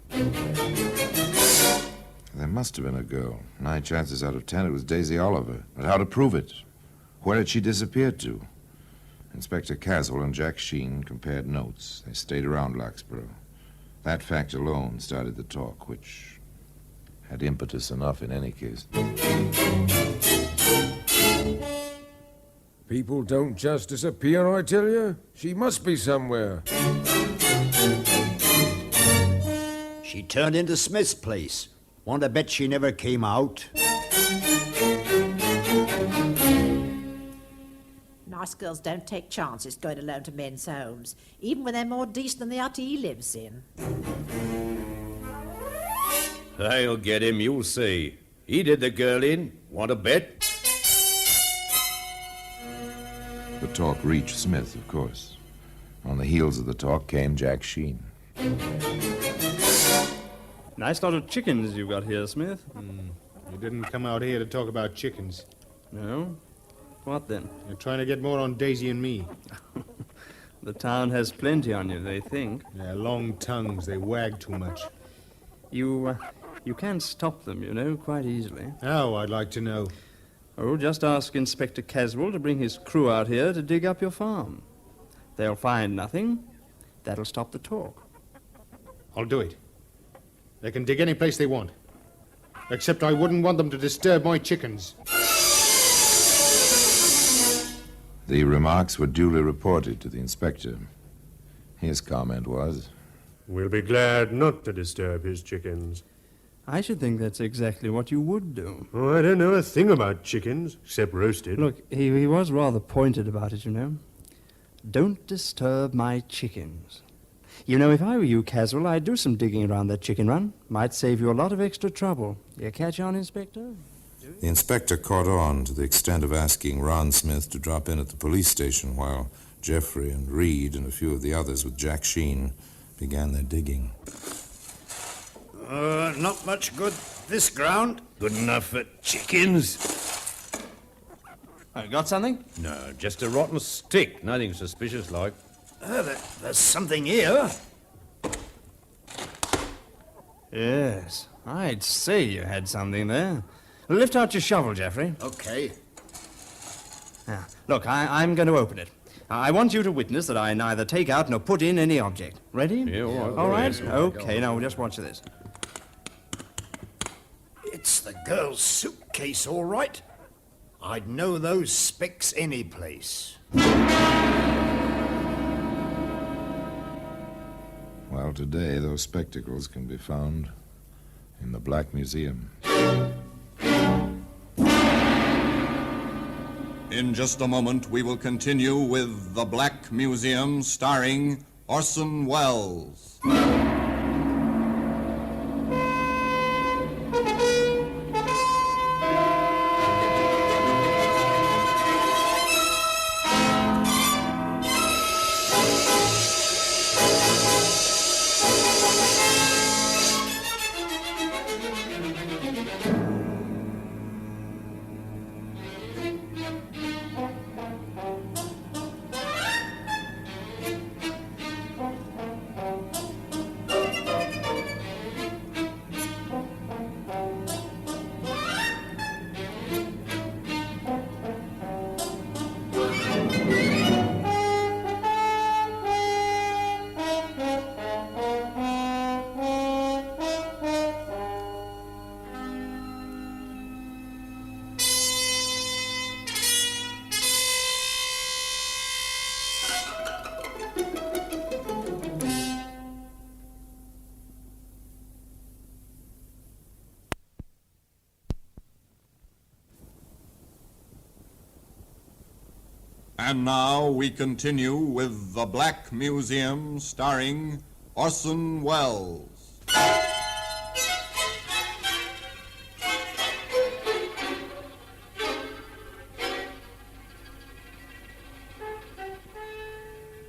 There must have been a girl. 9 chances out of 10 it was Daisy Oliver. But how to prove it? Where had she disappeared to? Inspector Caswell and Jack Sheen compared notes. They stayed around Larkspur. That fact alone started the talk, which had impetus enough in any case. People don't just disappear, I tell you. She must be somewhere. She turned into Smith's place. Want to bet she never came out? Nice girls don't take chances going alone to men's homes, even when they're more decent than the hut he lives in. I'll get him, you'll see. He did the girl in. Want to bet? The talk reached Smith, of course. On the heels of the talk came Jack Sheen. Nice lot of chickens you've got here, Smith. You didn't come out here to talk about chickens. No? What then? You're trying to get more on Daisy and me. The town has plenty on you, they think. Yeah, long tongues. They wag too much. You can stop them, you know, quite easily. How, I'd like to know? Oh, just ask Inspector Caswell to bring his crew out here to dig up your farm. They'll find nothing. That'll stop the talk. I'll do it. They can dig any place they want. Except I wouldn't want them to disturb my chickens. The remarks were duly reported to the inspector. His comment was, "We'll be glad not to disturb his chickens." I should think that's exactly what you would do. Oh, I don't know a thing about chickens, except roasted. Look, he was rather pointed about it, you know. Don't disturb my chickens. You know, if I were you, Caswell, I'd do some digging around that chicken run. Might save you a lot of extra trouble. You catch on, Inspector? The inspector caught on to the extent of asking Ron Smith to drop in at the police station while Jeffrey and Reed and a few of the others with Jack Sheen began their digging. Not much good this ground. Good enough for chickens. Got something? No, just a rotten stick. Nothing suspicious like. There's something here. Yes, I'd say you had something there. Lift out your shovel, Jeffrey. Okay. Now, look, I'm going to open it. I want you to witness that I neither take out nor put in any object. Ready? Yeah, all right. All right? Okay, now just watch this. It's the girl's suitcase, all right. I'd know those specs any place. Well, today those spectacles can be found in the Black Museum. In just a moment, we will continue with The Black Museum, starring Orson Welles. And now we continue with The Black Museum, starring Orson Welles.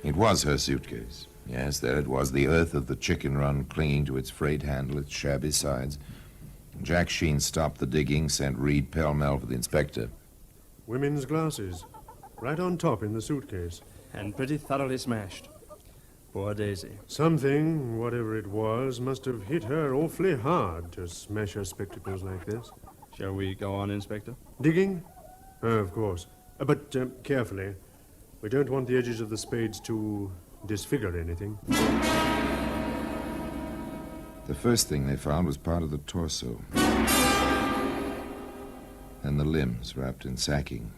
It was her suitcase. Yes, there it was, the earth of the chicken run clinging to its frayed handle, its shabby sides. Jack Sheen stopped the digging, sent Reed pell-mell for the inspector. Women's glasses. Right on top in the suitcase. And pretty thoroughly smashed. Poor Daisy. Something, whatever it was, must have hit her awfully hard to smash her spectacles like this. Shall we go on, Inspector? Digging? Of course. But carefully. We don't want the edges of the spades to disfigure anything. The first thing they found was part of the torso. Then the limbs wrapped in sacking.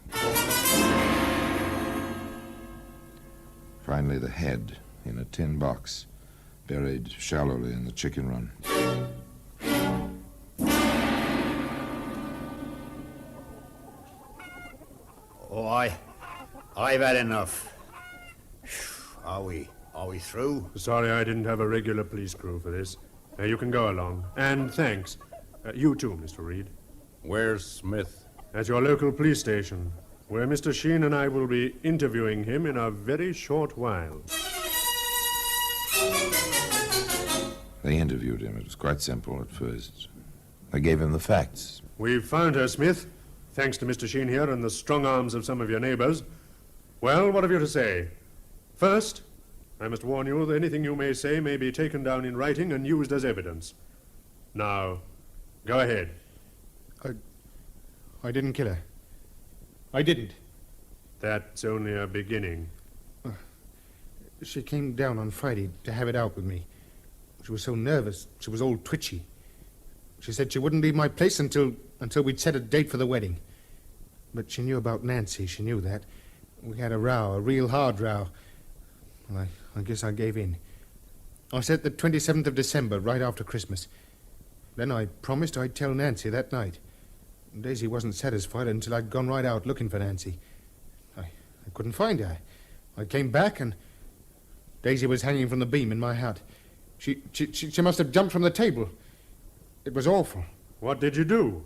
Finally, the head in a tin box, buried shallowly in the chicken run. Oh, I've had enough. Are we through? Sorry I didn't have a regular police crew for this. You can go along. And thanks. You too, Mr. Reed. Where's Smith? At your local police station, where Mr. Sheen and I will be interviewing him in a very short while. They interviewed him. It was quite simple at first. They gave him the facts. We've found her, Smith, thanks to Mr. Sheen here and the strong arms of some of your neighbors. Well, what have you to say? First, I must warn you that anything you may say may be taken down in writing and used as evidence. Now, go ahead. I didn't kill her. I didn't. That's only a beginning. She came down on Friday to have it out with me. She was so nervous. She was all twitchy. She said she wouldn't leave my place until we'd set a date for the wedding. But she knew about Nancy. She knew that. We had a row, a real hard row. Well, I guess I gave in. I said the 27th of December, right after Christmas. Then I promised I'd tell Nancy that night. Daisy wasn't satisfied until I'd gone right out looking for Nancy. I couldn't find her. I came back and Daisy was hanging from the beam in my hut. She must have jumped from the table. It was awful. What did you do?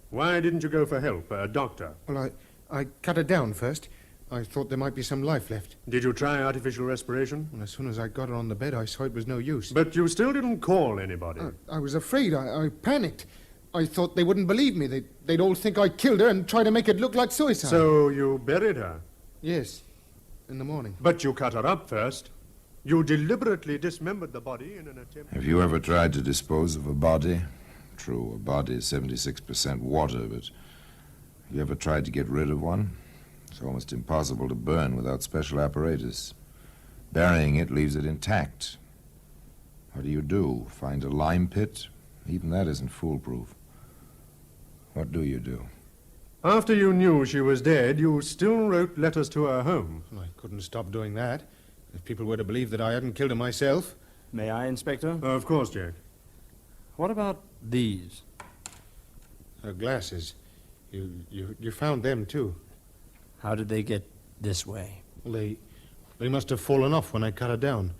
Why didn't you go for help, a doctor? Well, I cut her down first. I thought there might be some life left. Did you try artificial respiration? Well, as soon as I got her on the bed, I saw it was no use. But you still didn't call anybody. I was afraid. I panicked. I thought they wouldn't believe me. They'd all think I killed her and try to make it look like suicide. So you buried her? Yes, in the morning. But you cut her up first. You deliberately dismembered the body in an attempt... Have you ever tried to dispose of a body? True, a body is 76% water, but have you ever tried to get rid of one? It's almost impossible to burn without special apparatus. Burying it leaves it intact. What do? Find a lime pit? Even that isn't foolproof. What do you do? After you knew she was dead, you still wrote letters to her home. Well, I couldn't stop doing that. If people were to believe that I hadn't killed her myself. May I, Inspector? Of course, Jack. What about these? Her glasses. You found them, too. How did they get this way? Well, they must have fallen off when I cut her down.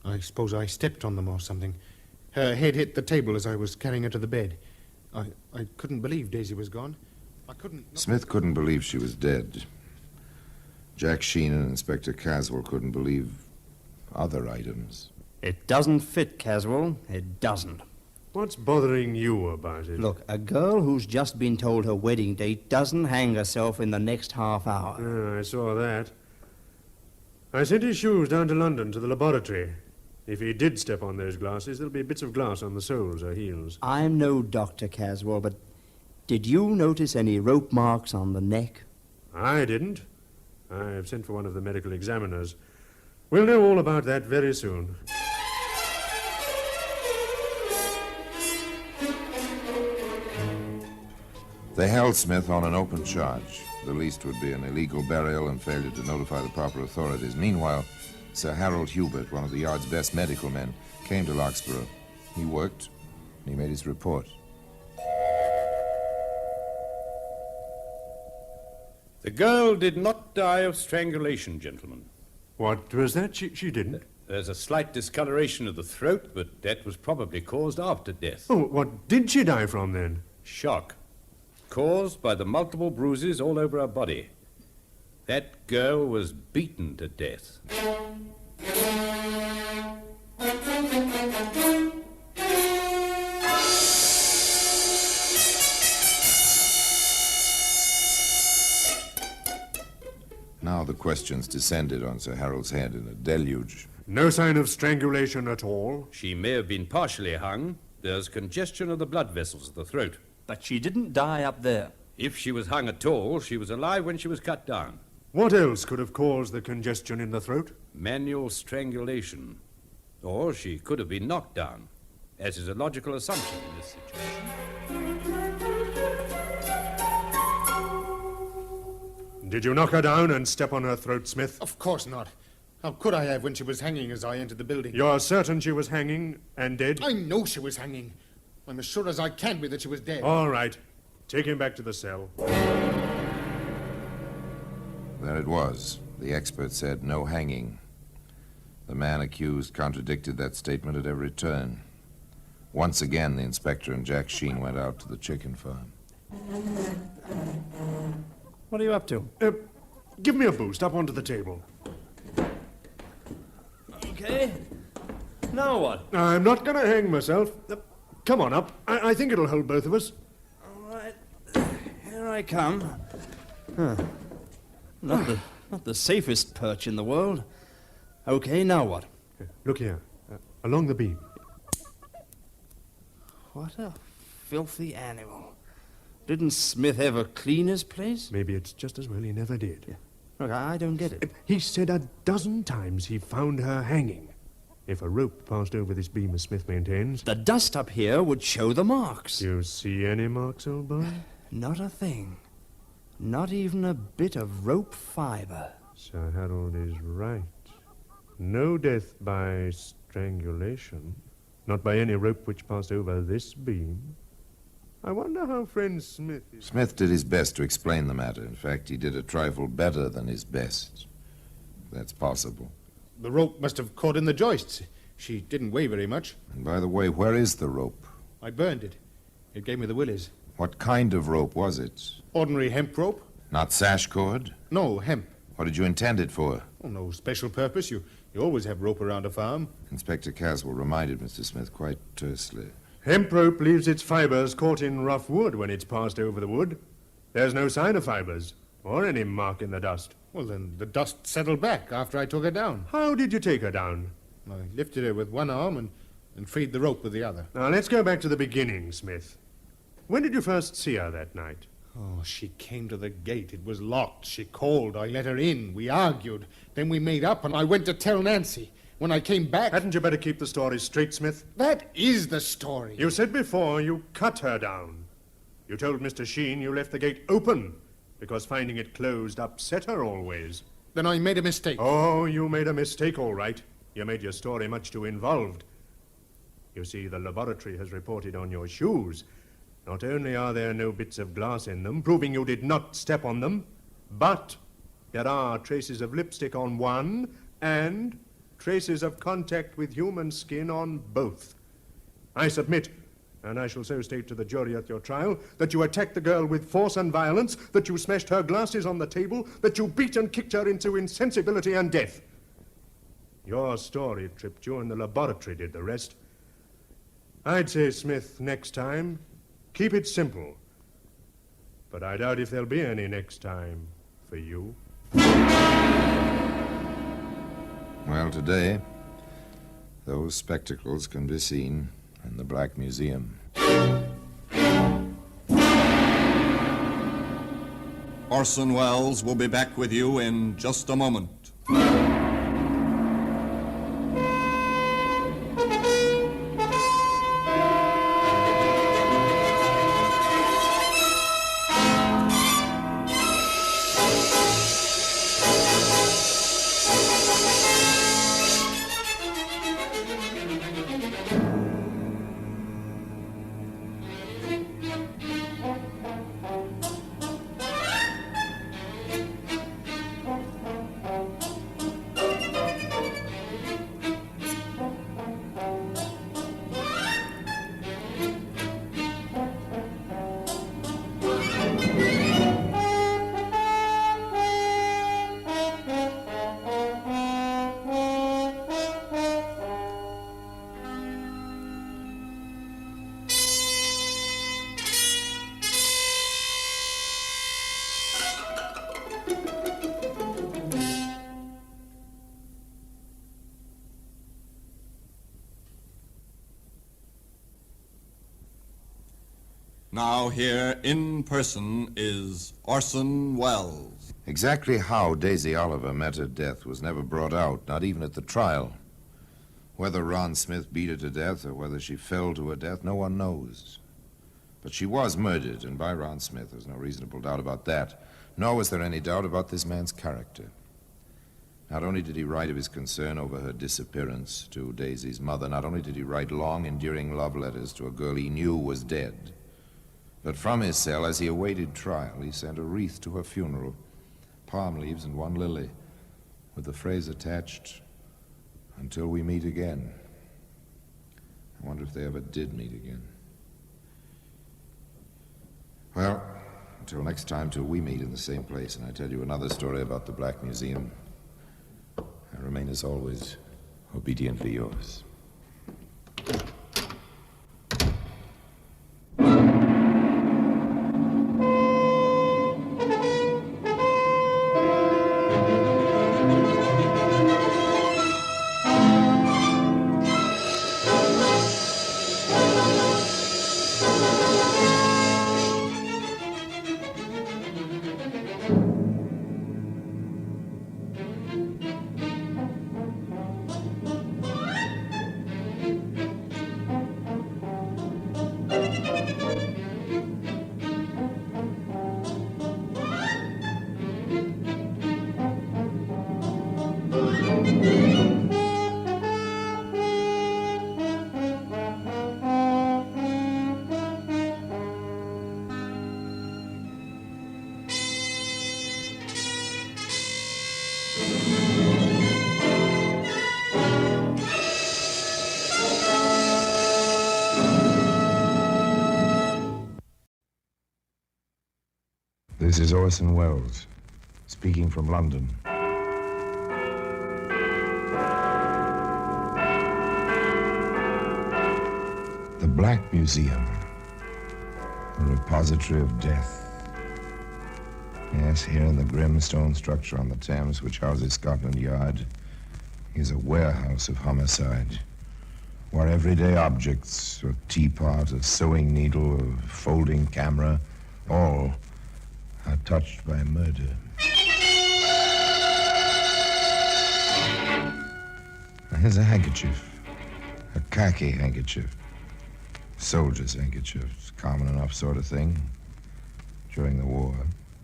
I suppose I stepped on them or something. Her head hit the table as I was carrying her to the bed. I couldn't believe Daisy was gone. I couldn't... Smith couldn't believe she was dead. Jack Sheen and Inspector Caswell couldn't believe other items. It doesn't fit, Caswell. It doesn't. What's bothering you about it? Look, a girl who's just been told her wedding date doesn't hang herself in the next half hour. I saw that. I sent his shoes down to London to the laboratory. If he did step on those glasses, there'll be bits of glass on the soles or heels. I'm no doctor, Caswell, but did you notice any rope marks on the neck? I didn't. I've sent for one of the medical examiners. We'll know all about that very soon. They held Smith on an open charge. The least would be an illegal burial and failure to notify the proper authorities. Meanwhile, Sir Harold Hubert, one of the Yard's best medical men, came to Larkspur. He worked, and he made his report. The girl did not die of strangulation, gentlemen. What was that? She didn't? There's a slight discoloration of the throat, but that was probably caused after death. Oh, what did she die from then? Shock. Caused by the multiple bruises all over her body. That girl was beaten to death. Now the questions descended on Sir Harold's head in a deluge. No sign of strangulation at all? She may have been partially hung. There's congestion of the blood vessels of the throat. But she didn't die up there. If she was hung at all, she was alive when she was cut down. What else could have caused the congestion in the throat? Manual strangulation. Or she could have been knocked down, as is a logical assumption in this situation. Did you knock her down and step on her throat, Smith? Of course not. How could I have when she was hanging as I entered the building? You're certain she was hanging and dead? I know she was hanging. I'm as sure as I can be that she was dead. All right. Take him back to the cell. There it was. The expert said no hanging. The man accused contradicted that statement at every turn. Once again, the inspector and Jack Sheen went out to the chicken farm. What are you up to? Give me a boost up onto the table. Okay. Now what? I'm not going to hang myself. Come on up. I think it'll hold both of us. All right. Here I come. Huh. Not the safest perch in the world. Okay, now what? Look here. Along the beam. What a filthy animal. Didn't Smith ever clean his place? Maybe it's just as well he never did. Yeah. Look, I don't get it. He said a dozen times he found her hanging. If a rope passed over this beam, as Smith maintains... The dust up here would show the marks. You see any marks, old boy? Not a thing. Not even a bit of rope fiber. Sir Harold is right. No death by strangulation. Not by any rope which passed over this beam. I wonder how friend Smith is... Smith did his best to explain the matter. In fact, he did a trifle better than his best. That's possible. The rope must have caught in the joists. She didn't weigh very much. And by the way, where is the rope? I burned it. It gave me the willies. What kind of rope was it? Ordinary hemp rope. Not sash cord? No, hemp. What did you intend it for? Oh, no special purpose. You always have rope around a farm. Inspector Caswell reminded Mr. Smith quite tersely. Hemp rope leaves its fibers caught in rough wood when it's passed over the wood. There's no sign of fibers, or any mark in the dust. Well, then the dust settled back after I took her down. How did you take her down? I lifted her with one arm and freed the rope with the other. Now, let's go back to the beginning, Smith. When did you first see her that night? Oh, she came to the gate. It was locked. She called. I let her in. We argued. Then we made up, and I went to tell Nancy. When I came back... Hadn't you better keep the story straight, Smith? That is the story. You said before you cut her down. You told Mr. Sheen you left the gate open because finding it closed upset her always. Then I made a mistake. Oh, you made a mistake, all right. You made your story much too involved. You see, the laboratory has reported on your shoes. Not only are there no bits of glass in them, proving you did not step on them, but there are traces of lipstick on one and traces of contact with human skin on both. I submit, and I shall so state to the jury at your trial, that you attacked the girl with force and violence, that you smashed her glasses on the table, that you beat and kicked her into insensibility and death. Your story tripped you, and the laboratory did the rest. I'd say, Smith, next time, keep it simple. But I doubt if there'll be any next time for you. Well, today, those spectacles can be seen in the Black Museum. Orson Welles will be back with you in just a moment. Now here in person is Orson Welles. Exactly how Daisy Oliver met her death was never brought out, not even at the trial. Whether Ron Smith beat her to death or whether she fell to her death, no one knows. But she was murdered, and by Ron Smith. There's no reasonable doubt about that. Nor was there any doubt about this man's character. Not only did he write of his concern over her disappearance to Daisy's mother, not only did he write long, endearing love letters to a girl he knew was dead, but from his cell, as he awaited trial, he sent a wreath to her funeral, palm leaves and one lily, with the phrase attached, "Until we meet again." I wonder if they ever did meet again. Well, until next time, till we meet in the same place, and I tell you another story about the Black Museum, I remain, as always, obediently yours. This is Orson Welles, speaking from London. The Black Museum, a repository of death. Yes, here in the grim stone structure on the Thames, which houses Scotland Yard, is a warehouse of homicide, where everyday objects, a teapot, a sewing needle, a folding camera, all are touched by murder. Now, here's a handkerchief, a khaki handkerchief, soldier's handkerchief. It's a common enough sort of thing during the war.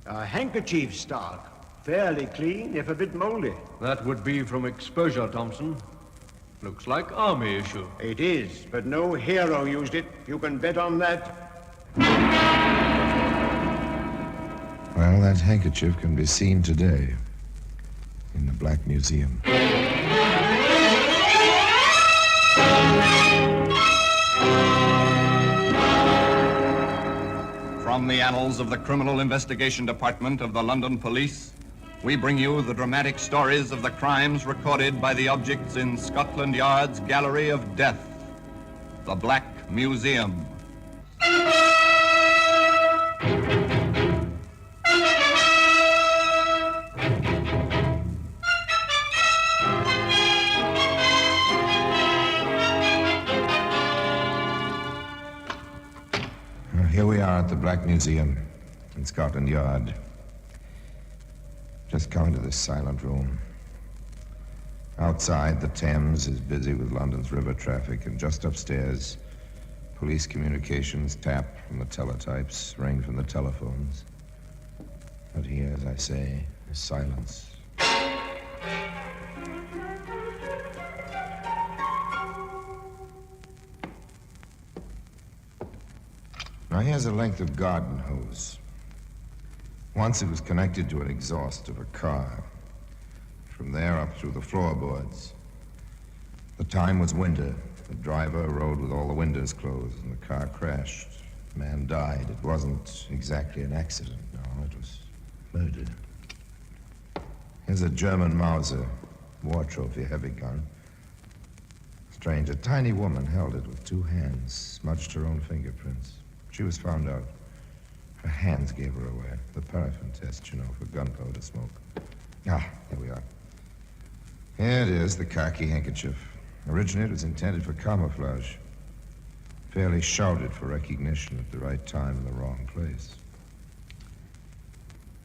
A handkerchief stock. Fairly clean, if a bit moldy. That would be from exposure, Thompson. Looks like army issue. It is, but no hero used it. You can bet on that. Well, that handkerchief can be seen today in the Black Museum. From the annals of the Criminal Investigation Department of the London Police, we bring you the dramatic stories of the crimes recorded by the objects in Scotland Yard's Gallery of Death, the Black Museum. Here we are at the Black Museum in Scotland Yard. Just come into this silent room. Outside, the Thames is busy with London's river traffic, and just upstairs, police communications tap from the teletypes, ring from the telephones. But here, as I say, is silence. Now, here's a length of garden hose. Once it was connected to an exhaust of a car. From there up through the floorboards. The time was winter. The driver rode with all the windows closed, and the car crashed. The man died. It wasn't exactly an accident, no, it was murder. Here's a German Mauser, war trophy heavy gun. Strange, a tiny woman held it with two hands, smudged her own fingerprints. She was found out. Her hands gave her away. The paraffin test, you know, for gunpowder smoke. Ah, here we are. Here it is, the khaki handkerchief. Originally, it was intended for camouflage. fairly shouted for recognition at the right time in the wrong place.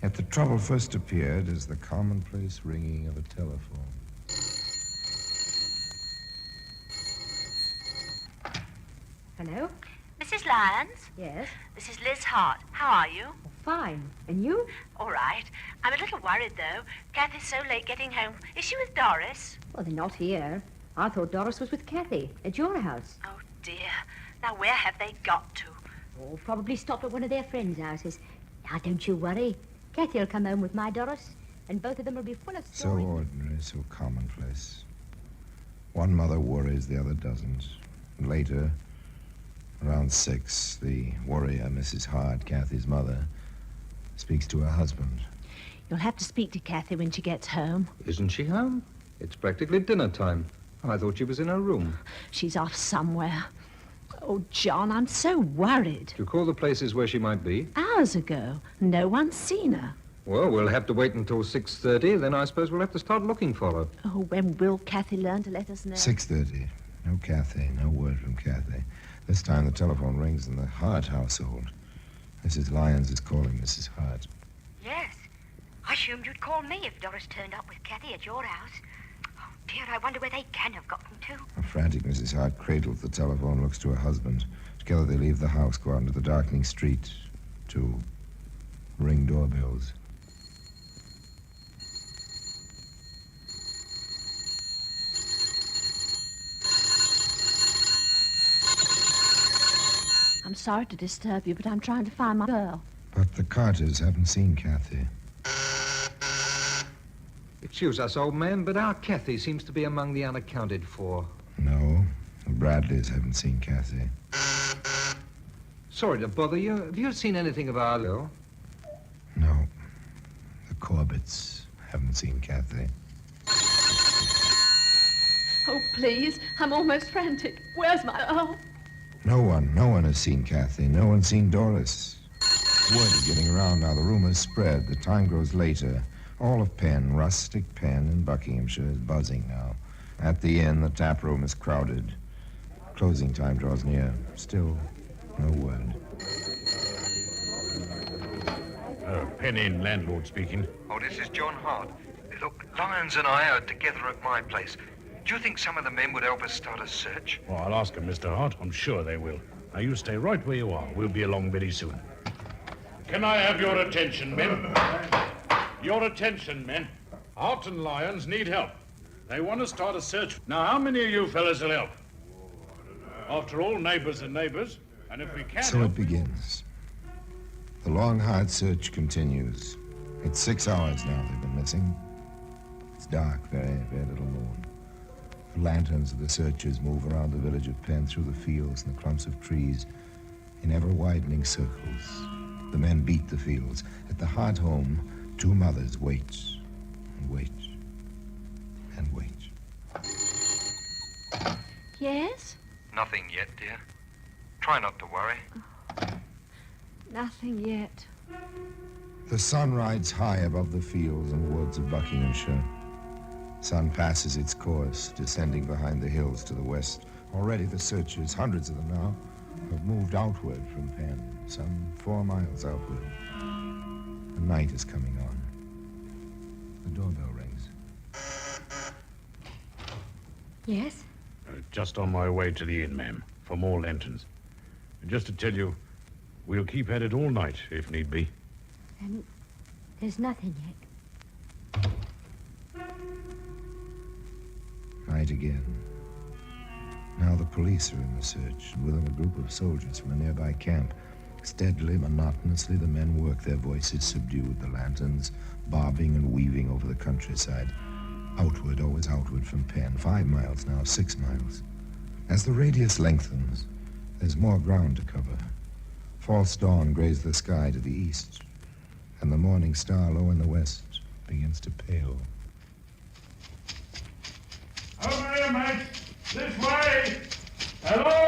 Yet the trouble first appeared as the commonplace ringing of a telephone. Hello? Mrs. Lyons? Yes? This is Liz Hart. How are you? Fine. And you? All right. I'm a little worried, though. Kathy's so late getting home. Is she with Doris? Well, they're not here. I thought Doris was with Kathy at your house. Oh, dear. Now, where have they got to? Oh, probably stopped at one of their friends' houses. Now, don't you worry. Kathy will come home with my Doris, and both of them will be full of So stories. ordinary, so commonplace. One mother worries, the other doesn't. And later, around 6, the worrier, Mrs. Hart, Kathy's mother, speaks to her husband. You'll have to speak to Kathy when she gets home. Isn't she home? It's practically dinner time. I thought she was in her room. She's off somewhere. Oh, John, I'm so worried. Do you call the places where she might be? Hours ago. No one's seen her. Well, we'll have to wait until 6:30. Then I suppose we'll have to start looking for her. Oh, when will Kathy learn to let us know? 6:30. No Kathy, no word from Kathy. This time the telephone rings in the Hart household. Mrs. Lyons is calling Mrs. Hart. Yes. I assumed you'd call me if Doris turned up with Kathy at your house. Oh, dear, I wonder where they can have gotten to. A frantic Mrs. Hart cradles the telephone, looks to her husband. Together they leave the house, go out into the darkening street to ring doorbells. I'm sorry to disturb you, but I'm trying to find my girl. But the Carters haven't seen Kathy. Excuse us, old man, but our Kathy seems to be among the unaccounted for. No, the Bradleys haven't seen Kathy. Sorry to bother you. Have you seen anything of our girl? No, the Corbetts haven't seen Kathy. Oh, please. I'm almost frantic. Where's my... Oh. No one has seen Kathy. No one's seen Doris. Word is getting around now. The rumors spread. The time grows later. All of Penn, rustic Penn in Buckinghamshire, is buzzing now. At the inn, the tap room is crowded. Closing time draws near. Still, no word. Penn Inn, landlord speaking. Oh, this is John Hart. Look, Lyons and I are together at my place. Do you think some of the men would help us start a search? Well, I'll ask them, Mr. Hart. I'm sure they will. Now, you stay right where you are. We'll be along very soon. Can I have your attention, men? Your attention, men. Hart and Lyons need help. They want to start a search. Now, how many of you fellas will help? After all, neighbors are neighbors. And if we can So help... it begins. The long, hard search continues. It's 6 hours now they've been missing. It's dark, very, very little moon. The lanterns of the searchers move around the village of Penn through the fields and the clumps of trees in ever-widening circles. The men beat the fields. At the Hart home, 2 mothers wait and wait and wait. Yes? Nothing yet, dear. Try not to worry. Nothing yet. The sun rides high above the fields and woods of Buckinghamshire. Sun passes its course, descending behind the hills to the west. Already the searchers, hundreds of them now, have moved outward from Penn, some 4 miles outward. The night is coming on. The doorbell rings. Yes? Just on my way to the inn, ma'am, for more lanterns. And just to tell you, we'll keep at it all night, if need be. And there's nothing yet. Night again. Now the police are in the search, and with them a group of soldiers from a nearby camp. Steadily, monotonously, the men work, their voices subdued, the lanterns bobbing and weaving over the countryside. Outward, always outward from Penn. 5 miles now, 6 miles. As the radius lengthens, there's more ground to cover. False dawn grays the sky to the east, and the morning star low in the west begins to pale. Over here, mate! This way! Hello!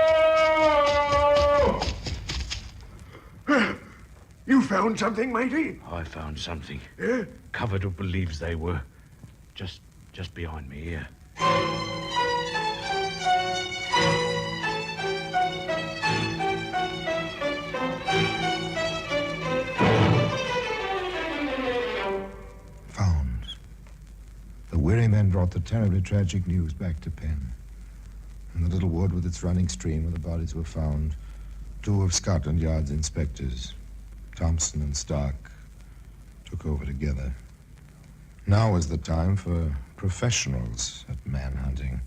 You found something, matey? I found something. Yeah? Covered up with leaves they were. Just behind me here. Many men brought the terribly tragic news back to Penn. In the little wood with its running stream where the bodies were found, 2 of Scotland Yard's inspectors, Thompson and Stark, took over together. Now was the time for professionals at manhunting.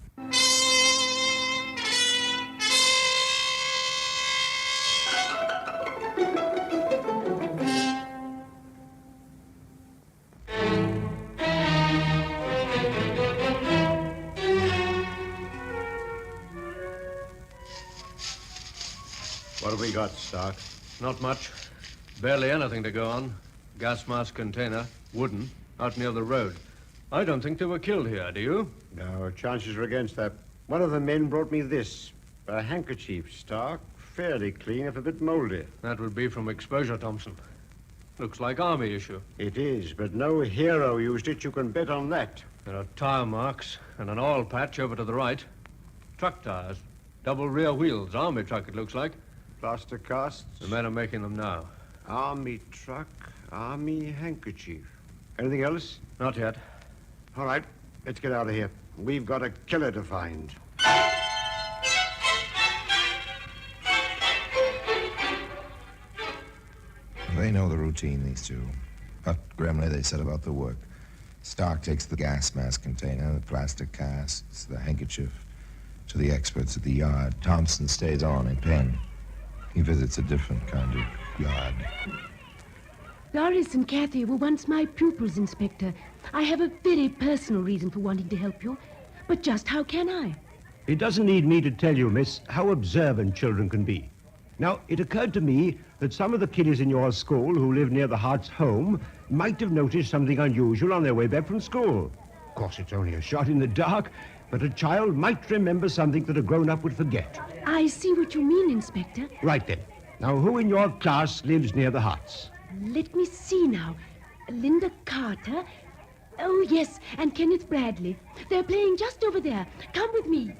What have we got, Stark? Not much. Barely anything to go on. Gas mask container, wooden, out near the road. I don't think they were killed here, do you? No, chances are against that. One of the men brought me this. A handkerchief, Stark. Fairly clean, if a bit moldy. That would be from exposure, Thompson. Looks like army issue. It is, but no hero used it. You can bet on that. There are tire marks and an oil patch over to the right. Truck tires. Double rear wheels. Army truck, it looks like. Plaster casts? The men are making them now. Army truck, army handkerchief. Anything else? Not yet. All right, let's get out of here. We've got a killer to find. They know the routine, these two. But grimly they set about the work. Stark takes the gas mask container, the plastic casts, the handkerchief to the experts at the yard. Thompson stays on in Penn. He visits a different kind of yard. Doris and Kathy were once my pupils, Inspector. I have a very personal reason for wanting to help you. But just how can I? It doesn't need me to tell you, miss, how observant children can be. Now, it occurred to me that some of the kiddies in your school who live near the Hart's home might have noticed something unusual on their way back from school. Of course, it's only a shot in the dark, but a child might remember something that a grown-up would forget. I see what you mean, Inspector. Right then. Now, who in your class lives near the Harts? Let me see now. Linda Carter. Oh, yes, and Kenneth Bradley. They're playing just over there. Come with me.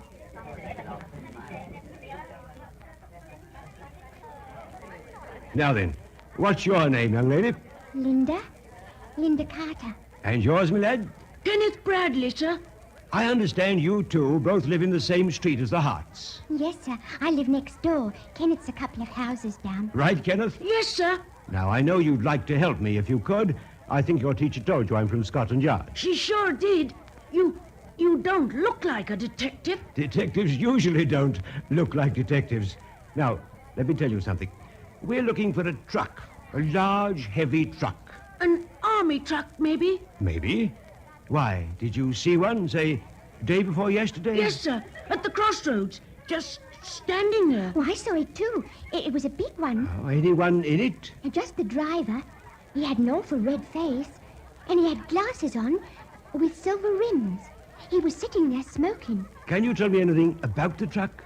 Now then, what's your name, young lady? Linda Carter. And yours, my lad? Kenneth Bradley, sir. I understand you two both live in the same street as the Harts. Yes, sir. I live next door. Kenneth's a couple of houses down. Right, Kenneth? Yes, sir. Now, I know you'd like to help me if you could. I think your teacher told you I'm from Scotland Yard. She sure did. You don't look like a detective. Detectives usually don't look like detectives. Now, let me tell you something. We're looking for a truck. A large, heavy truck. An army truck, maybe? Maybe. Why, did you see one, say, day before yesterday? Yes, sir. At the crossroads. Just standing there. Oh, I saw it, too. It was a big one. Oh, anyone in it? Just the driver. He had an awful red face, and he had glasses on with silver rims. He was sitting there smoking. Can you tell me anything about the truck?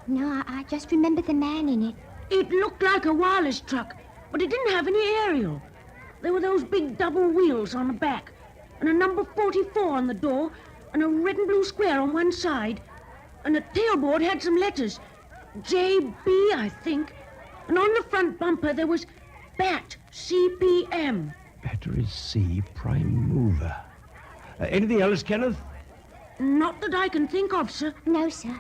No, I just remember the man in it. It looked like a wireless truck, but it didn't have any aerial. There were those big double wheels on the back, and a number 44 on the door, and a red and blue square on one side, and the tailboard had some letters. JB, I think. And on the front bumper there was BAT, CPM. Battery C prime mover. Anything else, Kenneth? Not that I can think of, sir. No, sir.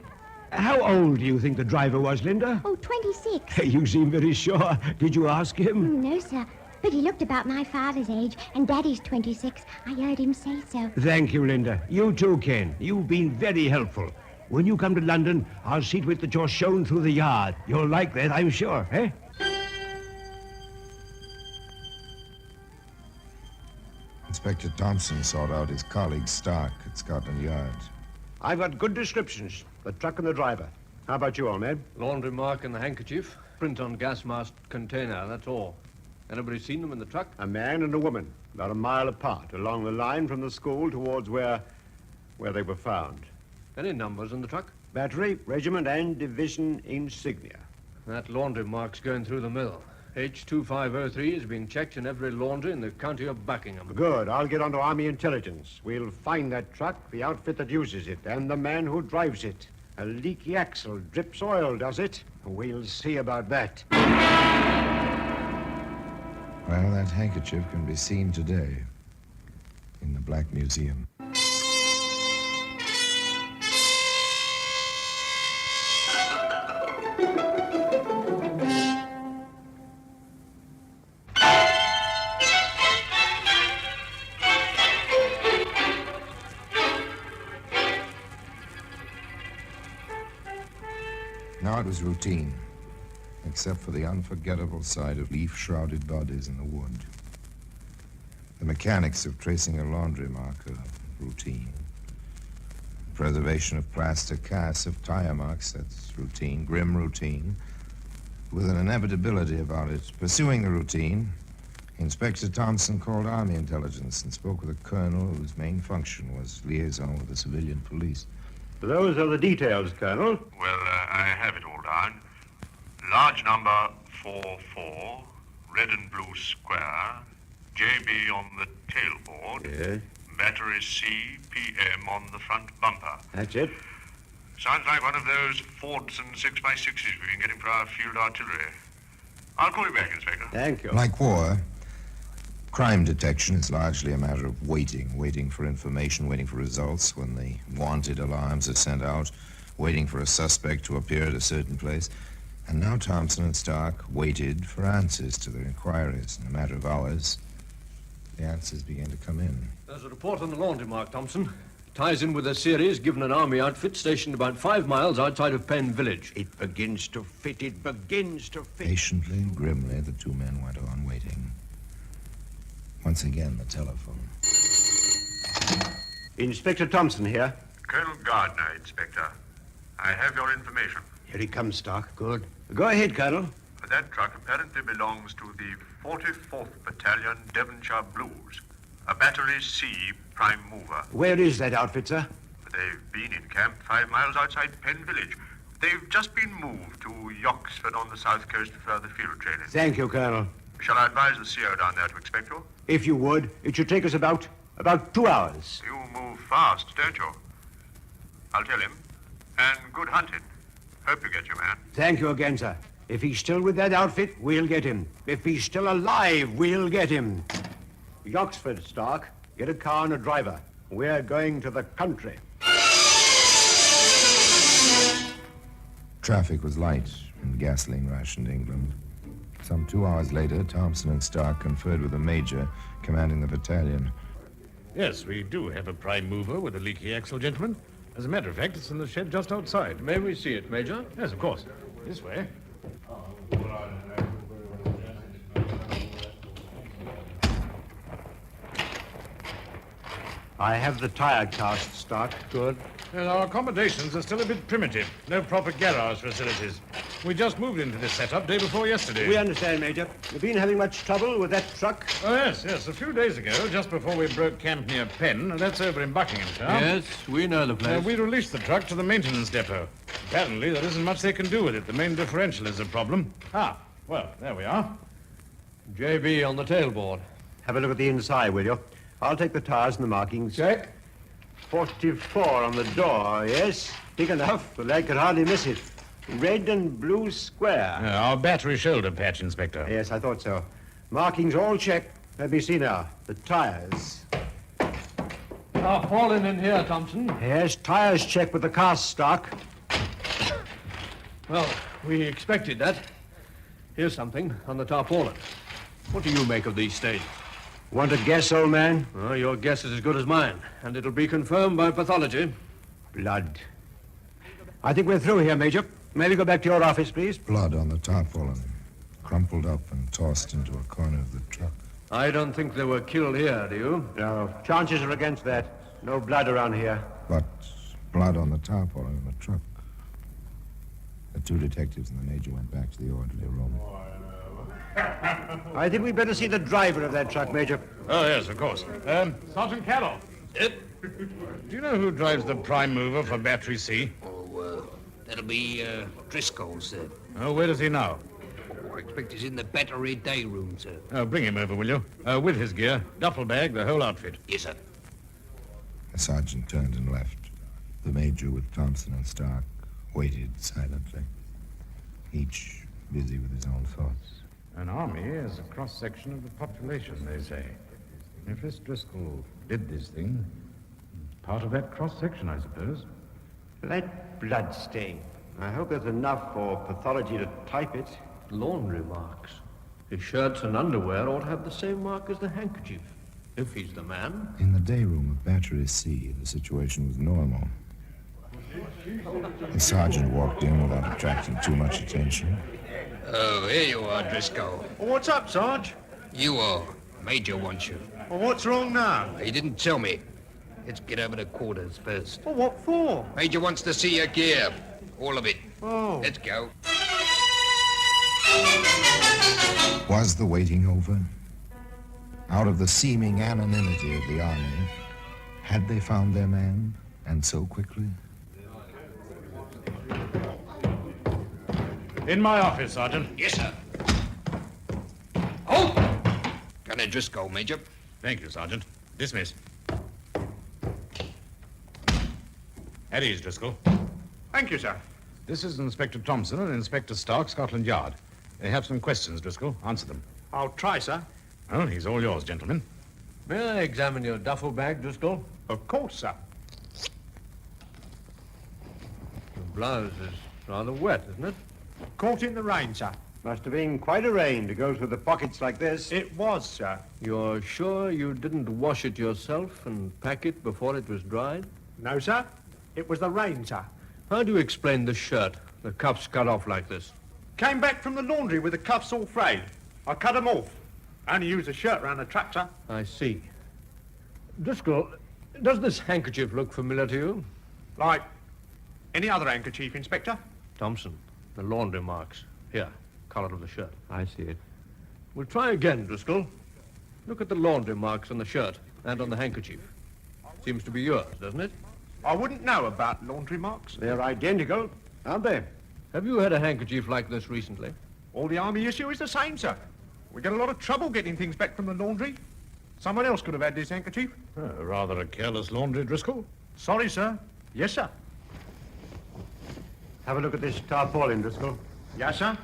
How old do you think the driver was, Linda? Oh, 26. You seem very sure. Did you ask him? No, sir. But he looked about my father's age, and Daddy's 26. I heard him say so. Thank you, Linda. You too, Ken. You've been very helpful. When you come to London, I'll see to it that you're shown through the yard. You'll like that, I'm sure, eh? Inspector Thompson sought out his colleague Stark at Scotland Yard. I've got good descriptions. The truck and the driver. How about you, old man? Laundry mark in the handkerchief. Print on gas mask container, that's all. Anybody seen them in the truck? A man and a woman, about a mile apart, along the line from the school towards where they were found. Any numbers in the truck? Battery, regiment, and division insignia. That laundry mark's going through the mill. H2503 has been checked in every laundry in the county of Buckingham. Good. I'll get onto Army intelligence. We'll find that truck, the outfit that uses it, and the man who drives it. A leaky axle drips oil, does it? We'll see about that. Well, that handkerchief can be seen today. in the Black Museum. Now it was routine, except for the unforgettable sight of leaf-shrouded bodies in the wood. The mechanics of tracing a laundry marker, routine. Preservation of plaster casts of tire marks, that's routine, grim routine, with an inevitability about it. Pursuing the routine, Inspector Thompson called Army Intelligence and spoke with a colonel whose main function was liaison with the civilian police. Those are the details, Colonel. Well, I have it all down. Large number 44, red and blue square, JB on the tailboard. Yes. Battery C, PM on the front bumper. That's it. Sounds like one of those Fordson 6x6s we've been getting for our field artillery. I'll call you back, Inspector. Thank you. Like war, crime detection is largely a matter of waiting for information, waiting for results when the wanted alarms are sent out, waiting for a suspect to appear at a certain place. And now Thompson and Stark waited for answers to their inquiries. In a matter of hours, the answers began to come in. There's a report on the laundry mark, Thompson. Ties in with a series given an army outfit stationed about 5 miles outside of Penn Village. It begins to fit. Patiently and grimly, the two men went on waiting. Once again, the telephone. Inspector Thompson here. Colonel Gardner, Inspector. I have your information. Here he comes, Stark. Good. Go ahead, Colonel. That truck apparently belongs to the 44th Battalion Devonshire Blues, a Battery C prime mover. Where is that outfit, sir? They've been in camp 5 miles outside Penn Village. They've just been moved to Yoxford on the south coast for further field training. Thank you, Colonel. Shall I advise the CO down there to expect you? If you would, it should take us about 2 hours. You move fast, don't you? I'll tell him. And good hunting. Hope you get your man. Thank you again, sir. If he's still with that outfit, we'll get him. If he's still alive, we'll get him. Yoxford, Stark. Get a car and a driver. We're going to the country. Traffic was light and gasoline rationed England. Some 2 hours later, Thompson and Stark conferred with the major commanding the battalion. Yes, we do have a prime mover with a leaky axle, gentlemen. As a matter of fact, it's in the shed just outside. May we see it, Major? Yes, of course. This way. I have the tire cast, Stark. Good. Well, our accommodations are still a bit primitive. No proper garage facilities. We just moved into this setup day before yesterday. We understand, Major. You've been having much trouble with that truck? Oh, yes. A few days ago, just before we broke camp near Penn, and that's over in Buckinghamshire. Yes, we know the place. We released the truck to the maintenance depot. Apparently, there isn't much they can do with it. The main differential is a problem. Well, there we are. JB on the tailboard. Have a look at the inside, will you? I'll take the tires and the markings. Check. 44 on the door, yes. Big enough, but I could hardly miss it. Red and blue square. Our battery shoulder patch, Inspector. Yes, I thought so. Markings all checked. Let me see now. The tires. Fallen in here, Thompson. Yes, tires checked with the cast stock. Well, we expected that. Here's something on the tarpaulin. What do you make of these stains? Want a guess, old man? Well, your guess is as good as mine, and it'll be confirmed by pathology. Blood. I think we're through here, Major. May we go back to your office, please? Blood on the tarpaulin, crumpled up and tossed into a corner of the truck. I don't think they were killed here, do you? No. Chances are against that. No blood around here. But blood on the tarpaulin in the truck. The two detectives and the major went back to the orderly room. I think we'd better see the driver of that truck, Major. Oh, yes, of course. Sergeant Carroll. Do you know who drives the prime mover for Battery C? That'll be Driscoll, sir. Oh, where is he now? I expect he's in the battery day room, sir. Oh, bring him over, will you? With his gear, duffel bag, the whole outfit. Yes, sir. The sergeant turned and left. The major, with Thompson and Stark, waited silently, each busy with his own thoughts. An army is a cross-section of the population, they say. If this Driscoll did this thing, part of that cross-section, I suppose. That blood stain. I hope there's enough for pathology to type it. Laundry marks. His shirts and underwear ought to have the same mark as the handkerchief, if he's the man. In the day room of Battery C, the situation was normal. The sergeant walked in without attracting too much attention. Oh, here you are, Driscoll. Well, what's up, Sarge? You are. Major wants you. Well, what's wrong now? He didn't tell me. Let's get over to quarters first. Well, what for? Major wants to see your gear. All of it. Oh. Let's go. Was the waiting over? Out of the seeming anonymity of the army, had they found their man, and so quickly? In my office, Sergeant. Yes, sir. Halt! Gunner Driscoll, Major. Thank you, Sergeant. Dismiss. At ease, Driscoll. Thank you, sir. This is Inspector Thompson and Inspector Stark, Scotland Yard. They have some questions, Driscoll. Answer them. I'll try, sir. Well, he's all yours, gentlemen. May I examine your duffel bag, Driscoll? Of course, sir. The blouse is rather wet, isn't it? Caught in the rain, sir. Must have been quite a rain to go through the pockets like this. It was, sir. You're sure you didn't wash it yourself and pack it before it was dried? No, sir. It was the rain, sir. How do you explain the shirt? The cuffs cut off like this. Came back from the laundry with the cuffs all frayed. I cut 'em off. Only used a shirt round the truck, sir. I see. Driscoll, does this handkerchief look familiar to you? Like any other handkerchief, Inspector? Thompson, the laundry marks. Here, collar of the shirt. I see it. We'll try again, Driscoll. Look at the laundry marks on the shirt and on the handkerchief. Seems to be yours, doesn't it? I wouldn't know about laundry marks. They're identical, aren't they? Have you had a handkerchief like this recently? All the army issue is the same, sir. We get a lot of trouble getting things back from the laundry. Someone else could have had this handkerchief. Rather a careless laundry, Driscoll. Sorry, sir. Yes, sir. Have a look at this tarpaulin, Driscoll. Yes, sir.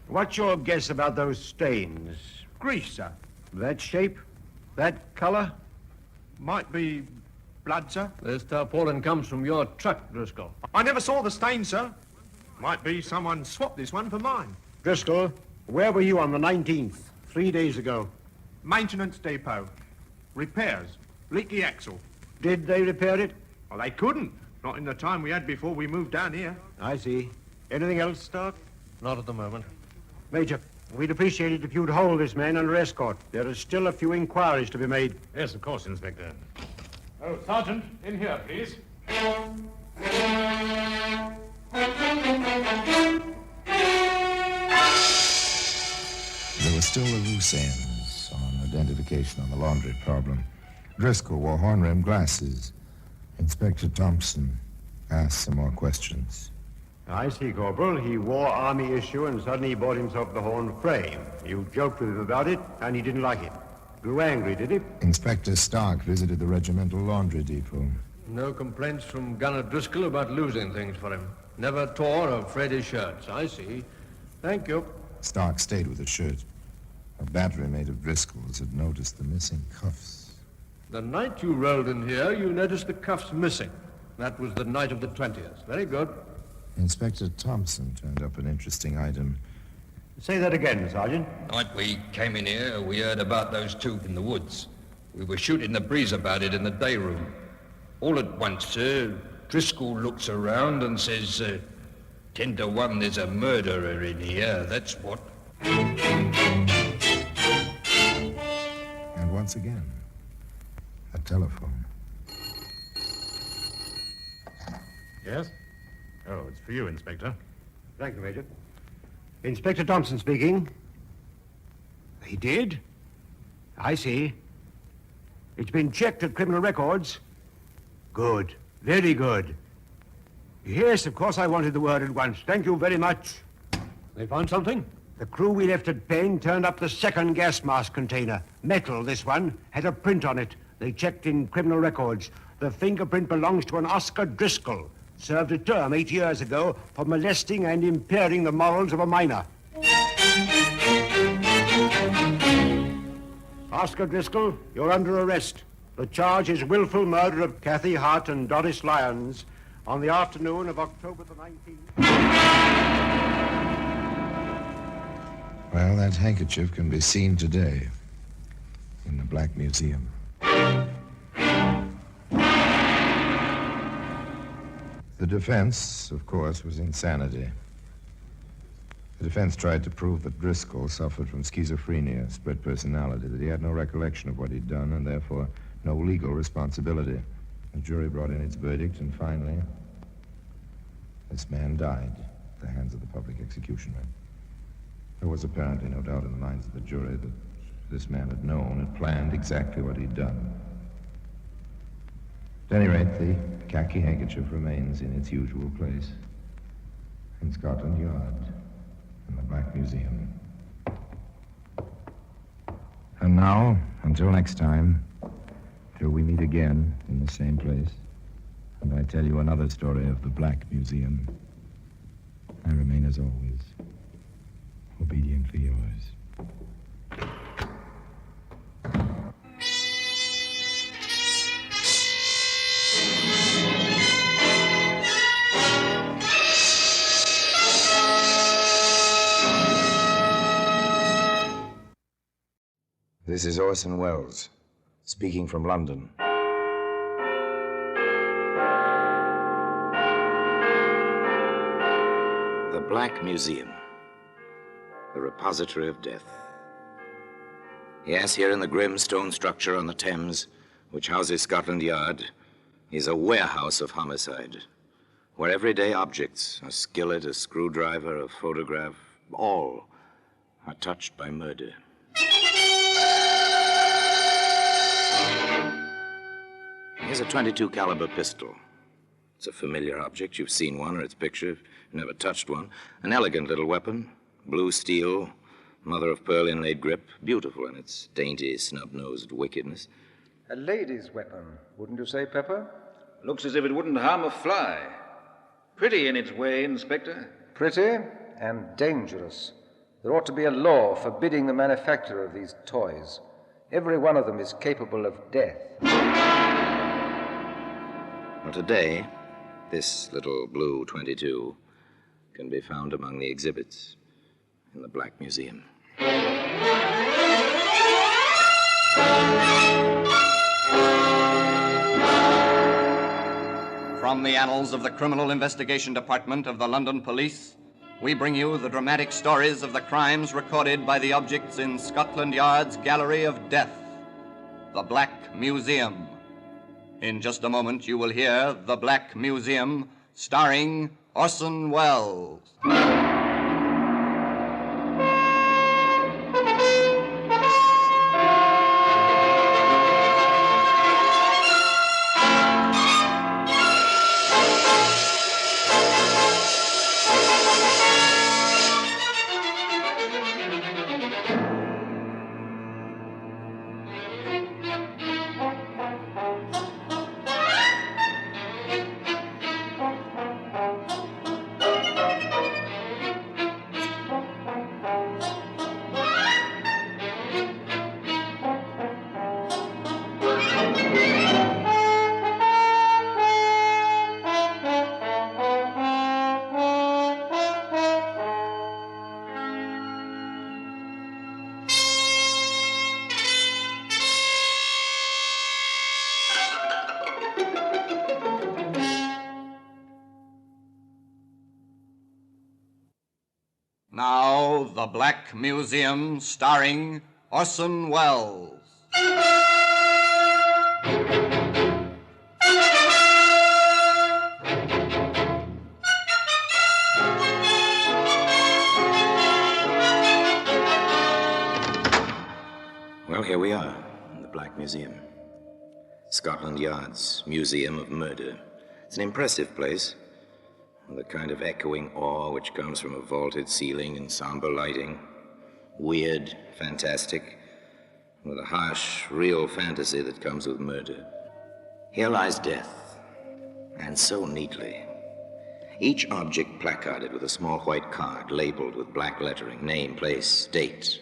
What's your guess about those stains? Grease, sir. That shape? That color? Might be blood, sir. This tarpaulin comes from your truck, Driscoll. I never saw the stain, sir. Might be someone swapped this one for mine. Driscoll, where were you on the 19th, 3 days ago? Maintenance depot. Repairs. Leaky axle. Did they repair it? Well, they couldn't. Not in the time we had before we moved down here. I see. Anything else, Stark? Not at the moment. Major, we'd appreciate it if you'd hold this man under escort. There are still a few inquiries to be made. Yes, of course, Inspector. Oh, Sergeant, in here, please. There were still the loose ends on identification on the laundry problem. Driscoll wore horn-rimmed glasses. Inspector Thompson asked some more questions. I see, Corporal. He wore army issue and suddenly he bought himself the horn frame. You joked with him about it, and he didn't like it. Grew angry, did he? Inspector Stark visited the regimental laundry depot. No complaints from Gunner Driscoll about losing things for him. Never tore or frayed his shirts. I see. Thank you. Stark stayed with the shirt. A battery mate of Driscoll's had noticed the missing cuffs. The night you rolled in here, you noticed the cuffs missing. That was the night of the 20th. Very good. Inspector Thompson turned up an interesting item. Say that again, Sergeant. Night we came in here, we heard about those two in the woods. We were shooting the breeze about it in the day room. All at once, sir, Driscoll looks around and says, 10 to 1, there's a murderer in here, that's what. And once again, a telephone. Yes? Oh, it's for you, Inspector. Thank you, Major. Inspector Thompson speaking. He did? I see. It's been checked at criminal records. Good. Very good. Yes, of course I wanted the word at once. Thank you very much. They found something? The crew we left at Payne turned up the second gas mask container. Metal, this one. Had a print on it. They checked in criminal records. The fingerprint belongs to an Oscar Driscoll. Served a term 8 years ago for molesting and impairing the morals of a minor. Oscar Driscoll, you're under arrest. The charge is willful murder of Kathy Hart and Doris Lyons on the afternoon of October the 19th. Well, that handkerchief can be seen today in the Black Museum. The defense, of course, was insanity. The defense tried to prove that Driscoll suffered from schizophrenia, split personality, that he had no recollection of what he'd done, and therefore no legal responsibility. The jury brought in its verdict, and finally, this man died at the hands of the public executioner. There was apparently no doubt in the minds of the jury that this man had known and planned exactly what he'd done. At any rate, the khaki handkerchief remains in its usual place, in Scotland Yard, in the Black Museum. And now, until next time, till we meet again in the same place, and I tell you another story of the Black Museum, I remain, as always, obediently yours. This is Orson Welles, speaking from London. The Black Museum, the repository of death. Yes, here in the grim stone structure on the Thames, which houses Scotland Yard, is a warehouse of homicide, where everyday objects, a skillet, a screwdriver, a photograph, all are touched by murder. Here's a .22 caliber pistol. It's a familiar object. You've seen one or its picture. You've never touched one. An elegant little weapon. Blue steel, mother of pearl inlaid grip. Beautiful in its dainty, snub-nosed wickedness. A lady's weapon, wouldn't you say, Pepper? Looks as if it wouldn't harm a fly. Pretty in its way, Inspector. Pretty and dangerous. There ought to be a law forbidding the manufacture of these toys. Every one of them is capable of death. Well, today, this little blue .22 can be found among the exhibits in the Black Museum. From the annals of the Criminal Investigation Department of the London Police, we bring you the dramatic stories of the crimes recorded by the objects in Scotland Yard's Gallery of Death, the Black Museum. In just a moment, you will hear The Black Museum, starring Orson Welles. Now, The Black Museum, starring Orson Welles. Well, here we are in the Black Museum. Scotland Yard's Museum of Murder. It's an impressive place, with a kind of echoing awe which comes from a vaulted ceiling and somber lighting. Weird, fantastic, with a harsh, real fantasy that comes with murder. Here lies death, and so neatly. Each object placarded with a small white card labeled with black lettering, name, place, date,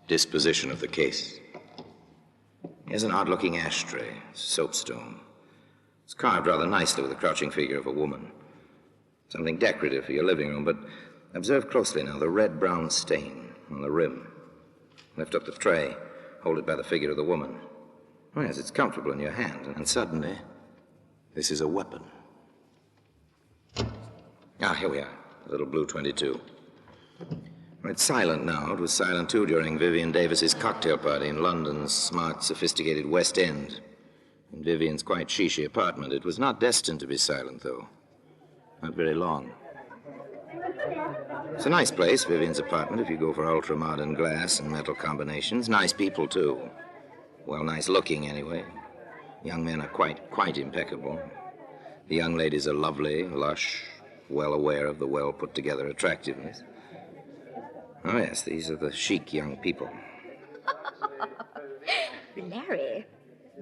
disposition of the case. Here's an odd-looking ashtray, soapstone. It's carved rather nicely with the crouching figure of a woman. Something decorative for your living room, but observe closely now the red-brown stain on the rim. Lift up the tray, hold it by the figure of the woman. Oh, yes, it's comfortable in your hand, and suddenly, this is a weapon. Ah, here we are, the little blue 22. It's silent now. It was silent, too, during Vivian Davis's cocktail party in London's smart, sophisticated West End. In Vivian's quite chic apartment. It was not destined to be silent, though. Not very long. It's a nice place, Vivian's apartment, if you go for ultra-modern glass and metal combinations. Nice people, too. Well, nice looking, anyway. Young men are quite impeccable. The young ladies are lovely, lush, well aware of the well-put-together attractiveness. Oh, yes, these are the chic young people. Larry,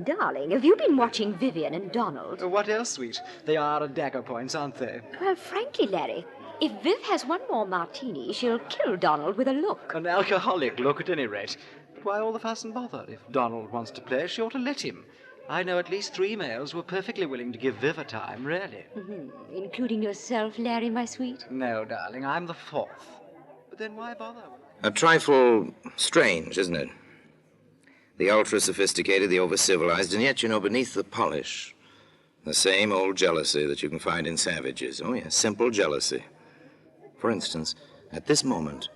darling, have you been watching Vivian and Donald? What else, sweet? They are at dagger points, aren't they? Well, frankly, Larry, if Viv has one more martini, she'll kill Donald with a look. An alcoholic look, at any rate. But why all the fuss and bother? If Donald wants to play, she ought to let him. I know at least 3 males who are perfectly willing to give Viv a time, really. Mm-hmm. Including yourself, Larry, my sweet? No, darling, I'm the 4th. But then why bother? A trifle strange, isn't it? The ultra-sophisticated, the over-civilized, and yet, you know, beneath the polish, the same old jealousy that you can find in savages. Oh, yes, simple jealousy. For instance, at this moment,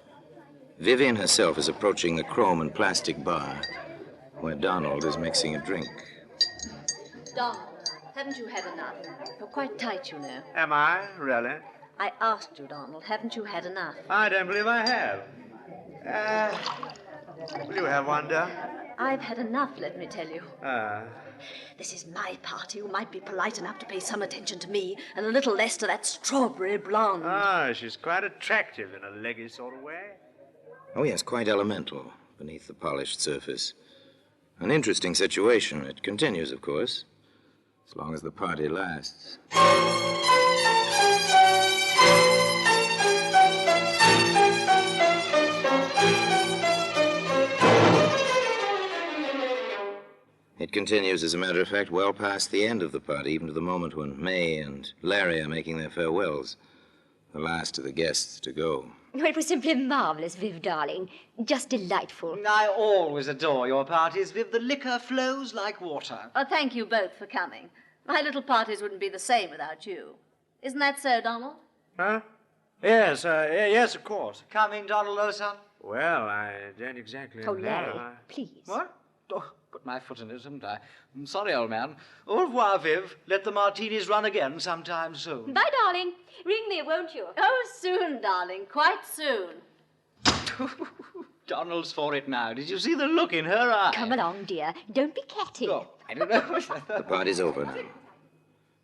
Vivian herself is approaching the chrome and plastic bar where Donald is mixing a drink. Donald, haven't you had enough? You're quite tight, you know. Am I, really? I asked you, Donald, haven't you had enough? I don't believe I have. Will you have one, dear? I've had enough, let me tell you. Ah. This is my party. You might be polite enough to pay some attention to me and a little less to that strawberry blonde. Ah, she's quite attractive in a leggy sort of way. Oh, yes, quite elemental beneath the polished surface. An interesting situation. It continues, of course, as long as the party lasts. It continues, as a matter of fact, well past the end of the party, even to the moment when May and Larry are making their farewells. The last of the guests to go. Oh, it was simply marvelous, Viv, darling. Just delightful. I always adore your parties, Viv. The liquor flows like water. Oh, thank you both for coming. My little parties wouldn't be the same without you. Isn't that so, Donald? Huh? Yes, yes, of course. Coming, Donald, old son? Well, I don't exactly Oh, know. Larry, please. What? Oh, put my foot in it, haven't I? I'm sorry, old man. Au revoir, Viv. Let the martinis run again sometime soon. Bye, darling. Ring me, won't you? Oh, soon, darling. Quite soon. Donald's for it now. Did you see the look in her eye? Come along, dear. Don't be catty. Oh, I don't know. The party's over now.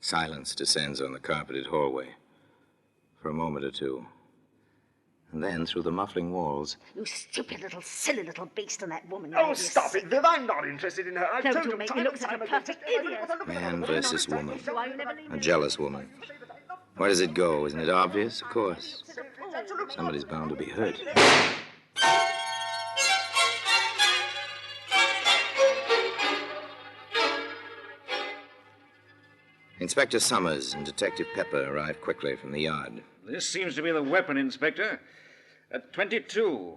Silence descends on the carpeted hallway for a moment or two. And then, through the muffling walls... You stupid little, silly little beast and that woman. Oh, stop it, Viv. I'm not interested in her. I've Don't told you you make time me look and such a time again. perfect idiot. Man versus woman. A jealous woman. Where does it go? Isn't it obvious? Of course. Somebody's bound to be hurt. Inspector Summers and Detective Pepper arrived quickly from the yard. This seems to be the weapon, Inspector. A 22.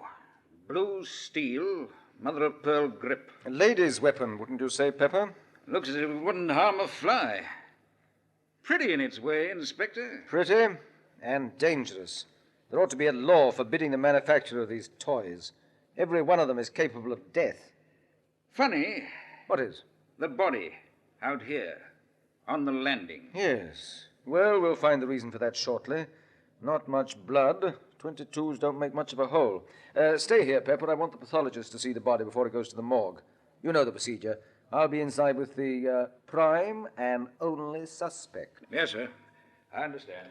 Blue steel, mother-of-pearl grip. A lady's weapon, wouldn't you say, Pepper? Looks as if it wouldn't harm a fly. Pretty in its way, Inspector. Pretty and dangerous. There ought to be a law forbidding the manufacture of these toys. Every one of them is capable of death. Funny. What is? The body, out here, on the landing. Yes. Well, we'll find the reason for that shortly. Not much blood. 22s don't make much of a hole. Stay here, Pepper. I want the pathologist to see the body before it goes to the morgue. You know the procedure. I'll be inside with the prime and only suspect. Yes, sir. I understand.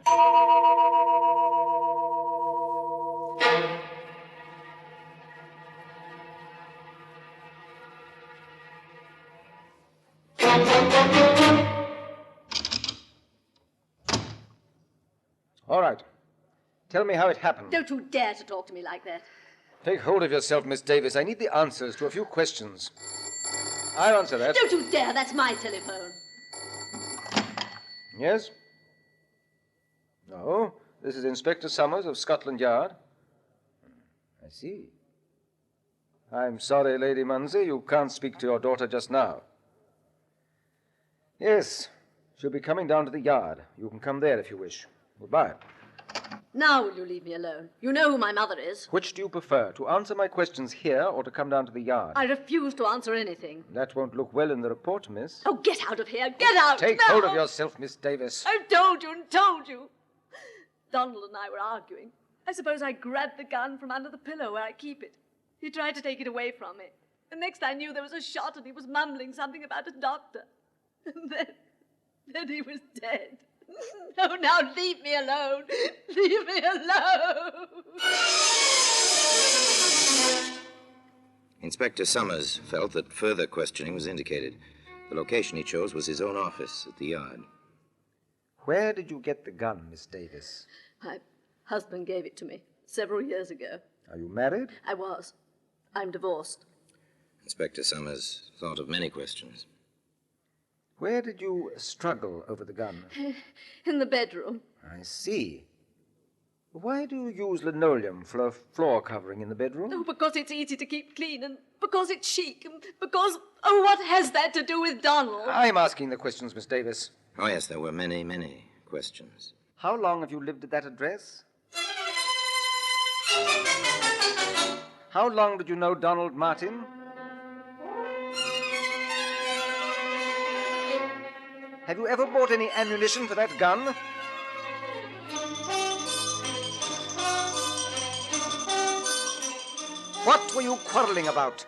All right. Tell me how it happened. Don't you dare to talk to me like that. Take hold of yourself, Miss Davis. I need the answers to a few questions. I'll answer that. Don't you dare. That's my telephone. Yes? No, this is Inspector Summers of Scotland Yard. I see. I'm sorry, Lady Munsey, you can't speak to your daughter just now. Yes, she'll be coming down to the yard. You can come there if you wish. Goodbye. Now will you leave me alone? You know who my mother is. Which do you prefer, to answer my questions here or to come down to the yard? I refuse to answer anything. That won't look well in the report, miss. Oh, get out of here. Get out. Take now. hold of yourself, Miss Davis. I've told you and told you. Donald and I were arguing. I suppose I grabbed the gun from under the pillow where I keep it. He tried to take it away from me. And next I knew there was a shot and he was mumbling something about a doctor. And then he was dead. Oh, now leave me alone. Leave me alone. Inspector Summers felt that further questioning was indicated. The location he chose was his own office at the yard. Where did you get the gun, Miss Davis? My husband gave it to me several years ago. Are you married? I was. I'm divorced. Inspector Summers thought of many questions. Where did you struggle over the gun? In the bedroom. I see. Why do you use linoleum for a floor covering in the bedroom? Oh, because it's easy to keep clean, and because it's chic, and because... Oh, what has that to do with Donald? I'm asking the questions, Miss Davis. Oh, yes, there were many, many questions. How long have you lived at that address? How long did you know Donald Martin? Have you ever bought any ammunition for that gun? What were you quarreling about?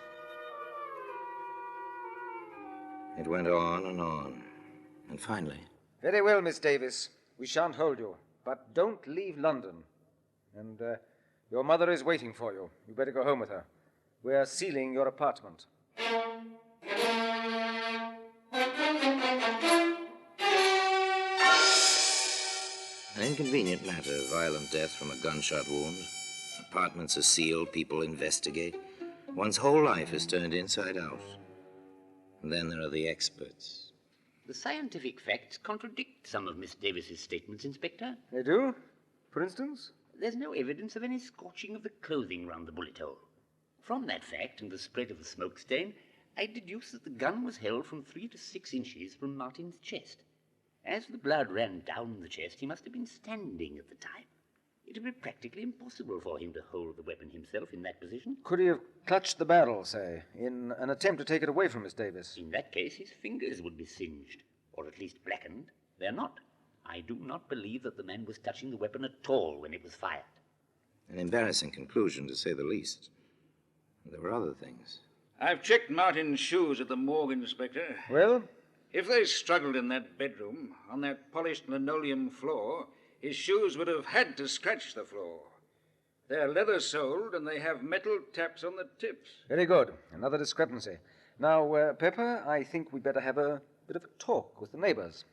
It went on and on. And finally... Very well, Miss Davis. We shan't hold you. But don't leave London. And your mother is waiting for you. You better go home with her. We're sealing your apartment. An inconvenient matter, violent death from a gunshot wound. Apartments are sealed, people investigate. One's whole life is turned inside out. And then there are the experts. The scientific facts contradict some of Miss Davis's statements, Inspector. They do? For instance? There's no evidence of any scorching of the clothing round the bullet hole. From that fact and the spread of the smoke stain, I deduce that the gun was held from 3 to 6 inches from Martin's chest. As the blood ran down the chest, he must have been standing at the time. It would be practically impossible for him to hold the weapon himself in that position. Could he have clutched the barrel, say, in an attempt to take it away from Miss Davis? In that case, his fingers would be singed, or at least blackened. They're not. I do not believe that the man was touching the weapon at all when it was fired. An embarrassing conclusion, to say the least. There were other things. I've checked Martin's shoes at the morgue, Inspector. Well? If they struggled in that bedroom, on that polished linoleum floor, his shoes would have had to scratch the floor. They're leather-soled, and they have metal taps on the tips. Very good. Another discrepancy. Now, Pepper, I think we'd better have a bit of a talk with the neighbors.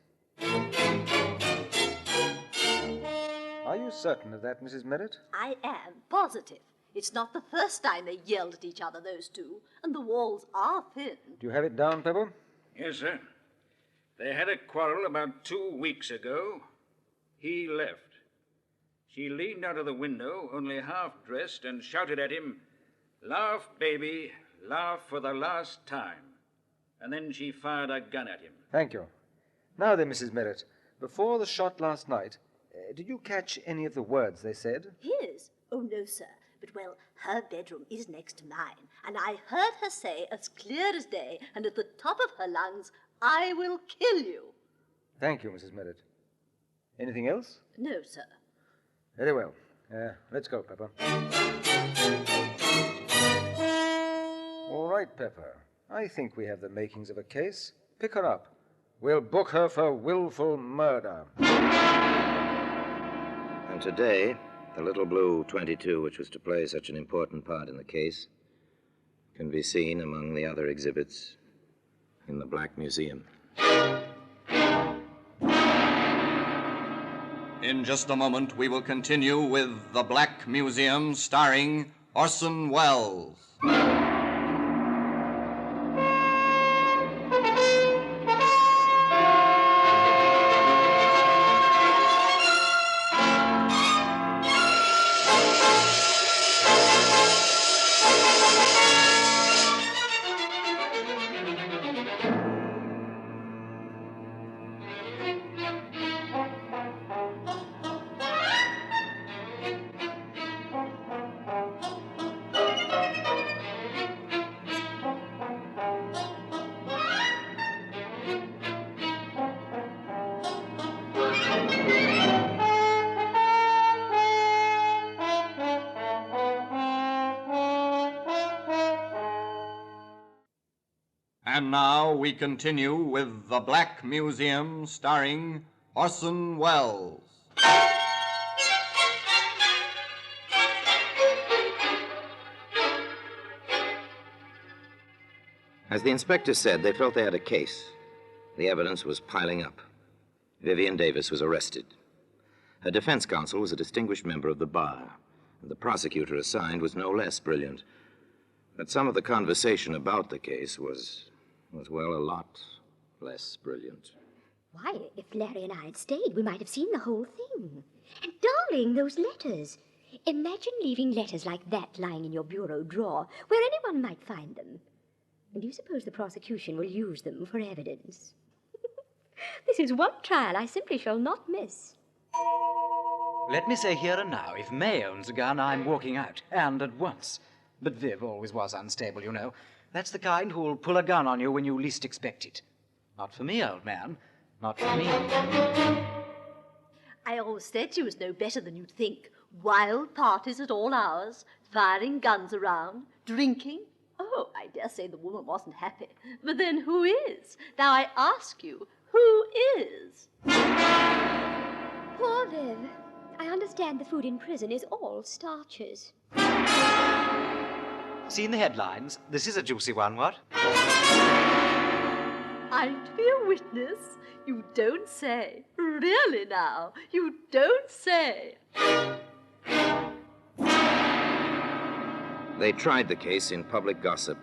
Are you certain of that, Mrs. Merritt? I am positive. It's not the first time they yelled at each other, those two, and the walls are thin. Do you have it down, Pepper? Yes, sir. They had a quarrel about 2 weeks ago. He left. She leaned out of the window, only half-dressed, and shouted at him, "Laugh, baby, laugh for the last time." And then she fired a gun at him. Thank you. Now then, Mrs. Merritt, before the shot last night, did you catch any of the words they said? His? Oh, no, sir. But, well, her bedroom is next to mine, and I heard her say as clear as day, and at the top of her lungs, "I will kill you." Thank you, Mrs. Merritt. Anything else? No, sir. Very well. Let's go, Pepper. All right, Pepper. I think we have the makings of a case. Pick her up. We'll book her for willful murder. And today, the little blue 22, which was to play such an important part in the case, can be seen among the other exhibits in the Black Museum. In just a moment, we will continue with The Black Museum, starring Orson Welles. And now we continue with The Black Museum, starring Orson Welles. As the inspector said, they felt they had a case. The evidence was piling up. Vivian Davis was arrested. Her defense counsel was a distinguished member of the bar. The prosecutor assigned was no less brilliant. But some of the conversation about the case was, well, a lot less brilliant. Why, if Larry and I had stayed, we might have seen the whole thing. And darling, those letters. Imagine leaving letters like that lying in your bureau drawer, where anyone might find them. And do you suppose the prosecution will use them for evidence? This is one trial I simply shall not miss. Let me say here and now, if May owns a gun, I'm walking out, and at once. But Viv always was unstable, you know. That's the kind who'll pull a gun on you when you least expect it. Not for me, old man. Not for me. I always said she was no better than you'd think. Wild parties at all hours, firing guns around, drinking. Oh, I dare say the woman wasn't happy. But then who is? Now I ask you, who is? Poor Viv. I understand the food in prison is all starches. Seen the headlines? This is a juicy one, what? I'm to be a witness? You don't say. Really now? You don't say. They tried the case in public gossip,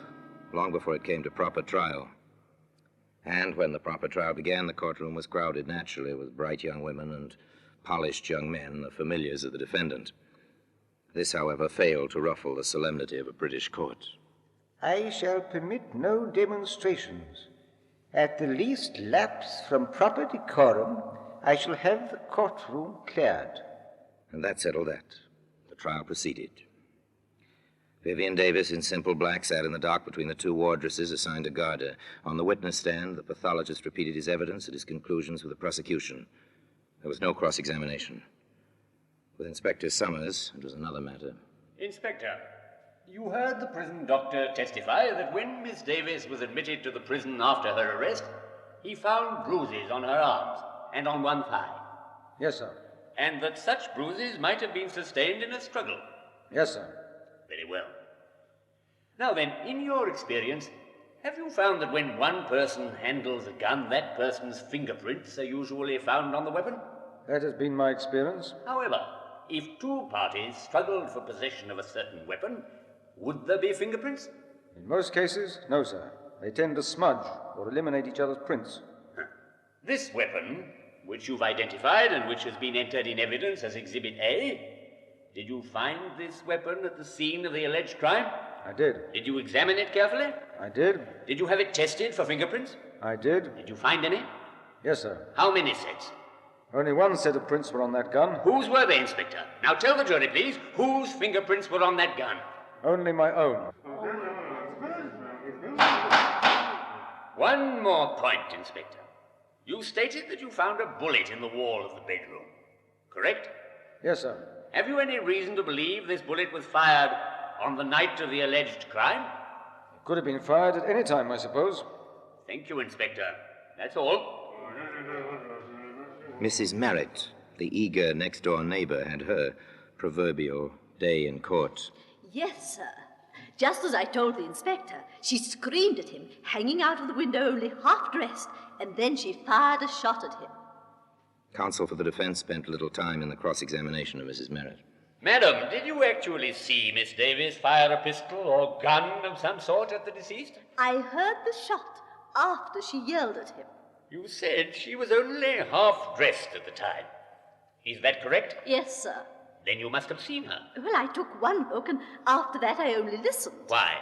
long before it came to proper trial. And when the proper trial began, the courtroom was crowded naturally with bright young women and polished young men, the familiars of the defendant. This, however, failed to ruffle the solemnity of a British court. I shall permit no demonstrations. At the least lapse from proper decorum, I shall have the courtroom cleared. And that settled that. The trial proceeded. Vivian Davis, in simple black, sat in the dock between the two wardresses assigned to guard her. On the witness stand, the pathologist repeated his evidence and his conclusions with the prosecution. There was no cross-examination. With Inspector Summers, it was another matter. Inspector, you heard the prison doctor testify that when Miss Davis was admitted to the prison after her arrest, he found bruises on her arms and on one thigh. Yes, sir. And that such bruises might have been sustained in a struggle. Yes, sir. Very well. Now then, in your experience, have you found that when one person handles a gun, that person's fingerprints are usually found on the weapon? That has been my experience. However, if two parties struggled for possession of a certain weapon, would there be fingerprints? In most cases, no, sir. They tend to smudge or eliminate each other's prints. This weapon, which you've identified and which has been entered in evidence as Exhibit A, did you find this weapon at the scene of the alleged crime? I did. Did you examine it carefully? I did. Did you have it tested for fingerprints? I did. Did you find any? Yes, sir. How many sets? Only one set of prints were on that gun. Whose were they, Inspector? Now tell the jury, please, whose fingerprints were on that gun? Only my own. One more point, Inspector. You stated that you found a bullet in the wall of the bedroom, correct? Yes, sir. Have you any reason to believe this bullet was fired on the night of the alleged crime? It could have been fired at any time, I suppose. Thank you, Inspector. That's all. Mrs. Merritt, the eager next-door neighbor, had her proverbial day in court. Yes, sir. Just as I told the inspector, she screamed at him, hanging out of the window only half-dressed, and then she fired a shot at him. Counsel for the defense spent little time in the cross-examination of Mrs. Merritt. Madam, did you actually see Miss Davis fire a pistol or gun of some sort at the deceased? I heard the shot after she yelled at him. You said she was only half-dressed at the time. Is that correct? Yes, sir. Then you must have seen her. Well, I took one look, and after that I only listened. Why?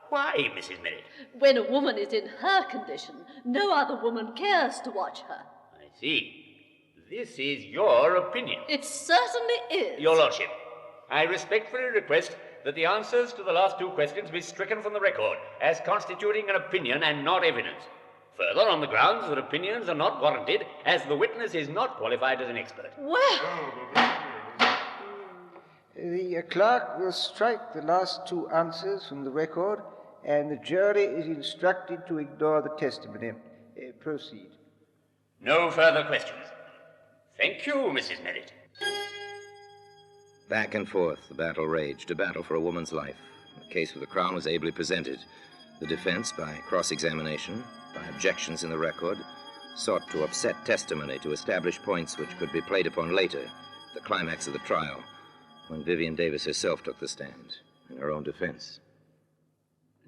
Why, Mrs. Merritt? When a woman is in her condition, no other woman cares to watch her. I see. This is your opinion. It certainly is. Your Lordship, I respectfully request that the answers to the last two questions be stricken from the record as constituting an opinion and not evidence. Further, on the grounds that opinions are not warranted, as the witness is not qualified as an expert. Well... The clerk will strike the last two answers from the record and the jury is instructed to ignore the testimony. Proceed. No further questions. Thank you, Mrs. Merritt. Back and forth, the battle raged, a battle for a woman's life. The case for the Crown was ably presented. The defense, by cross-examination, by objections in the record, sought to upset testimony to establish points which could be played upon later, the climax of the trial, when Vivian Davis herself took the stand in her own defense.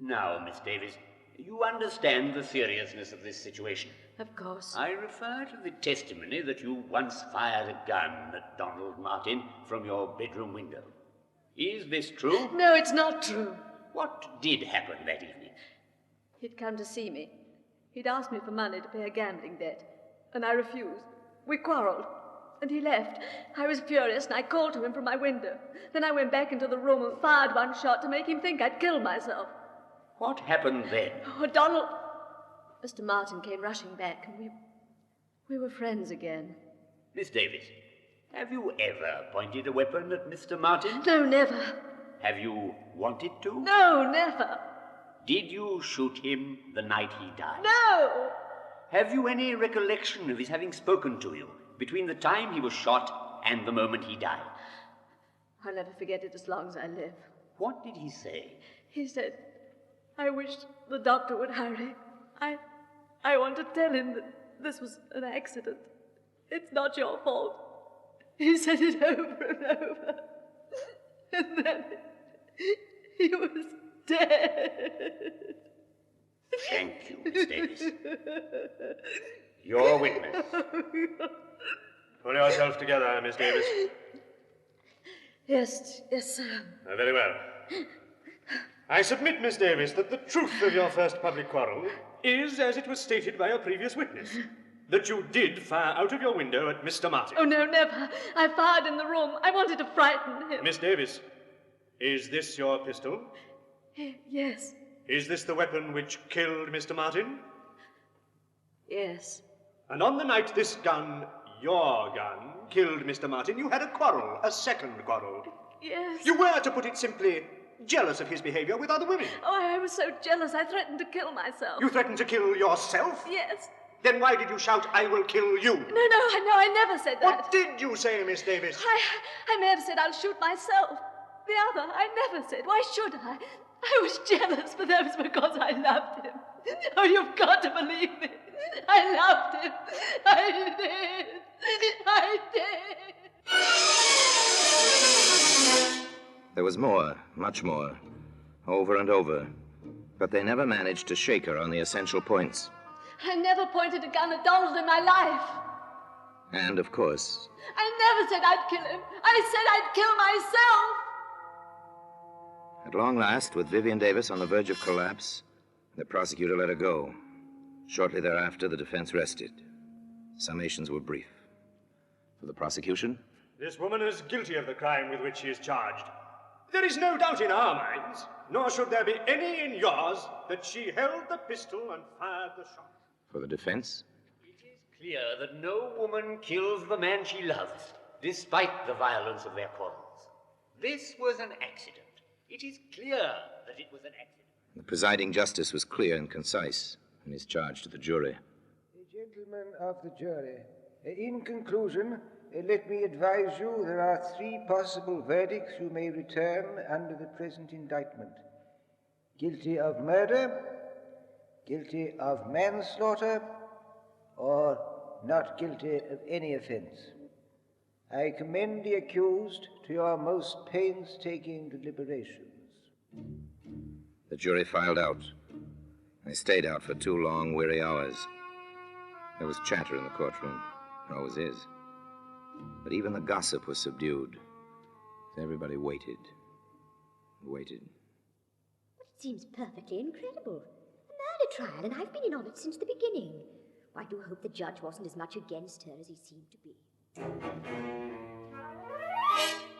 Now, Miss Davis, you understand the seriousness of this situation. Of course. I refer to the testimony that you once fired a gun at Donald Martin from your bedroom window. Is this true? No, it's not true. What did happen that evening? He'd come to see me. He'd asked me for money to pay a gambling debt, and I refused. We quarreled, and he left. I was furious, and I called to him from my window. Then I went back into the room and fired one shot to make him think I'd killed myself. What happened then? Oh, Donald... Mr. Martin came rushing back, and we were friends again. Miss Davis, have you ever pointed a weapon at Mr. Martin? No, never. Have you wanted to? No, never. Did you shoot him the night he died? No! Have you any recollection of his having spoken to you between the time he was shot and the moment he died? I'll never forget it as long as I live. What did he say? He said, I wish the doctor would hurry. I want to tell him that this was an accident. It's not your fault. He said it over and over. And then he was dead. Thank you, Miss Davis. Your witness. Pull yourself together, Miss Davis. Yes, sir. Very well. I submit, Miss Davis, that the truth of your first public quarrel is as it was stated by a previous witness, that you did fire out of your window at Mr. Martin. Oh, no, never. I fired in the room. I wanted to frighten him. Miss Davis, is this your pistol? Yes. Is this the weapon which killed Mr. Martin? Yes. And on the night this gun, your gun, killed Mr. Martin, you had a quarrel, a second quarrel. Yes. You were, to put it simply, jealous of his behavior with other women. Oh, I was so jealous I threatened to kill myself. You threatened to kill yourself? Yes. Then why did you shout, I will kill you? No, I never said that. What did you say, Miss Davis? I may have said I'll shoot myself. The other, I never said. Why should I? I was jealous, but that was because I loved him. Oh, you've got to believe me. I loved him. I did. I did. There was more, much more, over and over, but they never managed to shake her on the essential points. I never pointed a gun at Donald in my life. And, of course, I never said I'd kill him. I said I'd kill myself. at long last, with Vivian Davis on the verge of collapse, the prosecutor let her go. Shortly thereafter, the defense rested. Summations were brief. For the prosecution, This woman is guilty of the crime with which she is charged. There is no doubt in our minds, nor should there be any in yours, that she held the pistol and fired the shot. for the defense, Clear that no woman kills the man she loves, despite the violence of their quarrels. This was an accident. It is clear that it was an accident. the presiding justice was clear and concise in his charge to the jury. Gentlemen of the jury, in conclusion, let me advise you there are 3 possible verdicts you may return under the present indictment. Guilty of murder, guilty of manslaughter, or not guilty of any offense. I commend the accused to your most painstaking deliberations. The jury filed out. They stayed out for 2 long, weary hours. There was chatter in the courtroom. There always is. But even the gossip was subdued. Everybody waited. Waited. It seems perfectly incredible. A murder trial, and I've been in on it since the beginning. I do hope the judge wasn't as much against her as he seemed to be.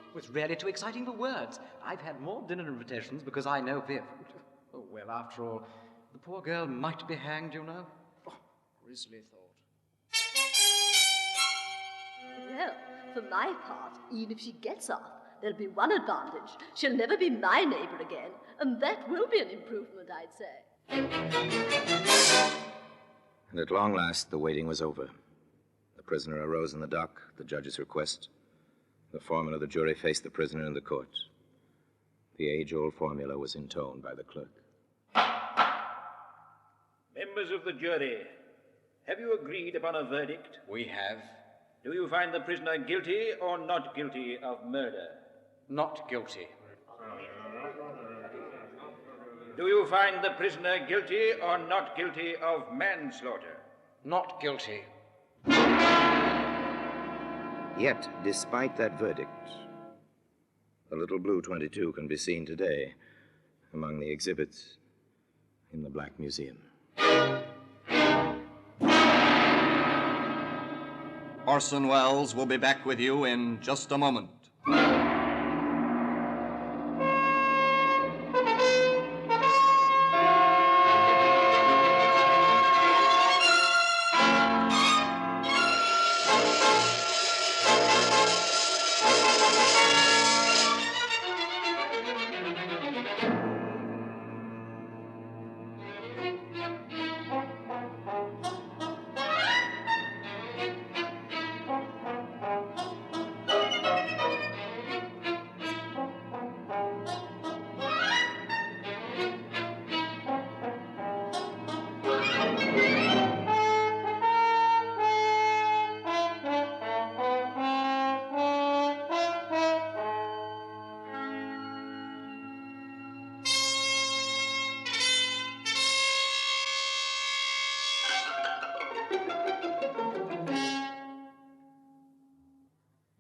It was really too exciting for words. I've had more dinner invitations because I know Viv. Oh, well, after all, the poor girl might be hanged, you know. Oh, grisly thought. Well, for my part, even if she gets off, there'll be one advantage. She'll never be my neighbor again. And that will be an improvement, I'd say. And at long last, the waiting was over. The prisoner arose in the dock, at the judge's request. The foreman of the jury faced the prisoner in the court. The age-old formula was intoned by the clerk. Members of the jury, have you agreed upon a verdict? We have. Do you find the prisoner guilty or not guilty of murder? Not guilty. Do you find the prisoner guilty or not guilty of manslaughter? Not guilty. Yet, despite that verdict, the little blue 22 can be seen today among the exhibits in the Black Museum. Orson Welles will be back with you in just a moment.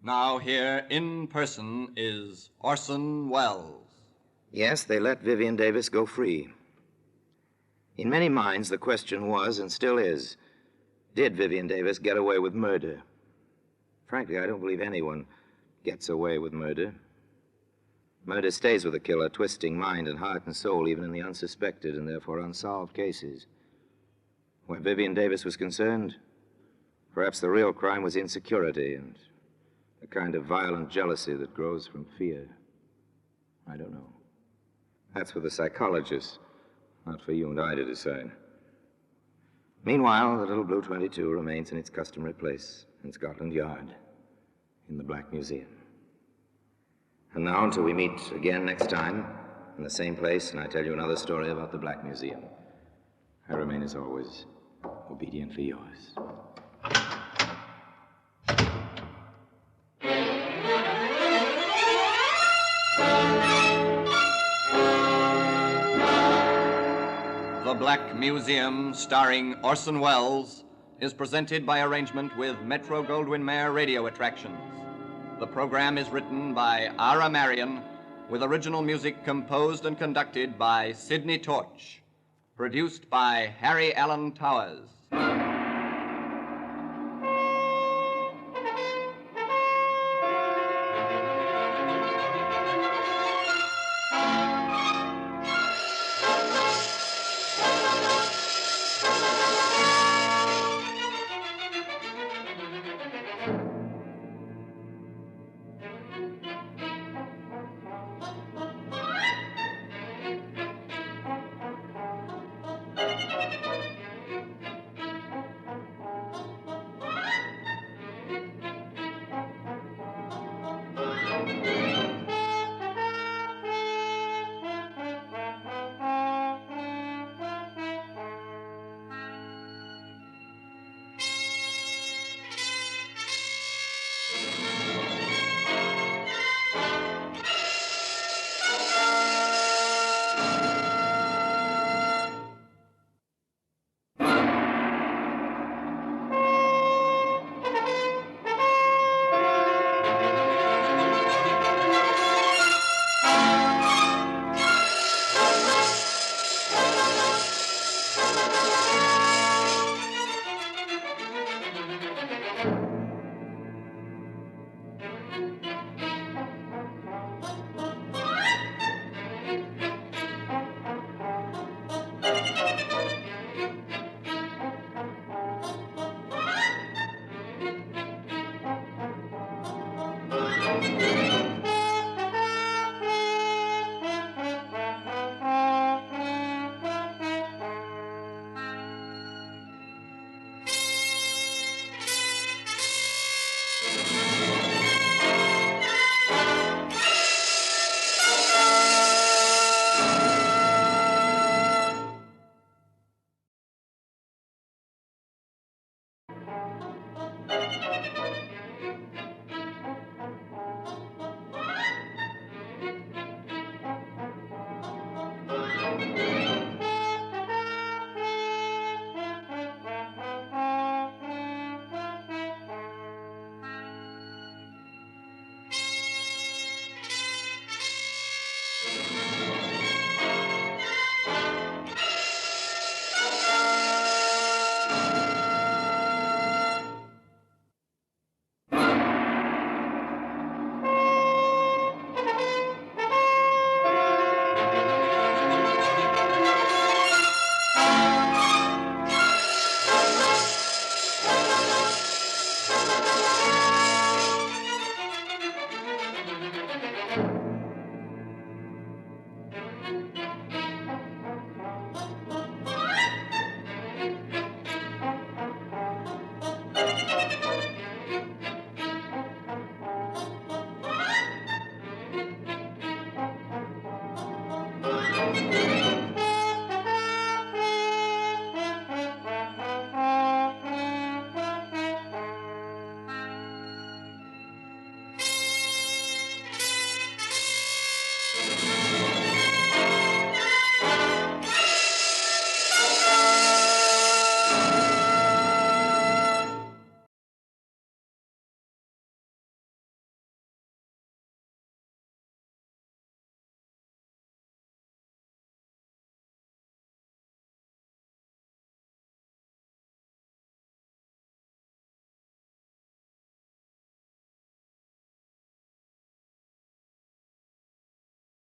Now here in person is Orson Welles. Yes, they let Vivian Davis go free. In many minds, the question was, and still is, did Vivian Davis get away with murder? Frankly, I don't believe anyone gets away with murder. Murder stays with the killer, twisting mind and heart and soul, even in the unsuspected and therefore unsolved cases. Where Vivian Davis was concerned, perhaps the real crime was insecurity and a kind of violent jealousy that grows from fear. I don't know. That's for the psychologists, not for you and I to decide. Meanwhile, the little blue 22 remains in its customary place in Scotland Yard, in the Black Museum. And now, until we meet again next time, in the same place, and I tell you another story about the Black Museum, I remain, as always, obediently yours. The Black Museum, starring Orson Welles, is presented by arrangement with Metro-Goldwyn-Mayer Radio Attractions. The program is written by Ara Marion, with original music composed and conducted by Sidney Torch. Produced by Harry Allen Towers. Thank you.